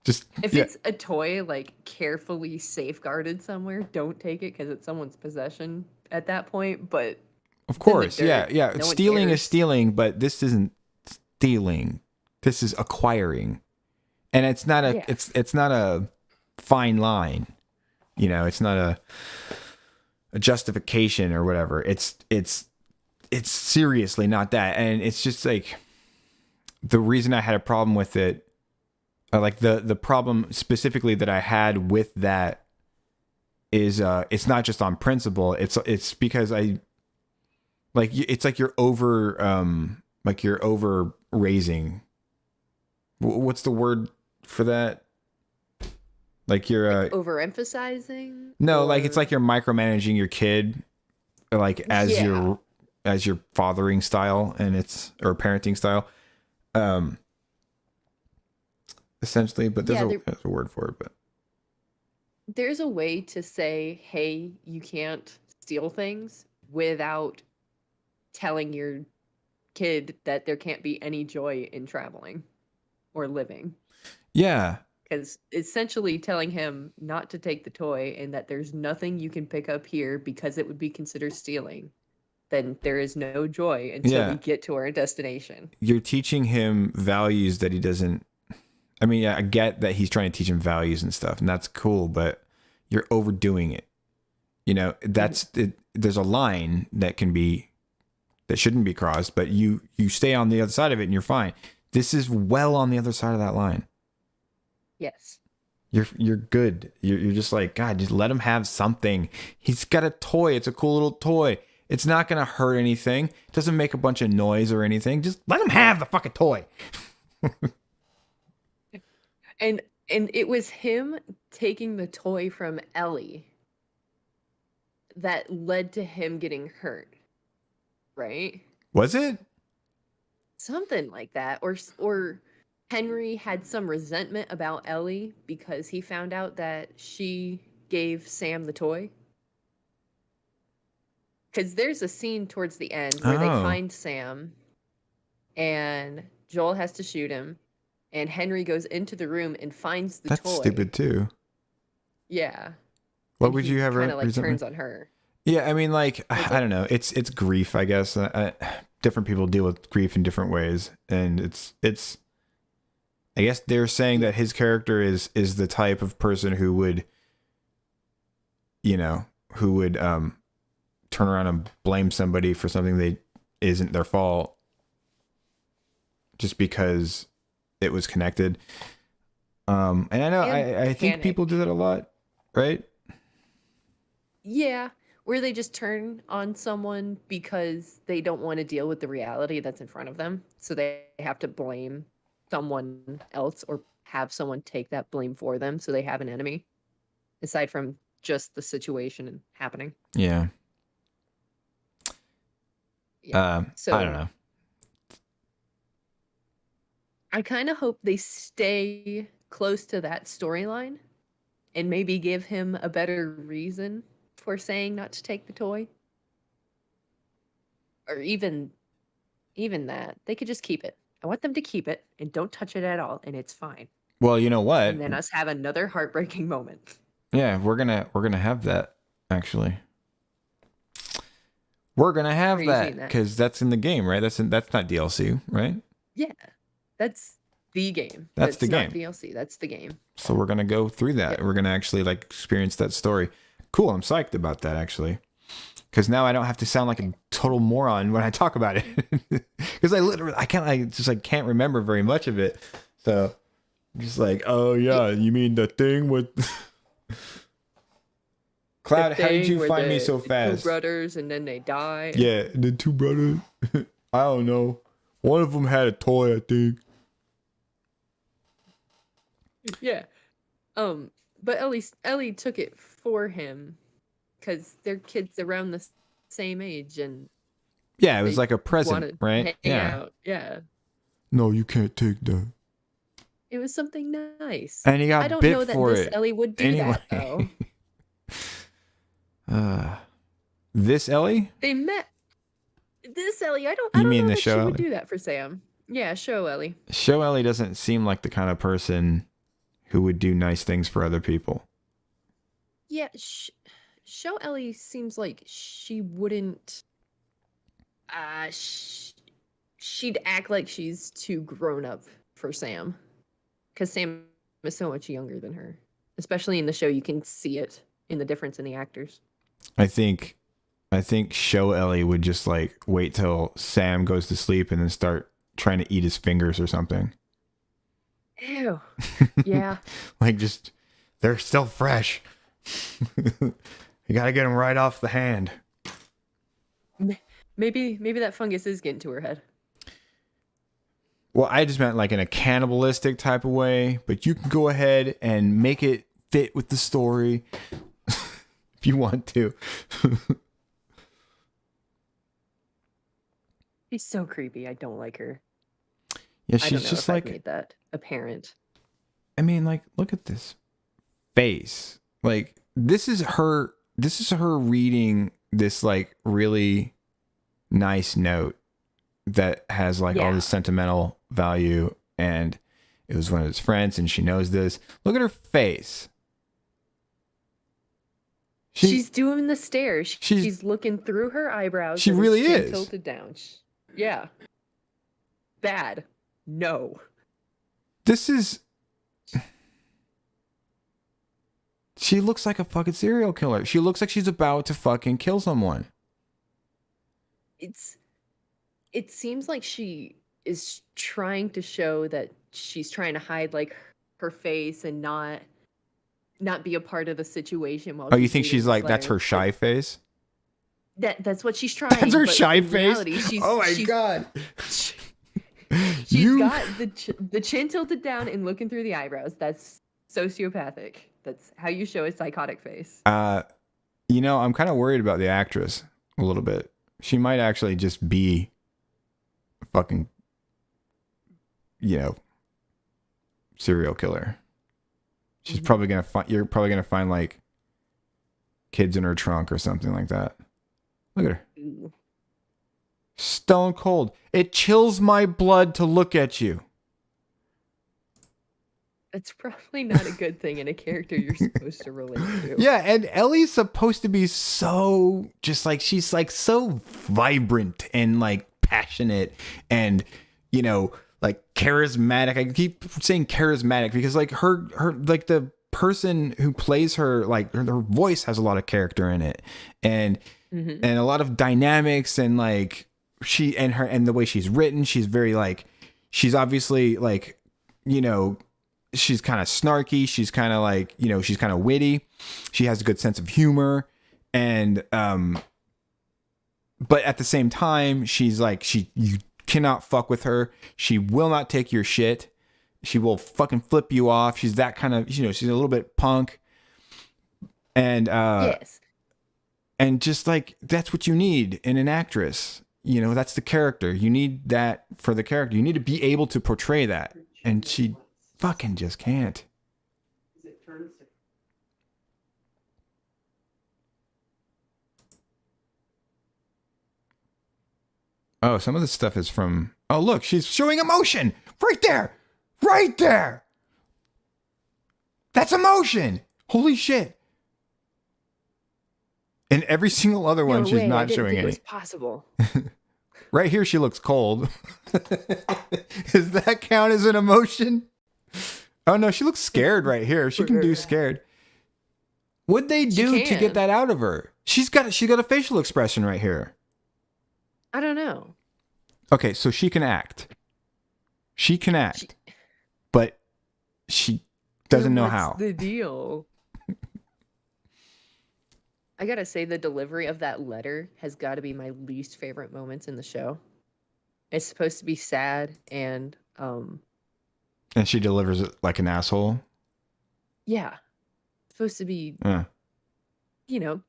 Just
If
yeah.
it's a toy like carefully safeguarded somewhere, don't take it because it's someone's possession at that point. But
Of
it's in the
course, yeah,
dirt.
yeah.
No one
Stealing is
cares.
stealing, but this isn't stealing. This is acquiring, and it's not a
Yeah.
it's not a fine line. You know, it's not a justification or whatever. It's seriously not that, and it's just like the reason I had a problem with it. Like the problem specifically that I had with that is it's not just on principle. It's because I like it's like you're over raising. What's the word for that? Like you're
Overemphasizing?
no, like it's
Or-
like you're micromanaging your kid, like as
Yeah.
your fathering style and it's or parenting style, essentially. But
Yeah,
there's a word for it. But
There's a way to say, hey, you can't steal things without telling your kid that there can't be any joy in traveling or living.
yeah,
Because essentially telling him not to take the toy and that there's nothing you can pick up here because it would be considered stealing, then there is no joy until
Yeah.
we get to our destination.
you're teaching him values that he doesn't. I mean, I get that he's trying to teach him values and stuff, and that's cool, but you're overdoing it. You know, that's it. There's a line that shouldn't be crossed, but you stay on the other side of it and you're fine. This is well on the other side of that line.
Yes.
You're good. You're just like, God, just let him have something. He's got a toy. It's a cool little toy. It's not gonna hurt anything. It doesn't make a bunch of noise or anything. Just let him have the fucking toy.
And it was him taking the toy from Ellie that led to him getting hurt. Right?
Was it?
Something like that. Or Henry had some resentment about Ellie because he found out that she gave Sam the toy. Because there's a scene towards the end where they
Oh.
find Sam and Joel has to shoot him, and Henry goes into the room and finds the
That's
toy.
stupid too.
Yeah.
What
And
would
he
you have
kind of like
resentment?
turns on her.
Yeah, I mean, like, I don't know. It's grief, I guess. Different people deal with grief in different ways, and it's. I guess they're saying that his character is the type of person who would, turn around and blame somebody for something they isn't their fault, just because it was connected. And I know
And
I think
panic.
people do that a lot, right?
Yeah, where they just turn on someone because they don't want to deal with the reality that's in front of them. So they have to blame someone else or have someone take that blame for them so they have an enemy aside from just the situation happening.
Yeah.
Yeah. So
I don't know.
I kind of hope they stay close to that storyline and maybe give him a better reason for saying not to take the toy. Or even that. They could just keep it. I want them to keep it and don't touch it at all and it's fine.
Well, you know what?
And then us have another heartbreaking moment.
Yeah, we're gonna have that actually. We're gonna have
Where are you
that
seeing that?
because that's in the game, right? That's not DLC, right?
Yeah. That's the game.
That's the
not
game.
DLC. That's the game.
So we're gonna go through that.
Yeah.
We're gonna actually like experience that story. Cool. I'm psyched about that actually, because now I don't have to sound like a total moron when I talk about it. Because I can't remember very much of it. So I'm just like, oh yeah, you mean the thing with Cloud?
The
How did
thing
you
where
find me
the
so
two
fast?
brothers and then they die.
Yeah, the two brothers. I don't know. One of them had a toy, I think.
Yeah. But Ellie took it for him because their kids around the same age and
Yeah, it was
they
like a present,
wanna
right?
hang
Yeah.
out. Yeah.
No, you can't take that.
It was something nice.
And he got
I don't
bit
know that
for
this
it.
Ellie would do
Anyway.
that though.
This Ellie?
They met this Ellie. I
You
don't
mean
know
the
that
show
she would
Ellie?
do that for Sam. Yeah, show Ellie.
Show Ellie doesn't seem like the kind of person who would do nice things for other people.
Yeah, show Ellie seems like she wouldn't. She'd act like she's too grown up for Sam, because Sam is so much younger than her. Especially in the show, you can see it in the difference in the actors.
I think show Ellie would just like wait till Sam goes to sleep and then start trying to eat his fingers or something.
Ew. Yeah.
Like, just, they're still fresh. You gotta get them right off the hand.
Maybe that fungus is getting to her head.
Well, I just meant like in a cannibalistic type of way, but you can go ahead and make it fit with the story if you want to.
She's so creepy. I don't like her.
Yeah,
I
she's
don't know
just
if I've
like,
made that apparent.
I mean, like, look at this face. Like, this is her reading this like really nice note that has like all this sentimental value, and it was one of his friends and she knows this. Look at her face.
She's doing the stare.
she's-
She's looking through her eyebrows.
She
with her
really
chin
is.
tilted down. Yeah. Bad. No.
This is, she looks like a fucking serial killer. She looks like she's about to fucking kill someone.
It seems like she is trying to show that she's trying to hide like her face and not be a part of the situation while
Oh, you think she's like, that's her
letter.
shy face?
That's what she's trying.
That's her
but
shy
in
face?
reality,
Oh my God.
She's got the chin tilted down and looking through the eyebrows. That's sociopathic. That's how you show a psychotic face.
You know, I'm kind of worried about the actress a little bit. She might actually just be a fucking, you know, serial killer. She's probably gonna find. You're probably gonna find like kids in her trunk or something like that. Look at her.
Ooh.
Stone cold. It chills my blood to look at you.
That's probably not a good thing in a character you're supposed to relate to.
Yeah, and Ellie's supposed to be so just like, she's like so vibrant and like passionate and, you know, like charismatic. I keep saying charismatic because like her like the person who plays her, like her voice has a lot of character in it, and a lot of dynamics, and like she and her and the way she's written, she's very like, she's obviously like, you know, she's kind of snarky. She's kind of like, you know, she's kind of witty. She has a good sense of humor. And, but at the same time, she's like, you cannot fuck with her. She will not take your shit. She will fucking flip you off. She's that kind of, you know, she's a little bit punk. And,
Yes.
and just like, that's what you need in an actress. You know, that's the character. You need that for the character. You need to be able to portray that. And she fucking just can't. Oh, some of this stuff is from... Oh, look, she's showing emotion. Right there. Right there. That's emotion. Holy shit. And every single other one, she's not showing any.
It was possible.
Right here, she looks cold. Does that count as an emotion? Oh, no, she looks scared right here. She can do scared. What'd they do to get that out of her? She got a facial expression right here.
I don't know.
Okay, so she can act. She can act. But she doesn't know how.
What's the deal? I gotta say, the delivery of that letter has got to be my least favorite moments in the show. It's supposed to be sad and
And she delivers it like an asshole.
yeah, it's supposed to be,
Yeah.
you know,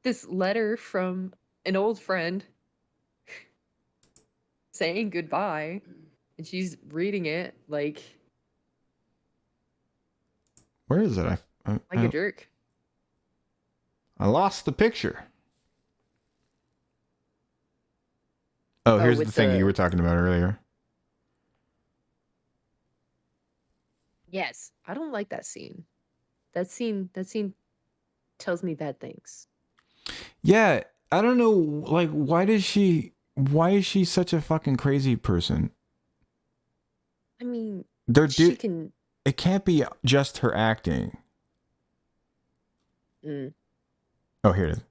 this letter from an old friend saying goodbye, and she's reading it like
Where is it?
a jerk.
I lost the picture. Oh, here's the
with
thing
the-
you were talking about earlier.
Yes, I don't like that scene. That scene tells me bad things.
Yeah, I don't know. Like, why is she such a fucking crazy person?
I mean,
She
can.
It can't be just her acting.
Mm,
Oh, here it is.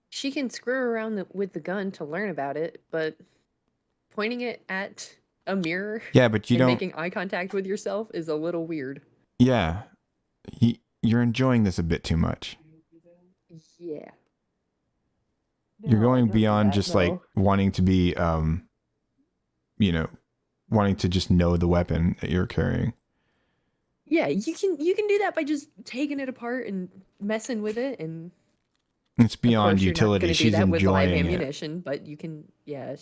she can screw around with the gun to learn about it, but pointing it at a mirror
Yeah, but you
and
don't.
making eye contact with yourself is a little weird.
Yeah, you're enjoying this a bit too much.
Yeah.
You're
No,
going
don't do
beyond
that,
just like
no.
wanting to be, wanting to just know the weapon that you're carrying.
Yeah, you can do that by just taking it apart and messing with it, and
It's
of
beyond
course you're not
utility.
going to do
She's
that with live
enjoying it.
ammunition, but you can. Yeah,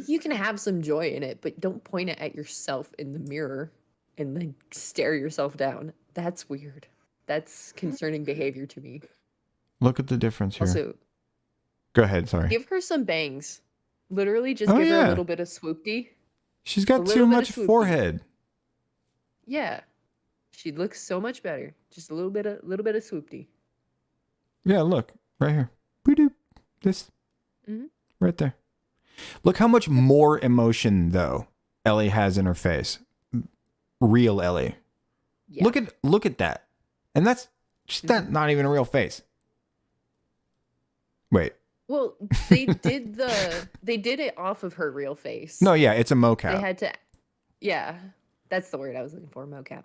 you can have some joy in it, but don't point it at yourself in the mirror and then stare yourself down. That's weird. That's concerning behavior to me.
Look at the difference here.
Also,
Go ahead. Sorry.
give her some bangs. Literally, just
Oh,
give her a
yeah.
little bit of swoopty.
She's
A
got
little
too
bit of
much
swoopy.
forehead.
Yeah, she'd look so much better. Just a little bit of swoopty.
Yeah, look right here. Boop. This
Mhm.
right there. Look how much more emotion though Ellie has in her face. Real Ellie.
Yeah.
Look at that, and that's just not even a real face. Wait.
Well, they did it off of her real face.
No, yeah, it's a mocap.
They had to. Yeah, that's the word I was looking for. Mocap.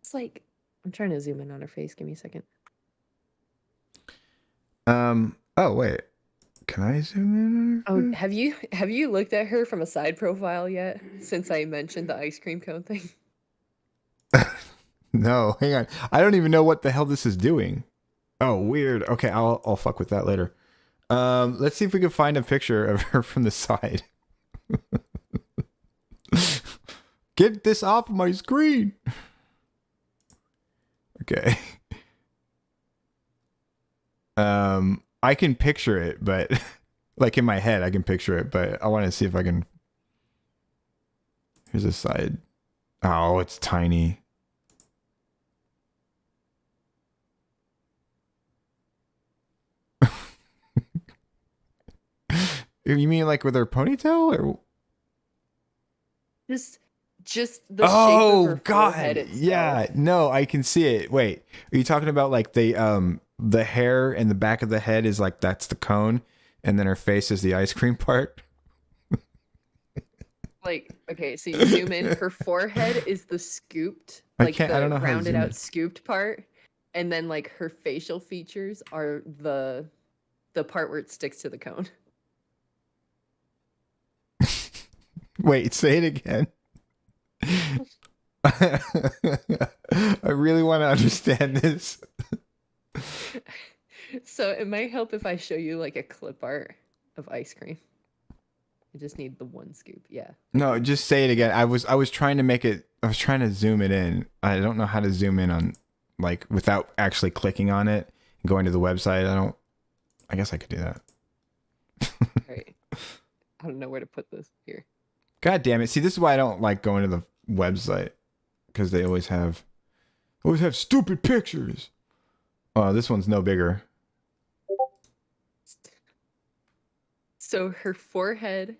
It's like I'm trying to zoom in on her face. Give me a second.
Oh wait. Can I zoom in on her?
Oh, have you looked at her from a side profile yet? Since I mentioned the ice cream cone thing.
No, hang on. I don't even know what the hell this is doing. Oh, weird. Okay, I'll fuck with that later. Let's see if we can find a picture of her from the side. Get this off my screen. Okay. I can picture it, but like in my head I can picture it, but I want to see if I can. Here's a side. Oh, it's tiny. You mean like with her ponytail or?
Just the shape of her forehead itself.
Yeah, no, I can see it. Wait, are you talking about like the hair and the back of the head is like that's the cone, and then her face is the ice cream part?
Like, okay, so you zoom in. Her forehead is the scooped,
I
like
can't- I don't
the
know how to
rounded
zoom
out
in.
scooped part, and then like her facial features are the part where it sticks to the cone.
Wait, say it again. I really want to understand this.
So it might help if I show you like a clip art of ice cream. I just need the one scoop. Yeah.
No, just say it again. I was trying to make it. I was trying to zoom it in. I don't know how to zoom in on like without actually clicking on it and going to the website. I guess I could do that.
Right. I don't know where to put this here.
God damn it. See, this is why I don't like going to the website. Because they always have stupid pictures. Oh, this one's no bigger.
So her forehead,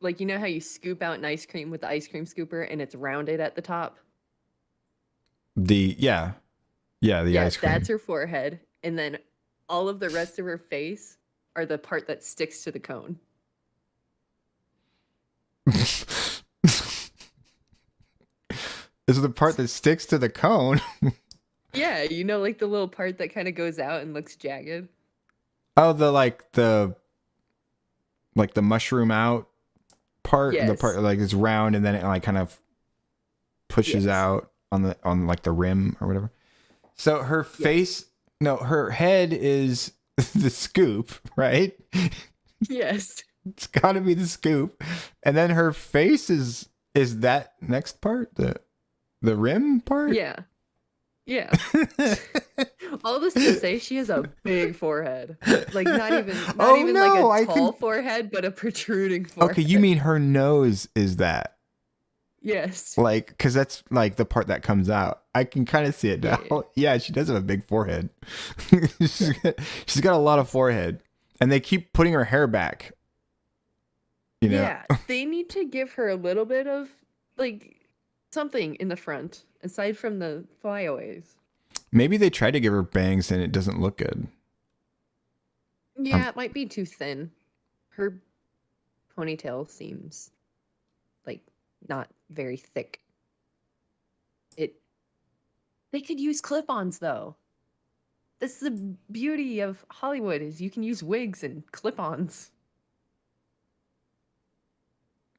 like you know how you scoop out an ice cream with the ice cream scooper and it's rounded at the top?
The ice cream.
That's her forehead. And then all of the rest of her face are the part that sticks to the cone.
Is the part that sticks to the cone?
Yeah, you know, like the little part that kind of goes out and looks jagged.
Oh, the mushroom out part. The
Yes.
part like it's round and then it like kind of pushes
Yes.
out on like the rim or whatever. So her face, no, her head is the scoop, right?
Yes.
It's got to be the scoop, and then her face is that next part, the rim part.
Yeah. Yeah. All this to say she has a big forehead. Like not even
Oh,
like
no,
a
I
tall
can-
forehead, but a protruding forehead.
Okay, you mean her nose is that?
Yes.
Like, because that's like the part that comes out. I can kind of see it now.
Yeah.
Yeah, she does have a big forehead. she's got a lot of forehead. And they keep putting her hair back. You know?
Yeah. They need to give her a little bit of like something in the front, aside from the flyaways.
Maybe they tried to give her bangs and it doesn't look good.
Yeah, it might be too thin. Her ponytail seems like not very thick. They could use clip-ons though. This is the beauty of Hollywood is you can use wigs and clip-ons.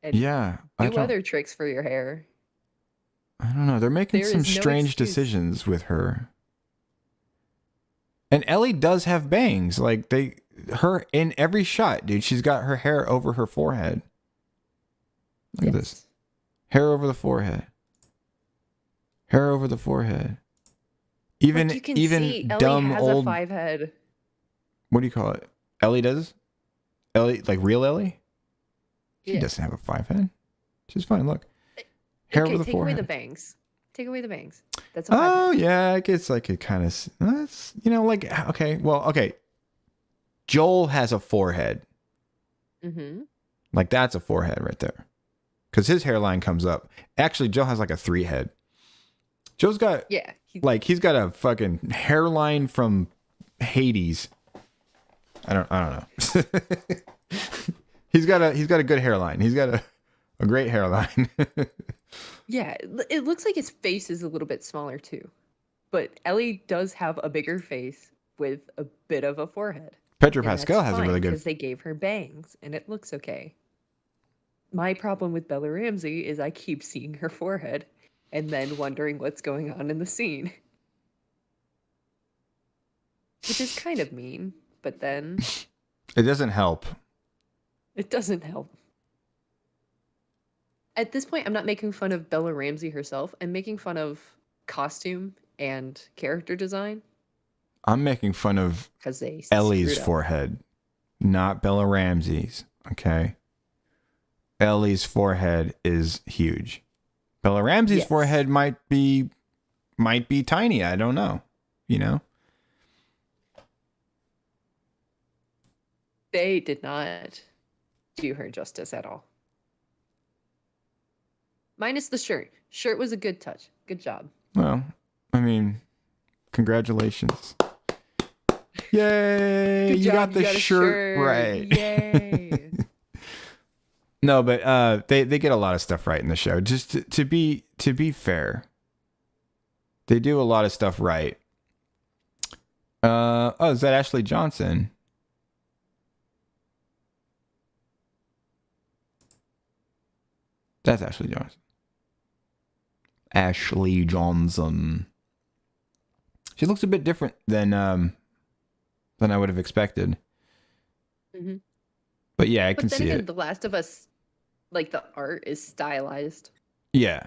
And
Yeah.
do other tricks for your hair.
I don't know. They're making
There
some
is no
strange
excuse.
decisions with her. And Ellie does have bangs. Like her in every shot, dude, she's got her hair over her forehead. Look at this. Hair over the forehead. Hair over the forehead. Even
But you can
even
see Ellie
dumb
has
old
a 5 head.
what do you call it? Ellie does? Ellie, like real Ellie? She
Yeah.
doesn't have a 5 head. She's fine. Look. Hair
Okay,
over the
take away
forehead.
the bangs. Take away the bangs. That's a 5
Oh
head.
yeah, I guess I could kind of. That's like okay. Well, okay. Joel has a forehead.
Mm-hmm.
Like that's a forehead right there, because his hairline comes up. Actually, Joe has like a 3 head. Joe's got
Yeah.
he's got a fucking hairline from Hades. I don't know. he's got a good hairline. He's got a great hairline.
Yeah, it looks like his face is a little bit smaller too. But Ellie does have a bigger face with a bit of a forehead.
Pedro Pascal has a really good.
Because they gave her bangs and it looks okay. My problem with Bella Ramsey is I keep seeing her forehead and then wondering what's going on in the scene. Which is kind of mean, but then
It doesn't help.
it doesn't help. At this point, I'm not making fun of Bella Ramsey herself. I'm making fun of costume and character design
I'm making fun of
because they
Ellie's
screwed up.
forehead, not Bella Ramsey's. Okay. Ellie's forehead is huge. Bella Ramsey's
Yes.
forehead might be tiny. I don't know. You know?
They did not do her justice at all. Minus the shirt. Shirt was a good touch. Good job.
Well, I mean, congratulations. Yay!
Good
You
job,
got the
a
shirt right.
Yay.
No, but they get a lot of stuff right in the show. Just to be fair, they do a lot of stuff right. Is that Ashley Johnson? That's Ashley Johnson. Ashley Johnson. She looks a bit different than I would have expected.
Mhm.
But yeah, I
But
can
then
see
again,
it.
The Last of Us, like the art is stylized.
Yeah.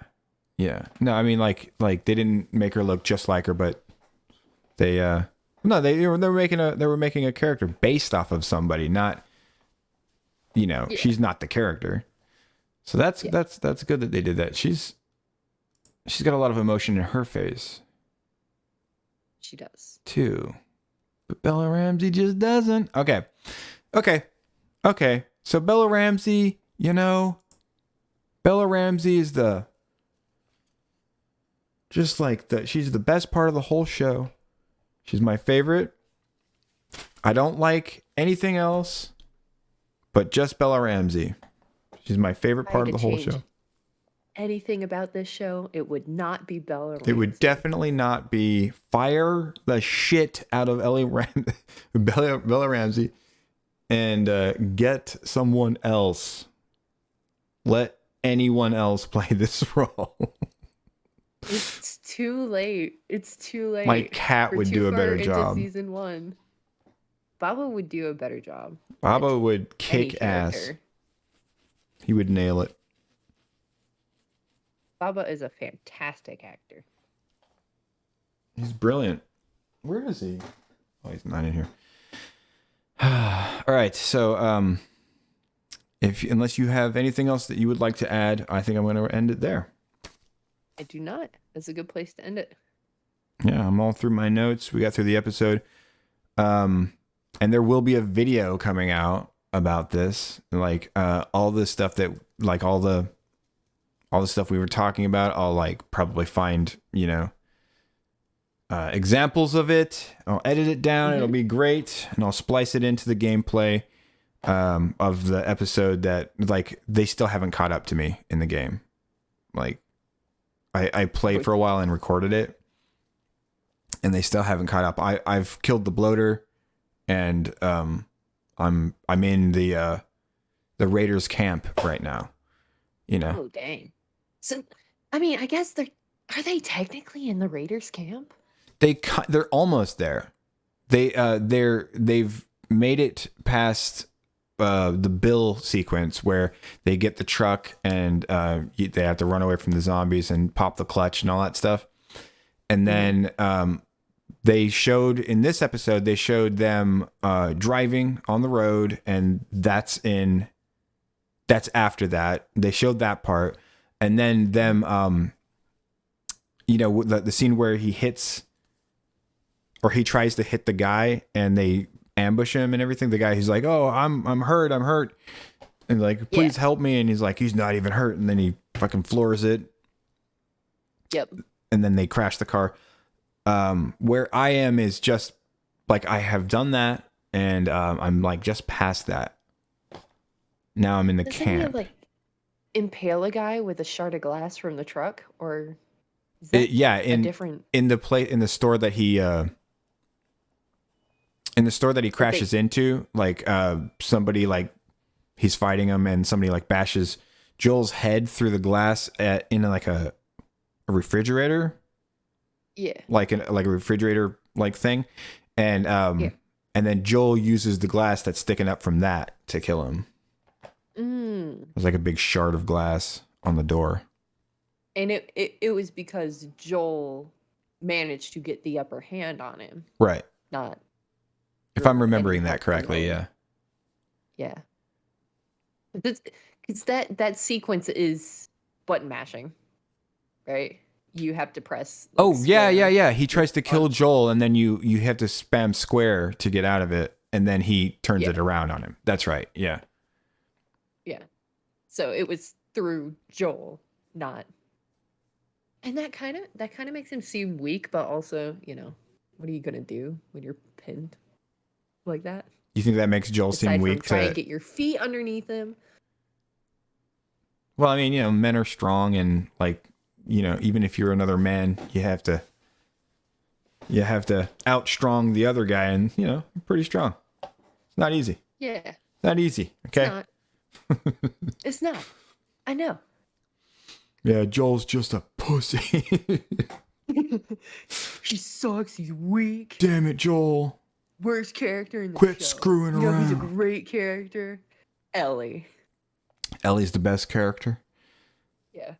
Yeah. No, I mean like they didn't make her look just like her, but they they were making a character based off of somebody, not
Yeah.
she's not the character. So that's
Yeah.
that's good that they did that. She's got a lot of emotion in her face
She does.
too. But Bella Ramsey just doesn't. Okay. So Bella Ramsey, Bella Ramsey is she's the best part of the whole show. She's my favorite. I don't like anything else but just Bella Ramsey. She's my favorite part of the whole show.
Anything about this show, it would not be Bella Ramsey.
It would definitely not be fire the shit out of Bella Ramsey and get someone else. Let anyone else play this role.
It's too late. It's too late.
My cat
We're
would
too
do a
far
better
into
job.
Season 1. Baba would do a better job.
Baba would
Any
kick ass.
character.
He would nail it.
Baba is a fantastic actor.
He's brilliant. Where is he? Oh, he's not in here. All right. So, unless you have anything else that you would like to add, I think I'm going to end it there.
I do not. That's a good place to end it.
Yeah, I'm all through my notes. We got through the episode. And there will be a video coming out about this, like all the stuff that, like all the stuff we were talking about. I'll like probably find, examples of it. I'll edit it down. It'll be great, and I'll splice it into the gameplay of the episode that like they still haven't caught up to me in the game. Like I played for a while and recorded it, and they still haven't caught up. I've killed the bloater, and I'm in the Raiders camp right now.
Oh dang! So, I mean, I guess are they technically in the Raiders camp?
They're almost there. They've made it past the Bill sequence where they get the truck and they have to run away from the zombies and pop the clutch and all that stuff. And then they showed in this episode, they showed them driving on the road, and that's after that. They showed that part, and then them the scene where he hits, or he tries to hit the guy and they ambush him and everything. The guy, he's like, "Oh, I'm hurt. And like, please help me." And he's like, he's not even hurt. And then he fucking floors it.
Yep.
And then they crash the car. Where I am is just like, I have done that, and I'm like just past that. Now I'm in the
Doesn't
camp.
he, like, impale a guy with a shard of glass from the truck, or is
It- yeah,
a
in
different?
in the store that he crashes into, like somebody, like he's fighting him, and somebody like bashes Joel's head through the glass in like a refrigerator, like a refrigerator like thing, and and then Joel uses the glass that's sticking up from that to kill him. It was like a big shard of glass on the door.
And it was because Joel managed to get the upper hand on him,
Right.
not.
If I'm remembering
any
that correctly, yeah.
Yeah. Because that sequence is button mashing, right? You have to press. Like,
Yeah. He tries to kill Joel, and then you have to spam square to get out of it, and then he turns it around on him. That's right. Yeah.
Yeah. So it was through Joel, not. And that kind of makes him seem weak, but also, what are you gonna do when you're pinned like that?
You think that makes Joel seem
Aside
weak?
from try and get your feet underneath him.
Well, I mean, men are strong, and like, even if you're another man, you have to outstrong the other guy, and you're pretty strong. It's not easy.
Yeah.
Not easy. Okay.
It's not. It's not. I know.
Yeah, Joel's just a pussy.
He sucks. He's weak.
Damn it, Joel.
Worst character in the
Quit
show.
screwing
He's a
around.
great character. Ellie.
Ellie's the best character
Yeah.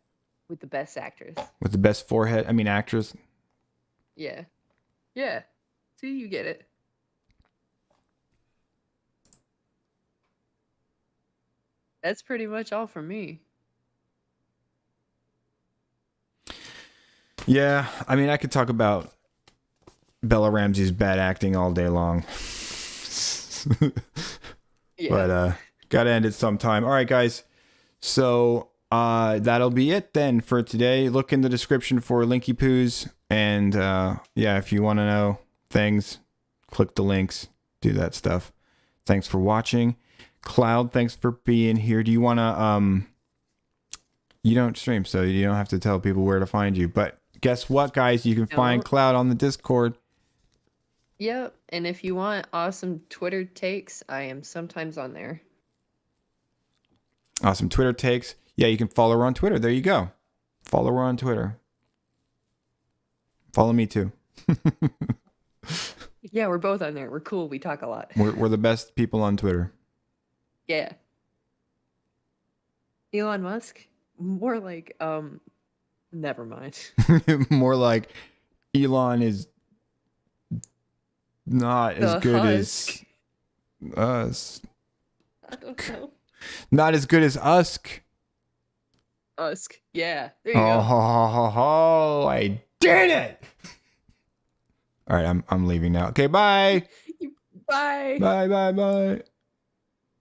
With the best actress.
with the best forehead. I mean, actress.
Yeah. Yeah. See, you get it. That's pretty much all for me.
Yeah, I mean, I could talk about Bella Ramsey's bad acting all day long.
Yeah.
But gotta end it sometime. All right, guys. So that'll be it then for today. Look in the description for Linky Poos. And if you want to know things, click the links, do that stuff. Thanks for watching. Cloud, thanks for being here. Do you want to you don't stream, so you don't have to tell people where to find you. But guess what, guys? You can find Cloud on the Discord.
Yep. And if you want awesome Twitter takes, I am sometimes on there.
Awesome Twitter takes. Yeah, you can follow her on Twitter. There you go. Follow her on Twitter. Follow me too.
Yeah, we're both on there. We're cool. We talk a lot.
We're the best people on Twitter.
Yeah. Elon Musk? More like, never mind.
More like Elon is not as
The
good
husk.
as us.
I don't know.
Not as good as Usk.
Usk. Yeah. There you
Oh,
go.
I did it. All right, I'm leaving now. Okay, bye.
Bye.
Bye.